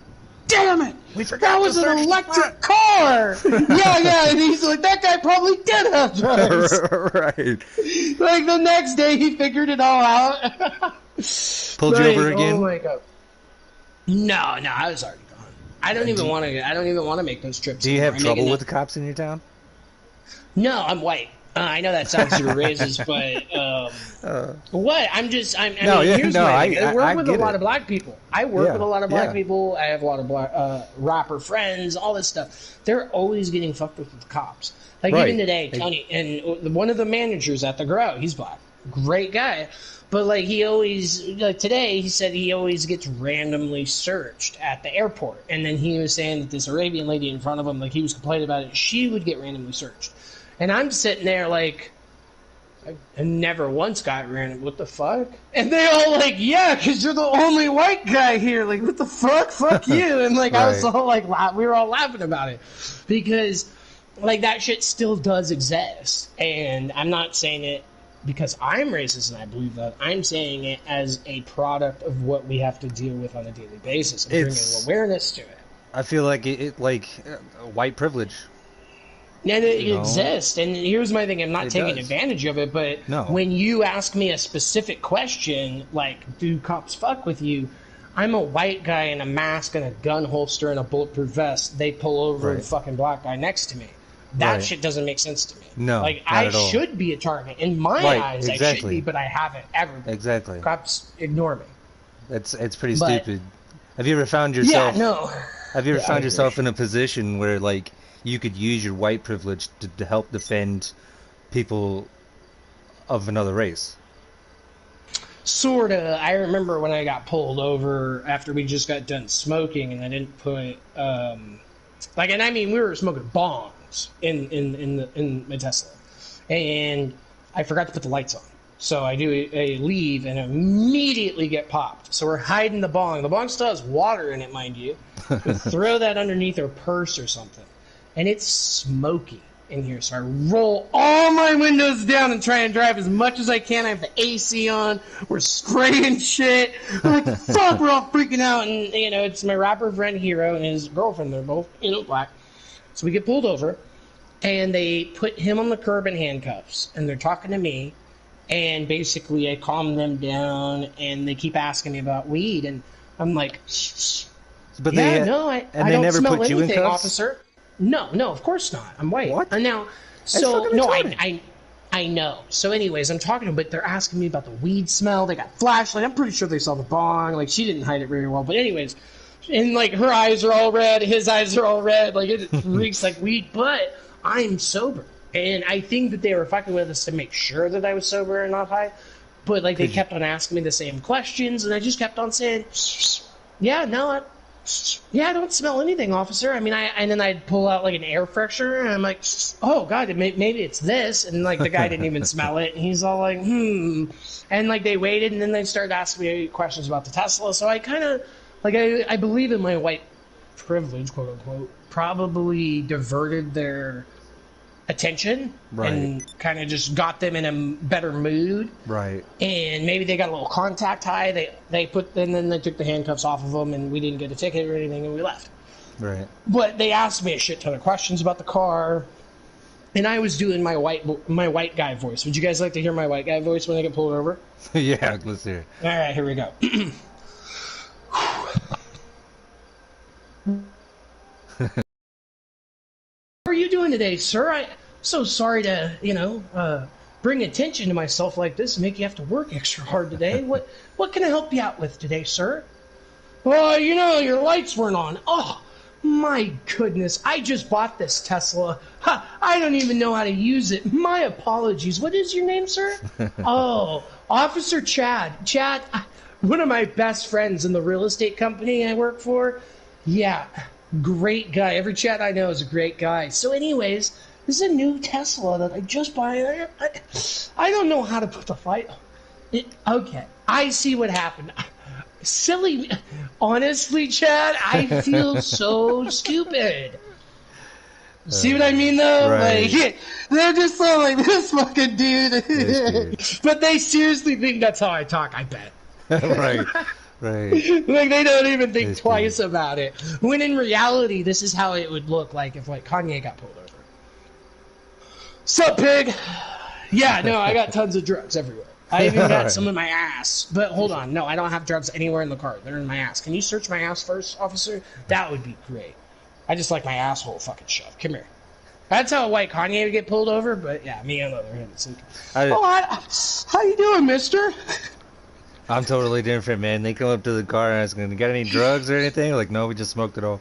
damn it! That was an electric car! yeah, and he's like, that guy probably did have drugs! Right. Like, the next day, he figured it all out. Pulled you over again? Oh my god. No, I was already gone. I don't even want to make those trips. Do you have trouble with the cops in your town? No, I'm white. I know that sounds super racist, but what? I work with a lot of black people. I work with a lot of black people. I have a lot of black rapper friends, all this stuff. They're always getting fucked with the cops. Like even today, Tony, and one of the managers at the Grow, he's black. Great guy. But like today, he said he always gets randomly searched at the airport. And then he was saying that this Arabian lady in front of him, like he was complaining about it, she would get randomly searched. And I'm sitting there like, I never once got ran. What the fuck? And they all like, yeah, because you're the only white guy here. Like, what the fuck? Fuck you. And like, I was all like, we were all laughing about it because like that shit still does exist. And I'm not saying it because I'm racist and I believe that. I'm saying it as a product of what we have to deal with on a daily basis and bringing awareness to it. I feel like white privilege. And it exists, and here's my thing, I'm not taking advantage of it, but when you ask me a specific question, like, do cops fuck with you, I'm a white guy in a mask and a gun holster and a bulletproof vest, they pull over the fucking black guy next to me. That shit doesn't make sense to me. No, like, I should be a target. In my eyes, I should be, but I haven't ever been. Exactly. Cops ignore me. It's pretty stupid. Have you ever found yourself... Have you ever found yourself in a position where, like, you could use your white privilege to help defend people of another race? Sorta. I remember when I got pulled over after we just got done smoking, and I didn't put and I mean we were smoking bongs in my Tesla, and I forgot to put the lights on. So I do a leave and immediately get popped. So we're hiding the bong. The bong still has water in it, mind you. We throw that underneath her purse or something. And it's smoky in here. So I roll all my windows down and try and drive as much as I can. I have the AC on. We're spraying shit. We're like, fuck, we're all freaking out. And, you know, it's my rapper friend Hero and his girlfriend. They're both, black. So we get pulled over. And they put him on the curb in handcuffs. And they're talking to me. And basically I calm them down. And they keep asking me about weed. And I'm like, shh. But I don't smell anything, officer. No, of course not. I'm white. What? And now, I know. So anyways, I'm talking to them, but they're asking me about the weed smell. They got flashlight. I'm pretty sure they saw the bong. Like, she didn't hide it very well. But anyways, and like her eyes are all red, his eyes are all red. Like, it reeks like weed. But I'm sober. And I think that they were fucking with us to make sure that I was sober and not high. But like, they kept on asking me the same questions, and I just kept on saying, I don't smell anything, officer. I mean, and then I'd pull out like an air freshener, and I'm like, oh god, maybe it's this, and like the guy didn't even smell it, and he's all like, and like they waited, and then they started asking me questions about the Tesla. So I kind of like I believe in my white privilege, quote unquote, probably diverted their attention and kind of just got them in a better mood, and maybe they got a little contact high. They then they took the handcuffs off of them, and we didn't get a ticket or anything, and we left. But they asked me a shit ton of questions about the car, and I was doing my white guy voice. Would you guys like to hear my white guy voice when I get pulled over? Yeah, let's hear it. All right, here we go. How are you doing today, sir? I'm so sorry to, bring attention to myself like this and make you have to work extra hard today. What can I help you out with today, sir? Well, your lights weren't on. Oh, my goodness. I just bought this Tesla. I don't even know how to use it. My apologies. What is your name, sir? Oh, Officer Chad. Chad, one of my best friends in the real estate company I work for. Yeah. Great guy. Every Chad I know is a great guy. So anyways, this is a new Tesla that I just bought. I don't know how to put the light on. Okay, I see what happened. Silly. Honestly, Chad, I feel so stupid. See what I mean, though? Right. Like, they're just so like, this fucking dude. But they seriously think that's how I talk, I bet. Right. Like, they don't even think twice about it. When in reality, this is how it would look like if, like, Kanye got pulled over. Sup, pig? Yeah, no, I got tons of drugs everywhere. I even got some in my ass. But hold on, no, I don't have drugs anywhere in the car. They're in my ass. Can you search my ass first, officer? That would be great. I just like my asshole fucking shoved. Come here. That's how a white Kanye would get pulled over, but yeah, me on the other hand. How you doing, mister? I'm totally different, man. They come up to the car and ask, "You got any drugs or anything?" Like, no, we just smoked it all.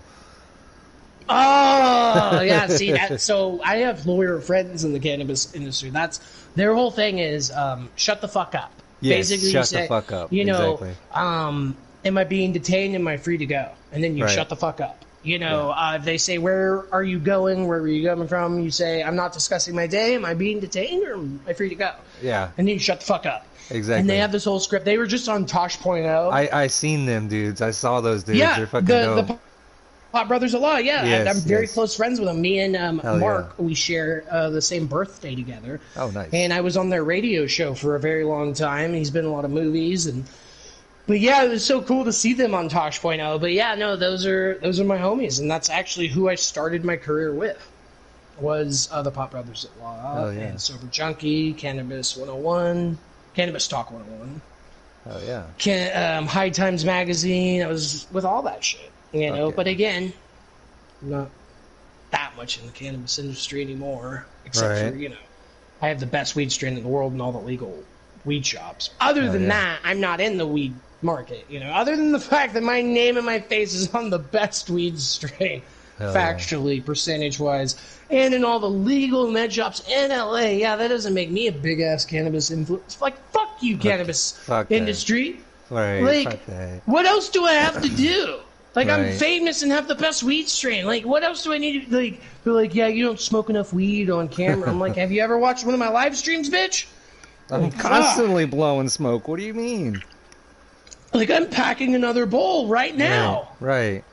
Oh, yeah. See that? So I have lawyer friends in the cannabis industry. That's their whole thing is shut the fuck up. Yes, basically, shut the fuck up. Exactly. Am I being detained? Am I free to go? And then you shut the fuck up. You know, if they say, where are you going? Where are you coming from? You say, I'm not discussing my day. Am I being detained or am I free to go? Yeah. And then you shut the fuck up. Exactly. And they have this whole script. They were just on Tosh.0. I seen them dudes. I saw those dudes. Yeah, They're fucking dope. the Pot Brothers a lot. Yeah, Yes, I'm very yes. close friends with them. Me and Mark, yeah. we share the same birthday together. Oh, nice. And I was on their radio show for a very long time. He's been in a lot of movies, but yeah, it was so cool to see them on Tosh.0. But yeah, no, those are my homies, and that's actually who I started my career with. Was the Pot Brothers at Law, and Sober Junkie, Cannabis 101, Cannabis Talk 101. Oh yeah. High Times Magazine. I was with all that shit, you know. Okay. But again, I'm not that much in the cannabis industry anymore, except for, you know, I have the best weed strain in the world in all the legal weed shops. Other than that, I'm not in the weed market, you know. Other than the fact that my name and my face is on the best weed strain, factually, percentage-wise, and in all the legal med shops in LA. Yeah, that doesn't make me a big-ass cannabis influence. Like, fuck you, cannabis industry. Right. Like, what else do I have to do? Like, I'm famous and have the best weed strain. Like, what else do I need to, like, they're like, yeah, you don't smoke enough weed on camera. I'm like, have you ever watched one of my live streams, bitch? I'm like, constantly blowing smoke. What do you mean? Like, I'm packing another bowl right now. Right.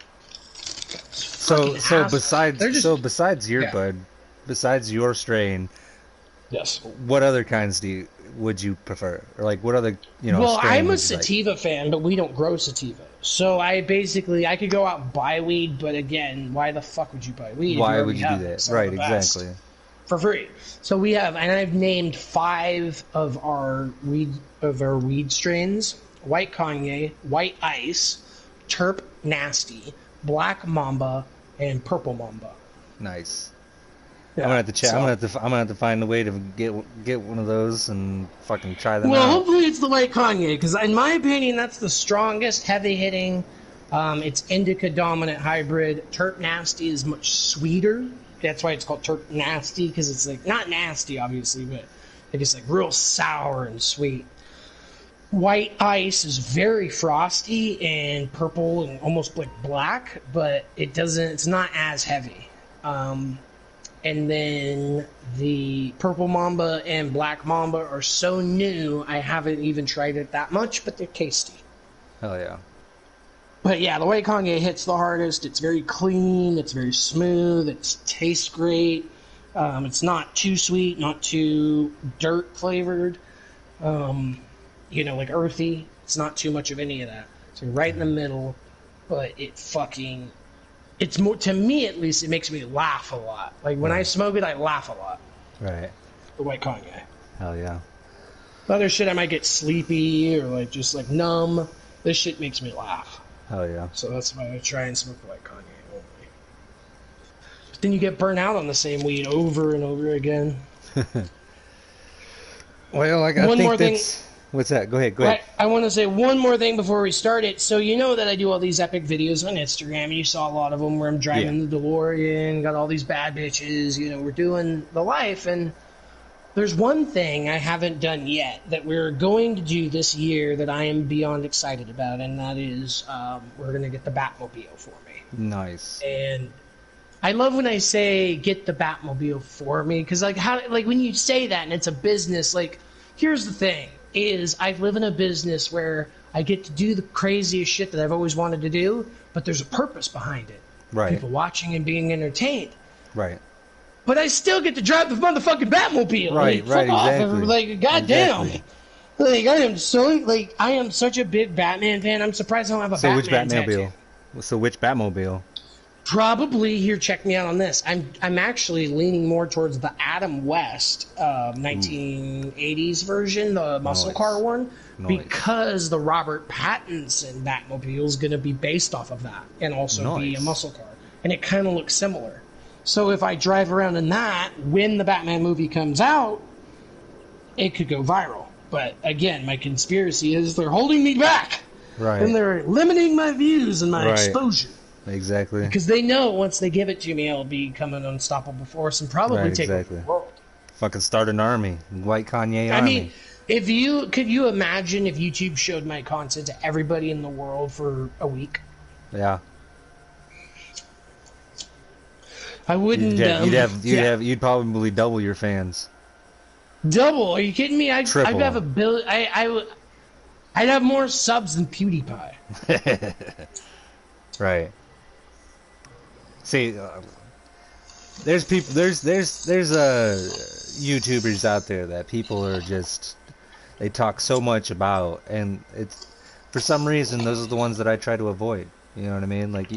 So besides your bud, besides your strain, yes, what other kinds would you prefer? Or like what other, you know, well, I'm a strains, sativa fan, but we don't grow sativa. So I could go out and buy weed, but again, why the fuck would you buy weed? Why would you do that? Right, exactly. For free. So we have, and I've named 5 of our weed strains: White Kanye, White Ice, Terp Nasty, Black Mamba, and Purple Mamba. Nice. Yeah, I'm gonna have to check. I'm gonna have to find a way to get one of those and fucking try them out. Well, hopefully it's the White Kanye, because in my opinion, that's the strongest, heavy hitting. It's indica dominant hybrid. Terp Nasty is much sweeter. That's why it's called Terp Nasty, because it's like not nasty, obviously, but it's like real sour and sweet. White Ice is very frosty and purple and almost like black, but it's not as heavy. And then the Purple Mamba and Black Mamba are so new, I haven't even tried it that much, but they're tasty. Hell yeah. But yeah, the White Kanye hits the hardest. It's very clean, it's very smooth, it tastes great. It's not too sweet, not too dirt flavored. You know, like earthy. It's not too much of any of that. So right in the middle, but it's more, to me at least, it makes me laugh a lot. Like when I smoke it, I laugh a lot. Right. The White Kanye. Hell yeah. The other shit, I might get sleepy or like just like numb. This shit makes me laugh. Hell yeah. So that's why I try and smoke the White Kanye only. But then you get burnt out on the same weed over and over again. Well, I think that's... What's that? Go ahead. I want to say one more thing before we start it. So you know that I do all these epic videos on Instagram, and you saw a lot of them where I'm driving the DeLorean, got all these bad bitches, you know, we're doing the life. And there's one thing I haven't done yet that we're going to do this year that I am beyond excited about, and that is we're going to get the Batmobile for me. Nice. And I love when I say get the Batmobile for me, because like when you say that and it's a business, like here's the thing. Is I live in a business where I get to do the craziest shit that I've always wanted to do, but there's a purpose behind it. Right. People watching and being entertained. Right. But I still get to drive the motherfucking Batmobile. Right, like, right, exactly. Like, goddamn. Exactly. Like, I am such a big Batman fan. I'm surprised I don't have a Batman tattoo. So which Batmobile? Probably, here, check me out on this. I'm actually leaning more towards the Adam West 1980s version, the muscle car one, because the Robert Pattinson Batmobile is going to be based off of that and also be a muscle car. And it kind of looks similar. So if I drive around in that, when the Batman movie comes out, it could go viral. But again, my conspiracy is they're holding me back. Right. And they're limiting my views and my exposure. Exactly. Because they know once they give it to me, I'll become an unstoppable force and probably take over the world. Fucking start an army. White Kanye army. I mean, could you imagine if YouTube showed my content to everybody in the world for a week? Yeah. I wouldn't. You'd probably double your fans. Double? Are you kidding me? I'd Triple. have I'd have more subs than PewDiePie. Right. See, there's people, there's YouTubers out there that people are just, they talk so much about, and it's, for some reason, those are the ones that I try to avoid. You know what I mean? Like,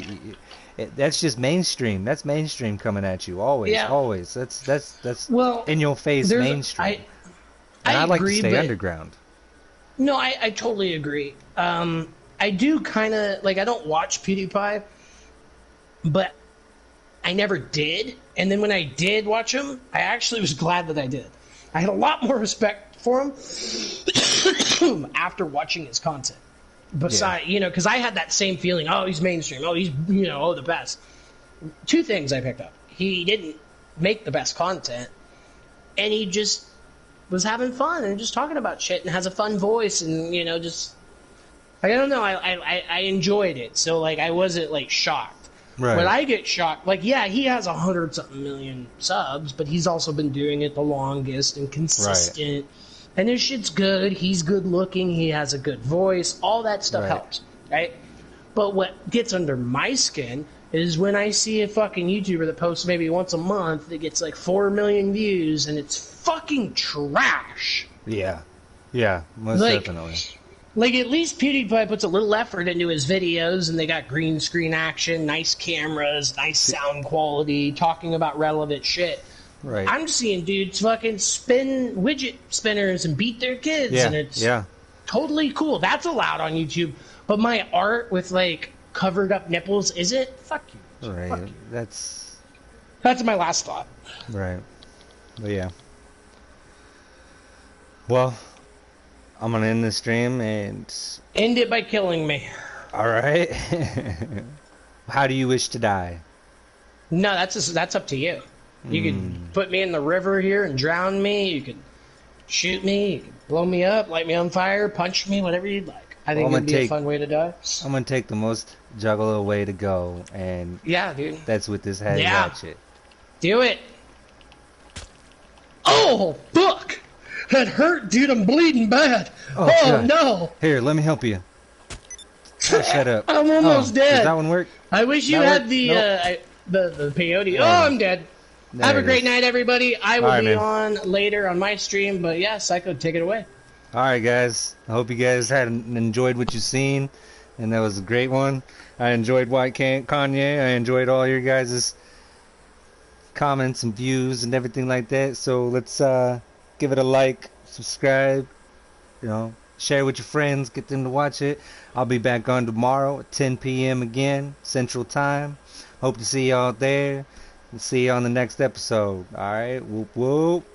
that's just mainstream. That's mainstream coming at you always, always. That's well, in your face mainstream. I like to stay underground. No, I totally agree. I do kind of, like, I don't watch PewDiePie, but I never did. And then when I did watch him, I actually was glad that I did. I had a lot more respect for him after watching his content. Besides, you know, because I had that same feeling, oh, he's mainstream, oh, he's, you know, oh, the best. Two things I picked up. He didn't make the best content, and he just was having fun and just talking about shit and has a fun voice and, you know, just, I don't know, I enjoyed it. So, like, I wasn't, like, shocked. Right. When I get shocked, like, yeah, he has 100-something million subs, but he's also been doing it the longest and consistent. Right. And his shit's good. He's good looking. He has a good voice. All that stuff helps, right? But what gets under my skin is when I see a fucking YouTuber that posts maybe once a month that gets like 4 million views and it's fucking trash. Yeah. Yeah, most definitely. Like, at least PewDiePie puts a little effort into his videos, and they got green screen action, nice cameras, nice sound quality, talking about relevant shit. Right. I'm seeing dudes fucking spin widget spinners and beat their kids, and it's totally cool. That's allowed on YouTube. But my art with, like, covered up nipples isn't? Fuck you. Right. Fuck you. That's my last thought. Right. But yeah. Well, I'm gonna end the stream and end it by killing me. All right. How do you wish to die? No, that's up to you. You could put me in the river here and drown me. You could shoot me. You could blow me up, light me on fire, punch me, whatever you'd like. I think it'd be a fun way to die. I'm gonna take the most Juggalo way to go, and dude, that's with this head ratchet. Do it. Oh, fuck! That hurt, dude. I'm bleeding bad. Oh no! Here, let me help you. Oh, shut up. I'm almost dead. Does that one work? I wish you had the peyote. Oh, I'm dead. Have a great night, everybody. I will be on later on my stream, but yeah, Psycho, take it away. All right, guys. I hope you guys enjoyed what you've seen, and that was a great one. I enjoyed Kanye. I enjoyed all your guys' comments and views and everything like that. So let's give it a like, subscribe, you know, share with your friends, get them to watch it. I'll be back on tomorrow at 10 p.m. again, Central Time. Hope to see y'all there. We'll see you on the next episode. All right, whoop whoop.